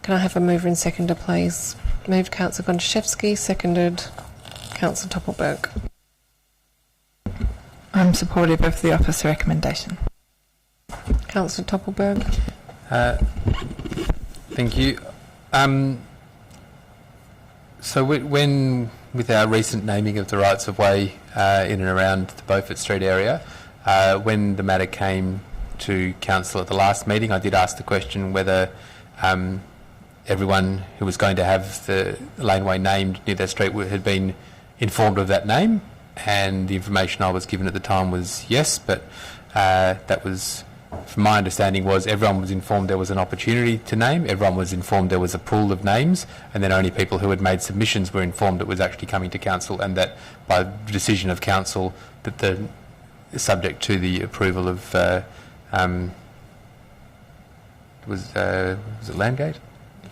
Can I have a mover and seconder, please? Moved Councillor Gontaszewski, seconded Councillor Toppelberg. I'm supportive of the officer recommendation. Councillor Toppelberg. Thank you. So when, with our recent naming of the rights of way in and around the Beaufort Street area, when the matter came to council at the last meeting, I did ask the question whether everyone who was going to have the laneway named near their street had been informed of that name, and the information I was given at the time was yes, but that was, from my understanding, was everyone was informed there was an opportunity to name, everyone was informed there was a pool of names, and then only people who had made submissions were informed it was actually coming to council, and that by decision of council that the subject to the approval of was it Landgate?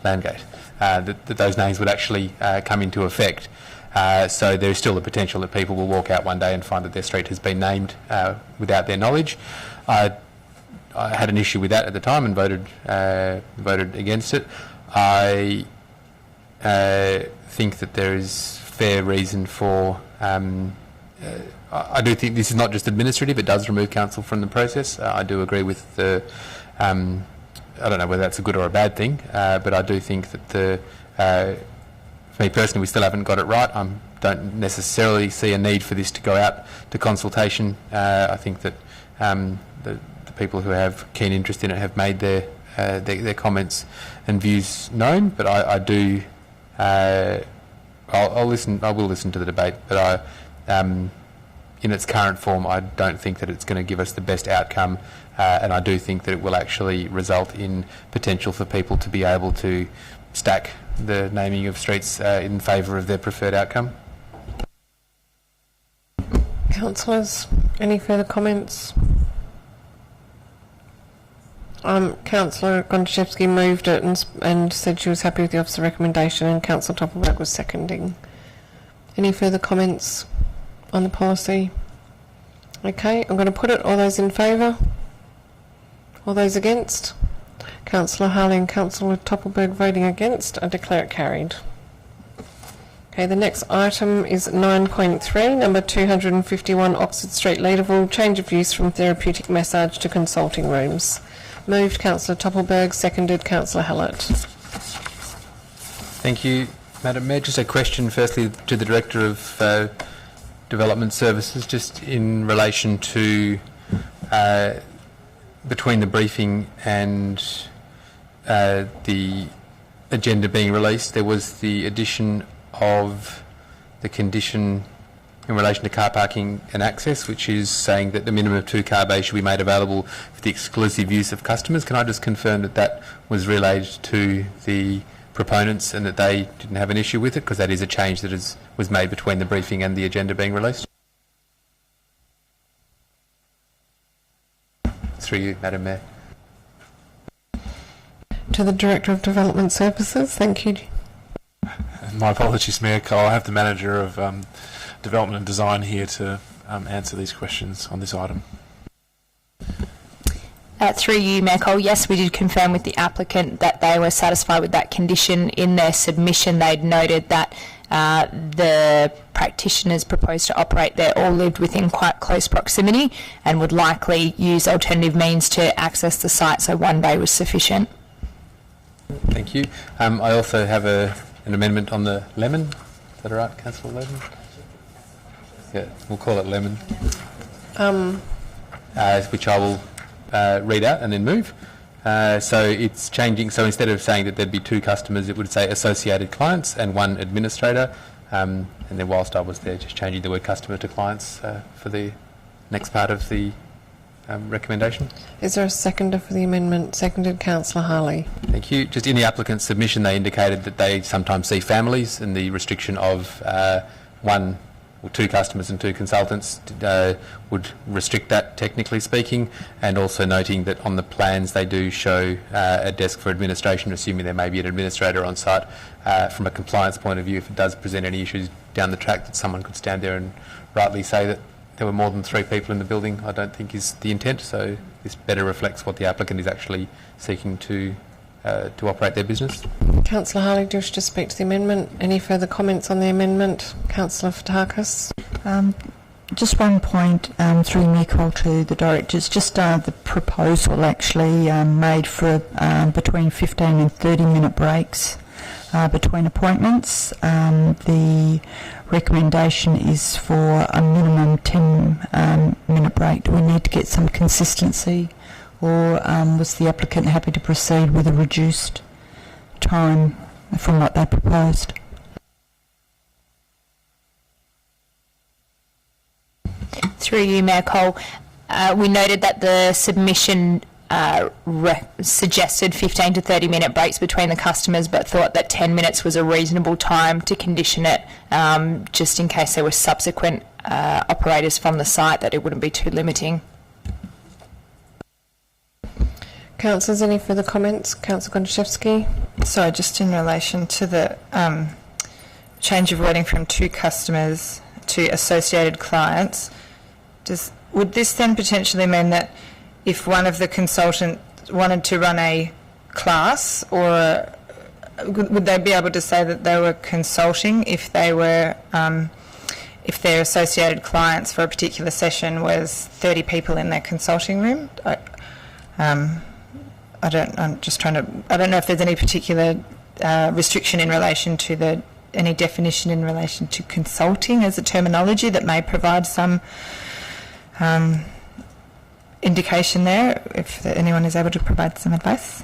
Landgate. That those names would actually come into effect. So there is still the potential that people will walk out one day and find that their street has been named without their knowledge. I had an issue with that at the time and voted against it. I think that there is fair reason for. I do think this is not just administrative; it does remove council from the process. I do agree with the. I don't know whether that's a good or a bad thing, but I do think that for me personally, we still haven't got it right. I don't necessarily see a need for this to go out to consultation. I think that the people who have keen interest in it have made their comments and views known. But I do. I'll listen. I will listen to the debate. But in its current form, I don't think that it's going to give us the best outcome. And I do think that it will actually result in potential for people to be able to stack the naming of streets in favour of their preferred outcome. Councillors, any further comments? Councillor Gontaszewski moved it and said she was happy with the officer recommendation, and Councillor Toppelberg was seconding. Any further comments on the policy? Okay, I'm going to put it. All those in favour? All those against? Councillor Harley and Councillor Toppelberg voting against. I declare it carried. Okay, the next item is 9.3, number 251 Oxford Street, Leederville, change of use from therapeutic massage to consulting rooms. Moved Councillor Toppelberg, seconded Councillor Hallett. Thank you, Madam Mayor. Just a question firstly to the Director of Development Services, just in relation to between the briefing and the agenda being released, there was the addition of the condition in relation to car parking and access, which is saying that the minimum of 2 car bays should be made available for the exclusive use of customers. Can I just confirm that that was relayed to the proponents and that they didn't have an issue with it, because that is a change that was made between the briefing and the agenda being released? Through you, Madam Mayor. To the Director of Development Services, thank you. My apologies, Mayor. I'll have the Manager of Development and Design here to answer these questions on this item. Through you, Mayor Cole, yes, we did confirm with the applicant that they were satisfied with that condition. In their submission, they'd noted that the practitioners proposed to operate there all lived within quite close proximity and would likely use alternative means to access the site, so one day was sufficient. Thank you. I also have an amendment on the lemon. Is that all right, Councillor Lemon? Yeah, we'll call it lemon. Which I will read out and then move. So it's changing. So instead of saying that there'd be 2 customers, it would say associated clients and 1 administrator. And then whilst I was there, just changing the word customer to clients for the next part of the recommendation. Is there a seconder for the amendment? Seconded, Councillor Harley. Thank you. Just in the applicant's submission, they indicated that they sometimes see families, and the restriction of 1 or 2 customers and 2 consultants would restrict that, technically speaking, and also noting that on the plans they do show a desk for administration, assuming there may be an administrator on site. From a compliance point of view, if it does present any issues down the track, that someone could stand there and rightly say that there were more than 3 people in the building, I don't think is the intent. So this better reflects what the applicant is actually seeking to operate their business. Councillor Harley, do you wish to speak to the amendment? Any further comments on the amendment? Councillor Fotakis. Just one point through Nicole to the directors. Just the proposal actually made for between 15 and 30-minute breaks between appointments. The recommendation is for a minimum 10-minute break. Do we need to get some consistency, or was the applicant happy to proceed with a reduced time from what they proposed? Through you, Mayor Cole, we noted that the submission suggested 15 to 30-minute breaks between the customers, but thought that 10 minutes was a reasonable time to condition it, just in case there were subsequent operators from the site, that it wouldn't be too limiting. Councillors, any further comments? Councillor Gontaszewski. So just in relation to the change of wording from 2 customers to associated clients, would this then potentially mean that if one of the consultants wanted to run a class, or would they be able to say that they were consulting if they were if their associated clients for a particular session was 30 people in their consulting room? I don't know if there's any particular restriction in relation to any definition in relation to consulting as a terminology that may provide some indication there, if anyone is able to provide some advice.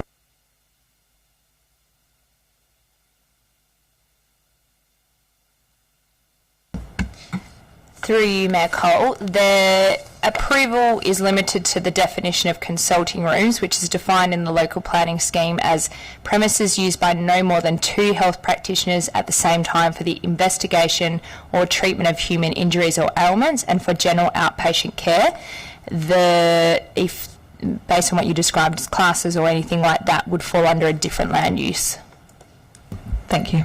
Through you, Mayor Cole, the approval is limited to the definition of consulting rooms, which is defined in the local planning scheme as premises used by no more than 2 health practitioners at the same time for the investigation or treatment of human injuries or ailments and for general outpatient care. If based on what you described as classes or anything like that, would fall under a different land use. Thank you.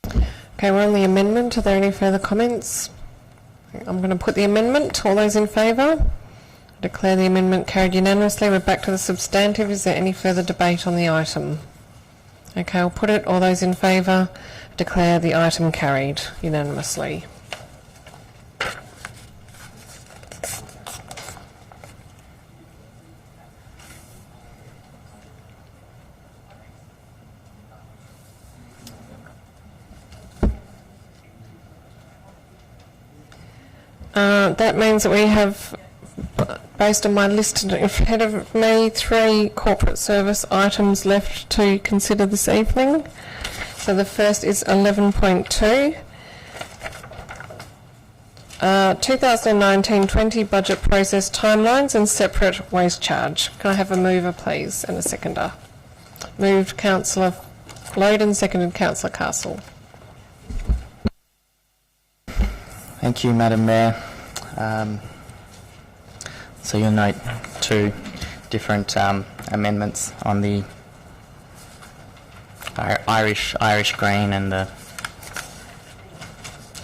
Okay, we're on the amendment. Are there any further comments? I'm going to put the amendment. All those in favour? I declare the amendment carried unanimously. We're back to the substantive. Is there any further debate on the item? Okay, I'll put it. All those in favour? Declare the item carried unanimously. That means that we have, based on my list ahead of me, 3 corporate service items left to consider this evening. So the first is 11.2, 2019-20 budget process timelines and separate waste charge. Can I have a mover, please, and a seconder? Moved Councillor Loden, seconded Councillor Castle. Thank you, Madam Mayor. So you'll note 2 different amendments on the Irish green and the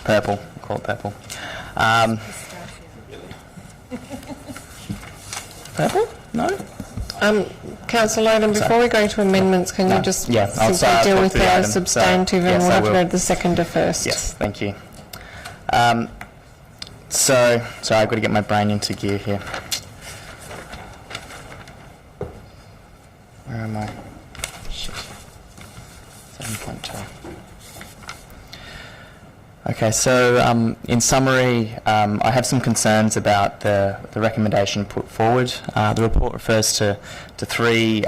purple. Call it purple. Purple? No? Councillor Loden, before we go to amendments, can you just I'll simply deal with the item. substantive, and we'll have to go to the seconder first. Yes, thank you. Sorry, I've got to get my brain into gear here. Where am I? Shit. 7.2. Okay, so in summary, I have some concerns about the recommendation put forward. The report refers to three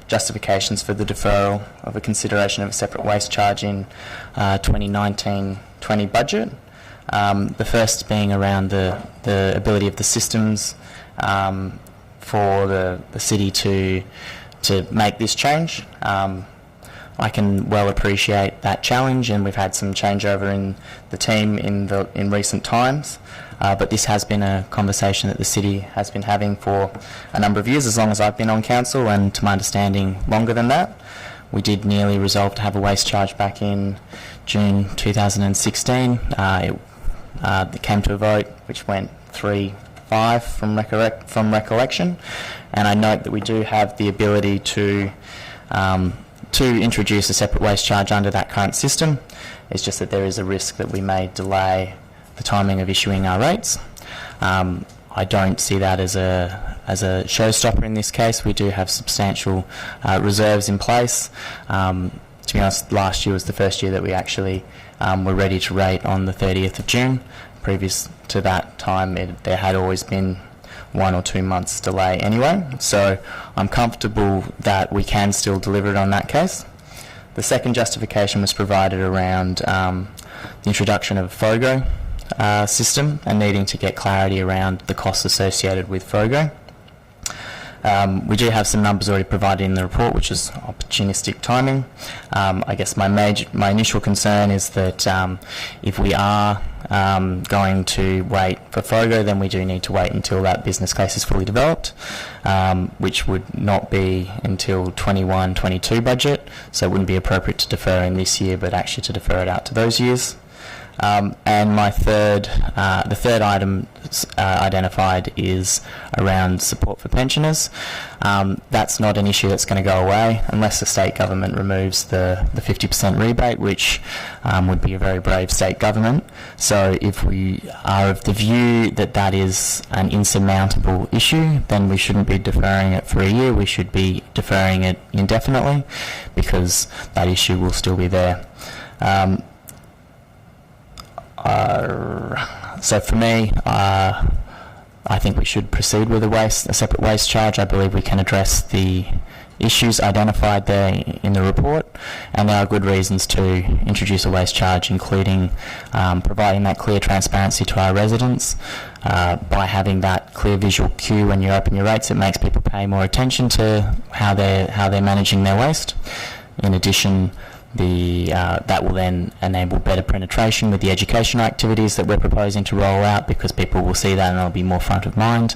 justifications for the deferral of a consideration of a separate waste charge in 2019-20 budget. The first being around the ability of the systems for the city to make this change. I can well appreciate that challenge, and we've had some changeover in the team in recent times. But this has been a conversation that the city has been having for a number of years, as long as I've been on council, and to my understanding, longer than that. We did nearly resolve to have a waste charge back in June 2016. It came to a vote which went 3-5 from recollection, and I note that we do have the ability to introduce a separate waste charge under that current system. It's just that there is a risk that we may delay the timing of issuing our rates. I don't see that as a showstopper in this case. We do have substantial reserves in place. To be honest, last year was the first year that we actually were ready to rate on the 30th of June. Previous to that time, there had always been 1 or 2 months delay anyway, so I'm comfortable that we can still deliver it on that case. The second justification was provided around the introduction of a FOGO system and needing to get clarity around the costs associated with FOGO. We do have some numbers already provided in the report, which is opportunistic timing. I guess my initial concern is that if we are going to wait for FOGO, then we do need to wait until that business case is fully developed, which would not be until 21-22 budget, so it wouldn't be appropriate to defer in this year, but actually to defer it out to those years. And the third item identified is around support for pensioners. That's not an issue that's going to go away unless the state government removes the 50% rebate, which would be a very brave state government. So if we are of the view that that is an insurmountable issue, then we shouldn't be deferring it for a year. We should be deferring it indefinitely, because that issue will still be there. So for me, I think we should proceed with a separate waste charge. I believe we can address the issues identified there in the report, and there are good reasons to introduce a waste charge, including providing that clear transparency to our residents. By having that clear visual cue when you open your rates, it makes people pay more attention to how they're managing their waste. In addition, that will then enable better penetration with the educational activities that we're proposing to roll out, because people will see that and it'll be more front of mind.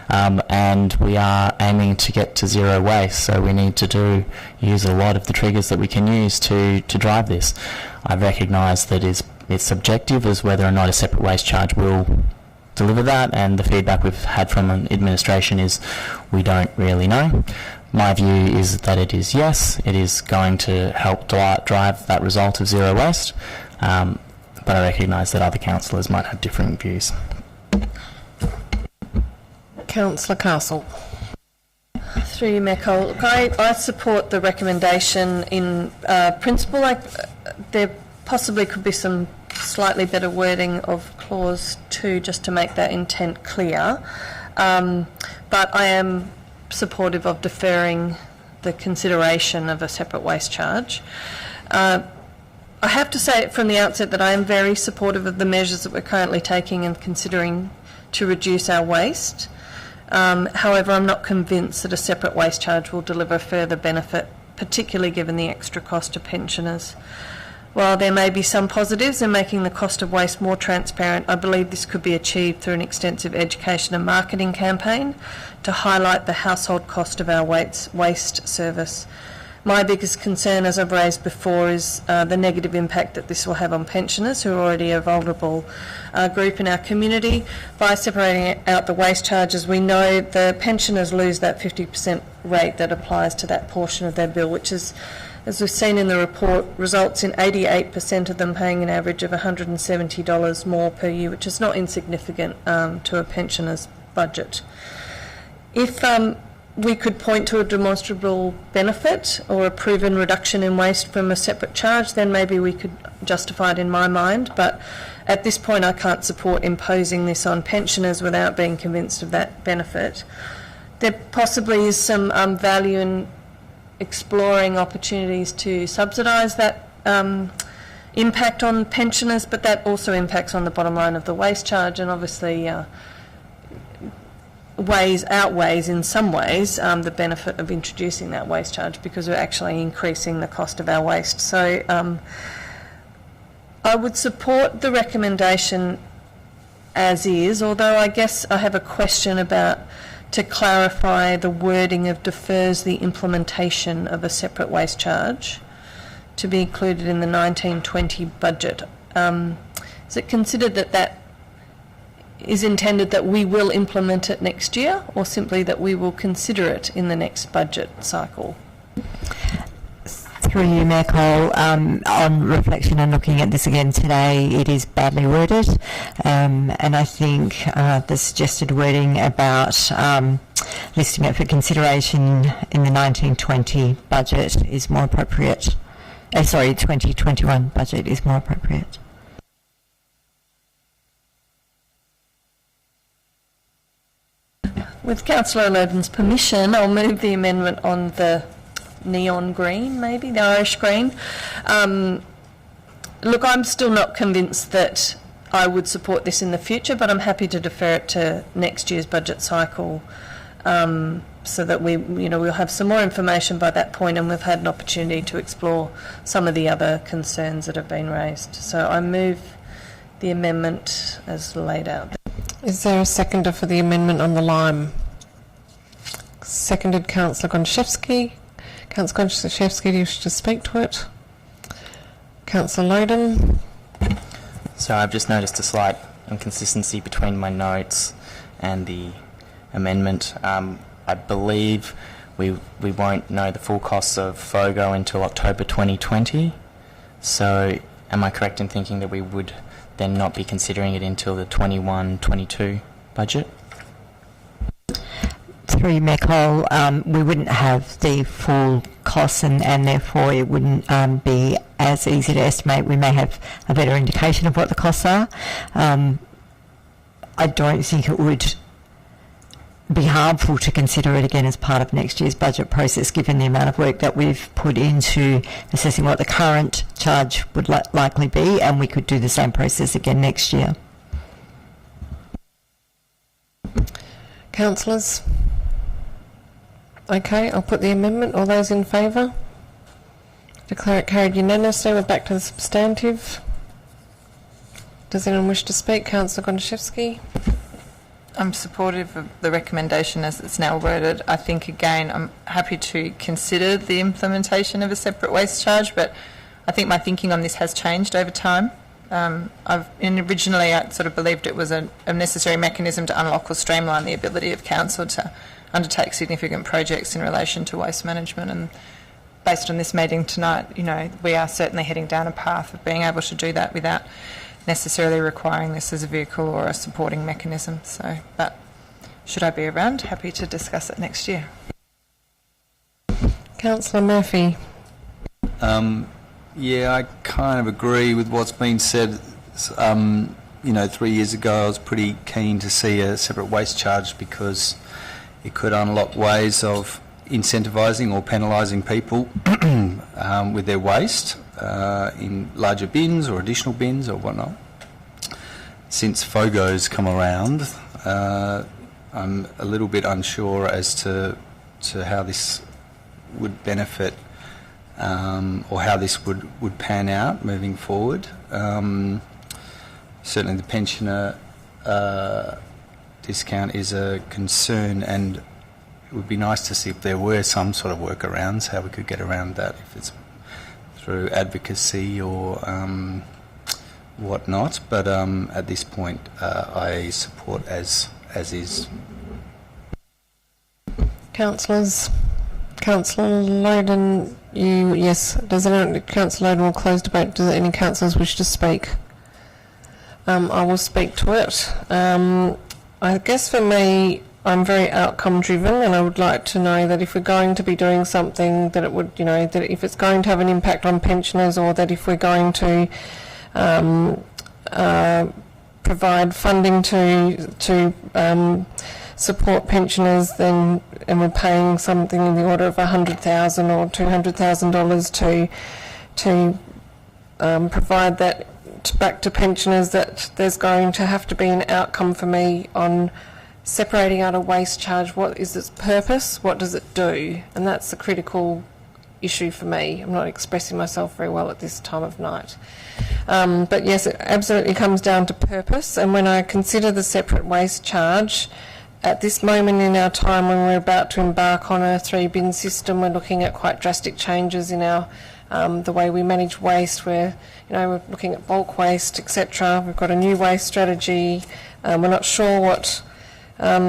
And we are aiming to get to zero waste, so we need to use a lot of the triggers that we can use to drive this. I recognise that it's subjective as whether or not a separate waste charge will deliver that, and the feedback we've had from administration is we don't really know. My view is that it is yes, it is going to help drive that result of zero waste, but I recognise that other councillors might have different views. Councillor Castle. Through you, Mayor Cole. Look, I support the recommendation in principle. There possibly could be some slightly better wording of clause 2 just to make that intent clear, but I am supportive of deferring the consideration of a separate waste charge. I have to say from the outset that I am very supportive of the measures that we're currently taking and considering to reduce our waste. However, I'm not convinced that a separate waste charge will deliver further benefit, particularly given the extra cost to pensioners. While there may be some positives in making the cost of waste more transparent, I believe this could be achieved through an extensive education and marketing campaign to highlight the household cost of our waste service. My biggest concern, as I've raised before, is the negative impact that this will have on pensioners, who are already a vulnerable group in our community. By separating out the waste charges, we know the pensioners lose that 50% rate that applies to that portion of their bill, which is, as we've seen in the report, results in 88% of them paying an average of $170 more per year, which is not insignificant to a pensioner's budget. If we could point to a demonstrable benefit or a proven reduction in waste from a separate charge, then maybe we could justify it in my mind. But at this point, I can't support imposing this on pensioners without being convinced of that benefit. There possibly is some value in exploring opportunities to subsidise that impact on pensioners, but that also impacts on the bottom line of the waste charge, and obviously outweighs in some ways the benefit of introducing that waste charge, because we're actually increasing the cost of our waste. So I would support the recommendation as is, although I guess I have a question about, to clarify the wording of defers the implementation of a separate waste charge to be included in the 1920 budget. Is it considered that that is intended that we will implement it next year, or simply that we will consider it in the next budget cycle? Through you, Mayor Cole, on reflection and looking at this again today, it is badly worded, and I think the suggested wording about listing it for consideration in the 1920 budget is more appropriate. 2021 budget is more appropriate. With Councillor Loden's permission, I'll move the amendment on the neon green, maybe, the Irish green. Look, I'm still not convinced that I would support this in the future, but I'm happy to defer it to next year's budget cycle, so that we'll have some more information by that point, and we've had an opportunity to explore some of the other concerns that have been raised. So I move the amendment as laid out. Is there a seconder for the amendment on the lime? Seconded, Councillor Gonchevsky. Councillor Gonchevsky, do you wish to speak to it? Councillor Loden. So I've just noticed a slight inconsistency between my notes and the amendment. I believe we won't know the full costs of FOGO until October 2020. So am I correct in thinking that we would then not be considering it until the 21-22 budget? Through you, Mayor Cole, we wouldn't have the full costs, and therefore it wouldn't be as easy to estimate. We may have a better indication of what the costs are. I don't think it would be harmful to consider it again as part of next year's budget process, given the amount of work that we've put into assessing what the current charge would likely be, and we could do the same process again next year. Councillors? Okay, I'll put the amendment. All those in favour? Declare it carried unanimously. We're back to the substantive. Does anyone wish to speak? Councillor Gonchevsky. I'm supportive of the recommendation as it's now worded. I think, again, I'm happy to consider the implementation of a separate waste charge, but I think my thinking on this has changed over time. Originally I sort of believed it was a necessary mechanism to unlock or streamline the ability of council to undertake significant projects in relation to waste management, and based on this meeting tonight, we are certainly heading down a path of being able to do that without necessarily requiring this as a vehicle or a supporting mechanism. So, but should I be around, happy to discuss it next year. Councillor Murphy. Yeah, I kind of agree with what's been said. 3 years ago I was pretty keen to see a separate waste charge because it could unlock ways of incentivising or penalising people with their waste in larger bins or additional bins or whatnot. Since FOGO's come around, I'm a little bit unsure as to how this would benefit or how this would pan out moving forward. Certainly the pensioner discount is a concern, and it would be nice to see if there were some sort of workarounds, how we could get around that, if it's through advocacy or whatnot. But at this point, I support as is. Councillors, Councillor Loden, yes. Does anyone, Councillor Loden will close debate. Do any councillors wish to speak? I will speak to it. I guess for me, I'm very outcome driven, and I would like to know that if we're going to be doing something, that it would, that if it's going to have an impact on pensioners, or that if we're going to provide funding to support pensioners, then, and we're paying something in the order of $100,000 or $200,000 to provide that back to pensioners, that there's going to have to be an outcome for me on separating out a waste charge. What is its purpose? What does it do? And that's the critical issue for me. I'm not expressing myself very well at this time of night. But yes, it absolutely comes down to purpose. And when I consider the separate waste charge, at this moment in our time when we're about to embark on a 3-bin system, we're looking at quite drastic changes in our the way we manage waste. We're looking at bulk waste, etc. We've got a new waste strategy. We're not sure what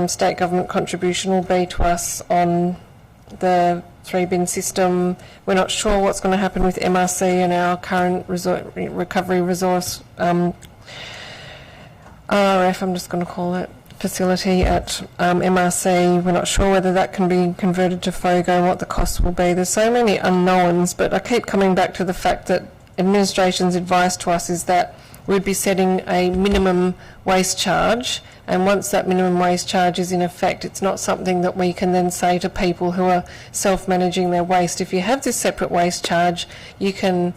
state government contribution will be to us on the 3-bin system. We're not sure what's going to happen with MRC and our current recovery resource RRF, I'm just going to call it, facility at MRC. We're not sure whether that can be converted to FOGO and what the costs will be. There's so many unknowns, but I keep coming back to the fact that administration's advice to us is that we'd be setting a minimum waste charge, and once that minimum waste charge is in effect, it's not something that we can then say to people who are self-managing their waste. If you have this separate waste charge, you can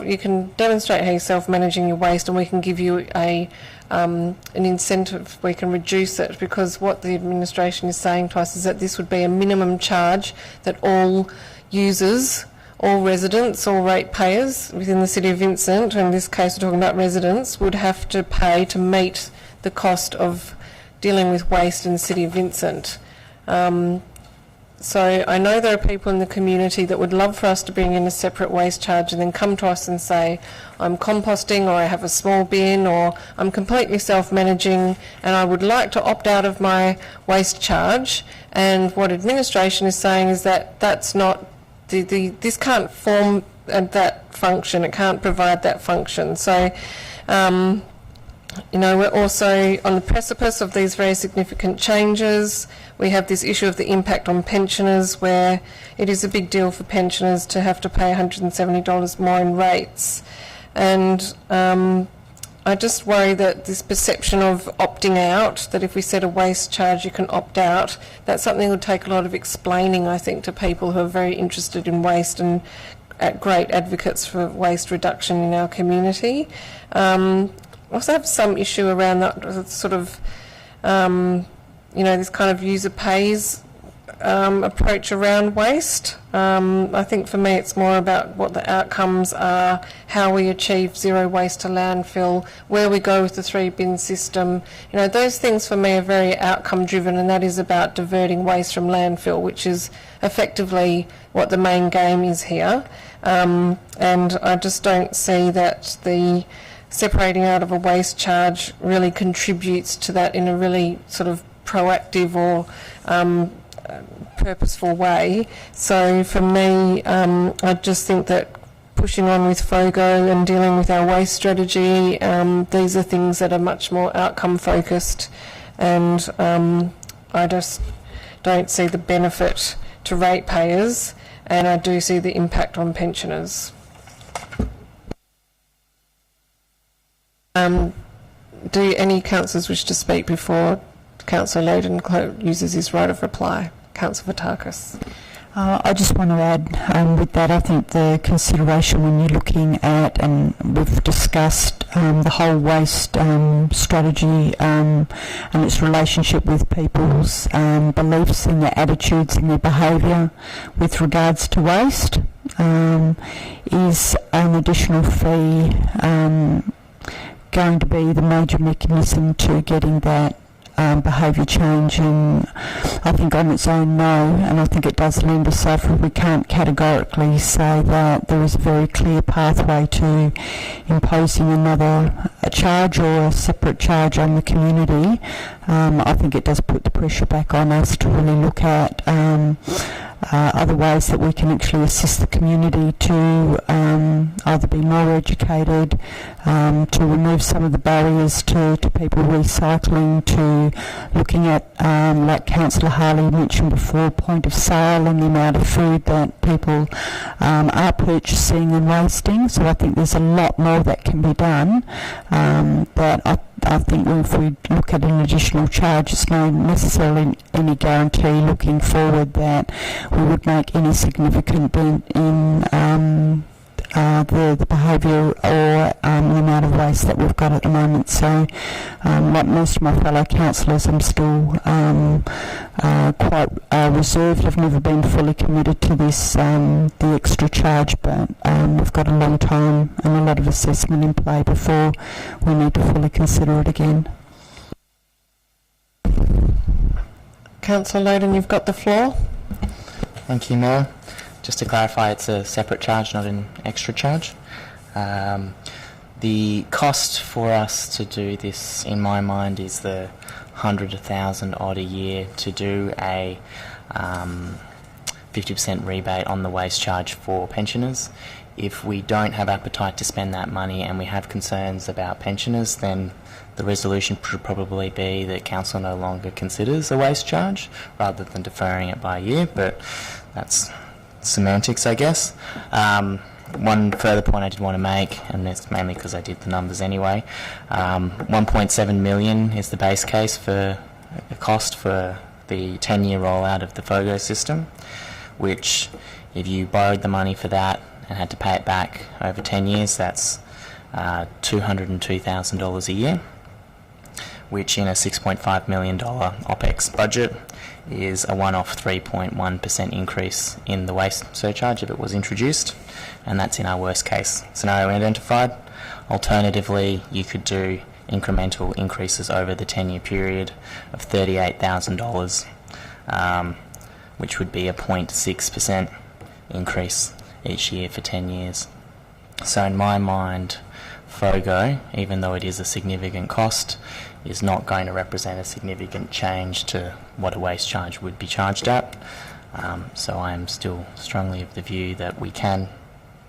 you can demonstrate how you're self-managing your waste, and we can give you an incentive. We can reduce it, because what the administration is saying to us is that this would be a minimum charge that all users, all residents, all ratepayers within the City of Vincent, in this case we're talking about residents, would have to pay to meet the cost of dealing with waste in the City of Vincent. So I know there are people in the community that would love for us to bring in a separate waste charge and then come to us and say, I'm composting, or I have a small bin, or I'm completely self-managing and I would like to opt out of my waste charge. And what administration is saying is that that's not, this can't form that function, it can't provide that function. So we're also on the precipice of these very significant changes. We have this issue of the impact on pensioners, where it is a big deal for pensioners to have to pay $170 more in rates. And I just worry that this perception of opting out, that if we set a waste charge you can opt out, that's something that would take a lot of explaining, I think, to people who are very interested in waste and great advocates for waste reduction in our community. I also have some issue around that sort of, this kind of user pays approach around waste. I think for me it's more about what the outcomes are, how we achieve zero waste to landfill, where we go with the 3-bin system. Those things for me are very outcome driven, and that is about diverting waste from landfill, which is effectively what the main game is here. And I just don't see that the separating out of a waste charge really contributes to that in a really sort of proactive or purposeful way. So for me, I just think that pushing on with FOGO and dealing with our waste strategy, these are things that are much more outcome focused, and I just don't see the benefit to ratepayers, and I do see the impact on pensioners. Do any councillors wish to speak before Councillor Loden uses his right of reply? Councillor Vatakis. I just want to add with that, I think the consideration when you're looking at, and we've discussed the whole waste strategy and its relationship with people's beliefs and their attitudes and their behaviour with regards to waste, is an additional fee going to be the major mechanism to getting that behaviour change, and I think on its own, no, and I think it does lend itself. We can't categorically say that there is a very clear pathway to imposing another charge or a separate charge on the community. I think it does put the pressure back on us to really look at other ways that we can actually assist the community to either be more educated, to remove some of the barriers to people recycling, to looking at, like Councillor Harley mentioned before, point of sale and the amount of food that people are purchasing and wasting. So I think there's a lot more that can be done, but I think if we look at an additional charge, it's not necessarily any guarantee looking forward that we would make any significant dent in the behaviour or the amount of waste that we've got at the moment. So, like most of my fellow councillors, I'm still quite reserved. I've never been fully committed to this, the extra charge, but we've got a long time and a lot of assessment in play before we need to fully consider it again. Councillor Loden, you've got the floor. Thank you, Mayor. Just to clarify, it's a separate charge, not an extra charge. The cost for us to do this, in my mind, is the 100,000 odd a year to do a 50% rebate on the waste charge for pensioners. If we don't have appetite to spend that money and we have concerns about pensioners, then the resolution should probably be that council no longer considers a waste charge rather than deferring it by a year, but that's semantics, I guess. One further point I did want to make, and it's mainly because I did the numbers anyway, 1.7 million is the base case for the cost for the 10-year rollout of the FOGO system, which if you borrowed the money for that and had to pay it back over 10 years, that's $202,000 a year, which in a $6.5 million OPEX budget is a one-off 3.1% increase in the waste surcharge if it was introduced, and that's in our worst case scenario identified. Alternatively, you could do incremental increases over the 10-year period of $38,000, which would be a 0.6% increase each year for 10 years. So in my mind, FOGO, even though it is a significant cost, is not going to represent a significant change to what a waste charge would be charged at. So I am still strongly of the view that we can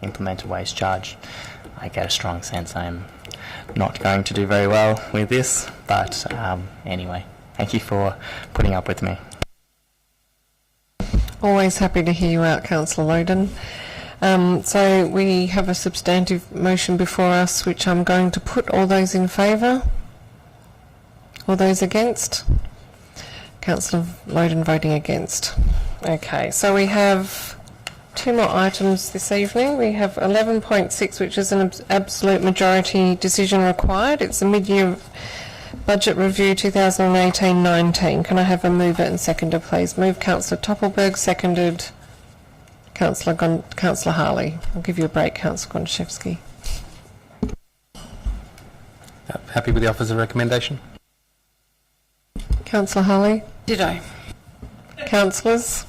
implement a waste charge. I get a strong sense I am not going to do very well with this, but anyway, thank you for putting up with me. Always happy to hear you out, Councillor Loden. So we have a substantive motion before us, which I'm going to put. All those in favour? All those against? Councillor Loden voting against. Okay, so we have two more items this evening. We have 11.6, which is an absolute majority decision required. It's a mid-year budget review 2018-19. Can I have a mover and seconder, please? Move Councillor Toppelberg, seconded Councillor Harley. I'll give you a break, Councillor Gonchevsky. Happy with the officer's recommendation? Councillor Harley? Ditto. Councillors?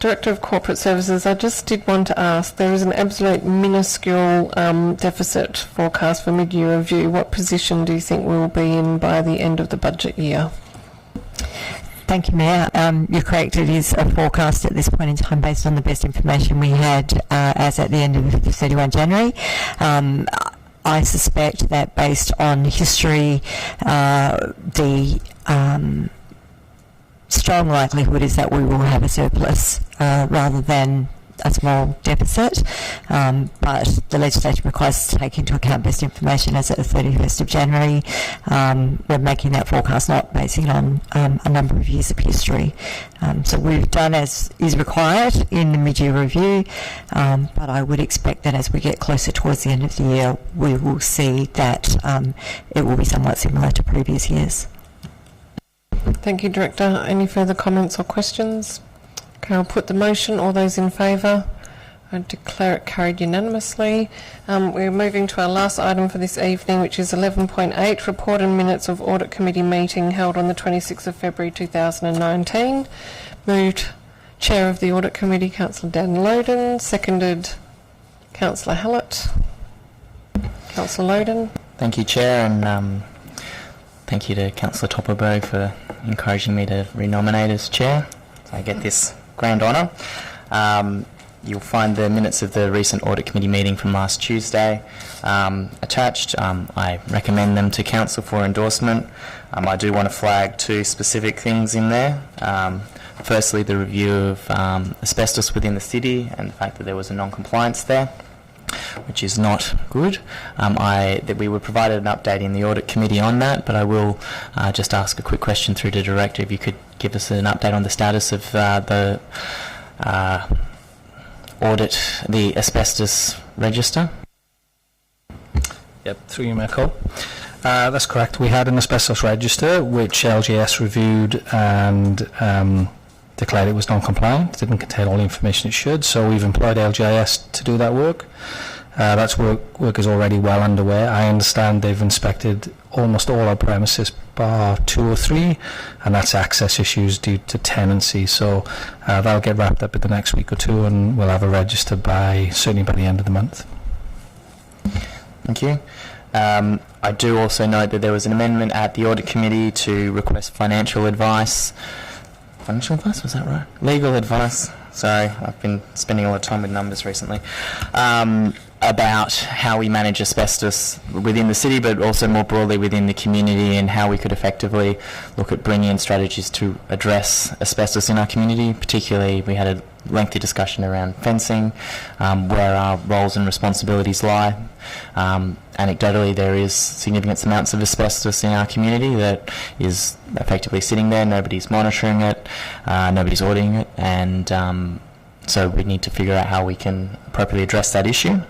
Director of Corporate Services, I just did want to ask, there is an absolute minuscule deficit forecast for mid-year review. What position do you think we will be in by the end of the budget year? Thank you, Mayor. You're correct. It is a forecast at this point in time based on the best information we had as at the end of 31 January. I suspect that based on history, the strong likelihood is that we will have a surplus rather than a small deficit, but the legislation requires us to take into account best information as at the 31st of January. We're making that forecast not basing it on a number of years of history. So we've done as is required in the mid-year review, but I would expect that as we get closer towards the end of the year, we will see that it will be somewhat similar to previous years. Thank you, Director. Any further comments or questions? Okay, I'll put the motion. All those in favour? I declare it carried unanimously. We're moving to our last item for this evening, which is 11.8, Report and Minutes of Audit Committee meeting held on the 26th of February 2019. Moved Chair of the Audit Committee, Councillor Dan Loden. Seconded Councillor Hallett. Councillor Loden. Thank you, Chair, and thank you to Councillor Topperberg for encouraging me to renominate as Chair. So I get this grand honour. You'll find the minutes of the recent Audit Committee meeting from last Tuesday attached. I recommend them to Council for endorsement. I do want to flag two specific things in there. Firstly, the review of asbestos within the city and the fact that there was a non-compliance there, which is not good. That we were provided an update in the Audit Committee on that, but I will just ask a quick question through the Director if you could give us an update on the status of the audit, the asbestos register. Yep, through you, Mayor Cole. That's correct. We had an asbestos register which LGS reviewed and declared it was non-compliant. It didn't contain all the information it should, so we've employed LGIS to do that work. That's work is already well underway. I understand they've inspected almost all our premises bar 2 or 3, and that's access issues due to tenancy. So that'll get wrapped up in the next week or two, and we'll have a register certainly by the end of the month. Thank you. I do also note that there was an amendment at the Audit Committee to request financial advice. Financial advice, was that right? Legal advice. Sorry, I've been spending a lot of time with numbers recently. About how we manage asbestos within the city, but also more broadly within the community, and how we could effectively look at bringing in strategies to address asbestos in our community. Particularly, we had a lengthy discussion around fencing, where our roles and responsibilities lie. Anecdotally, there is significant amounts of asbestos in our community that is effectively sitting there. Nobody's monitoring it, nobody's auditing it, and so we need to figure out how we can appropriately address that issue.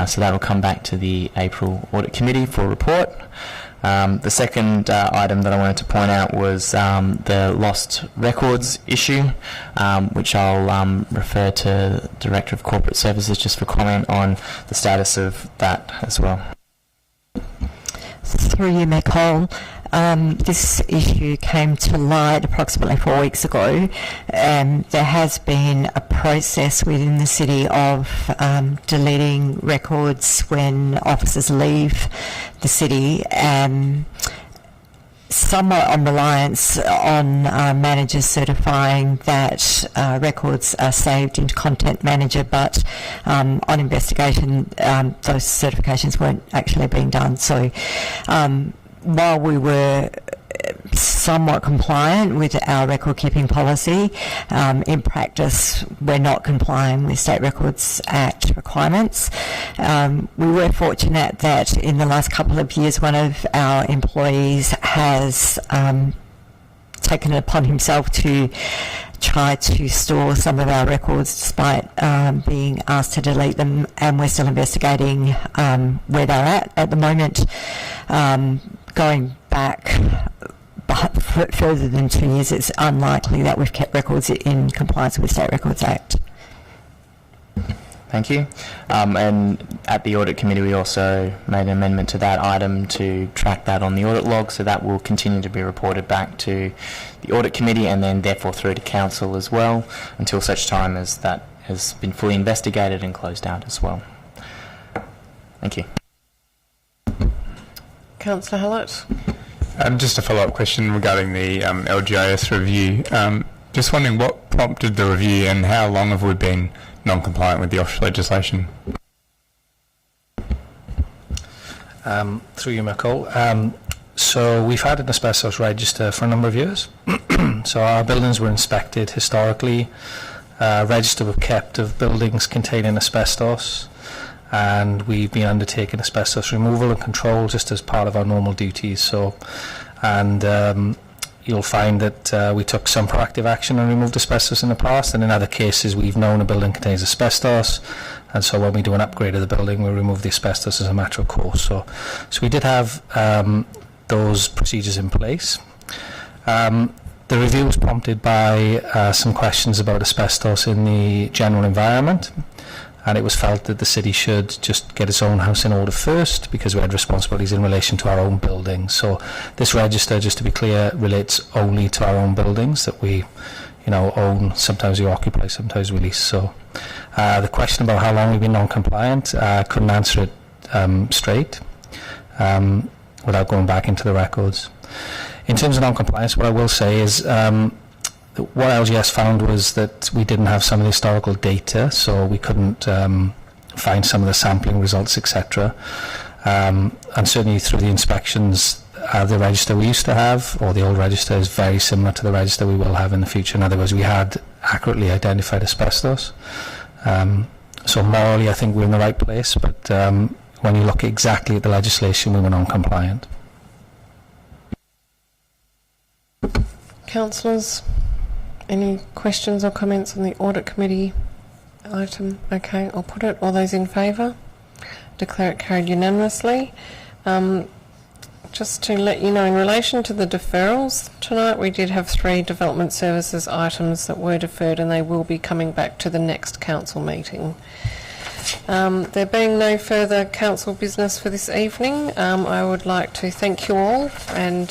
So that will come back to the April Audit Committee for report. The second item that I wanted to point out was the lost records issue, which I'll refer to the Director of Corporate Services just for comment on the status of that as well. Through you, Mayor Cole. This issue came to light approximately 4 weeks ago. There has been a process within the city of deleting records when officers leave the city, somewhat on reliance on managers certifying that records are saved into Content Manager, but on investigation those certifications weren't actually being done. So while we were somewhat compliant with our record keeping policy, in practice we're not complying with State Records Act requirements. We were fortunate that in the last couple of years one of our employees has taken it upon himself to try to store some of our records despite being asked to delete them, and we're still investigating where they're at the moment. Going back further than 2 years, it's unlikely that we've kept records in compliance with the State Records Act. Thank you. And at the Audit Committee we also made an amendment to that item to track that on the audit log, so that will continue to be reported back to the Audit Committee and then therefore through to Council as well, until such time as that has been fully investigated and closed out as well. Thank you. Councillor Hallett. Just a follow-up question regarding the LGIS review. Just wondering what prompted the review and how long have we been non-compliant with the offshore legislation? Through you, Mayor Cole. So we've had an asbestos register for a number of years. So our buildings were inspected historically. Register was kept of buildings containing asbestos, and we've been undertaking asbestos removal and control just as part of our normal duties. So, and you'll find that we took some proactive action and removed asbestos in the past, and in other cases we've known a building contains asbestos, and so when we do an upgrade of the building we remove the asbestos as a matter of course. So we did have those procedures in place. The review was prompted by some questions about asbestos in the general environment. and it was felt that the city should just get its own house in order first because we had responsibilities in relation to our own buildings. So this register, just to be clear, relates only to our own buildings that we own. Sometimes we occupy, sometimes we lease. So the question about how long we've been non-compliant, I couldn't answer it straight without going back into the records. In terms of non-compliance, what I will say is what LGS found was that we didn't have some of the historical data, so we couldn't find some of the sampling results, etc. And certainly through the inspections, the register we used to have, or the old register, is very similar to the register we will have in the future. In other words, we had accurately identified asbestos. So morally, I think we're in the right place, but when you look exactly at the legislation, we were non-compliant. Councillors, any questions or comments on the Audit Committee item? Okay, I'll put it. All those in favour? Declare it carried unanimously. Just to let you know, in relation to the deferrals tonight, we did have 3 development services items that were deferred, and they will be coming back to the next council meeting. There being no further council business for this evening, I would like to thank you all and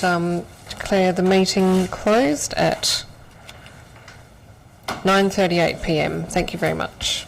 declare the meeting closed at 9:38 p.m. Thank you very much.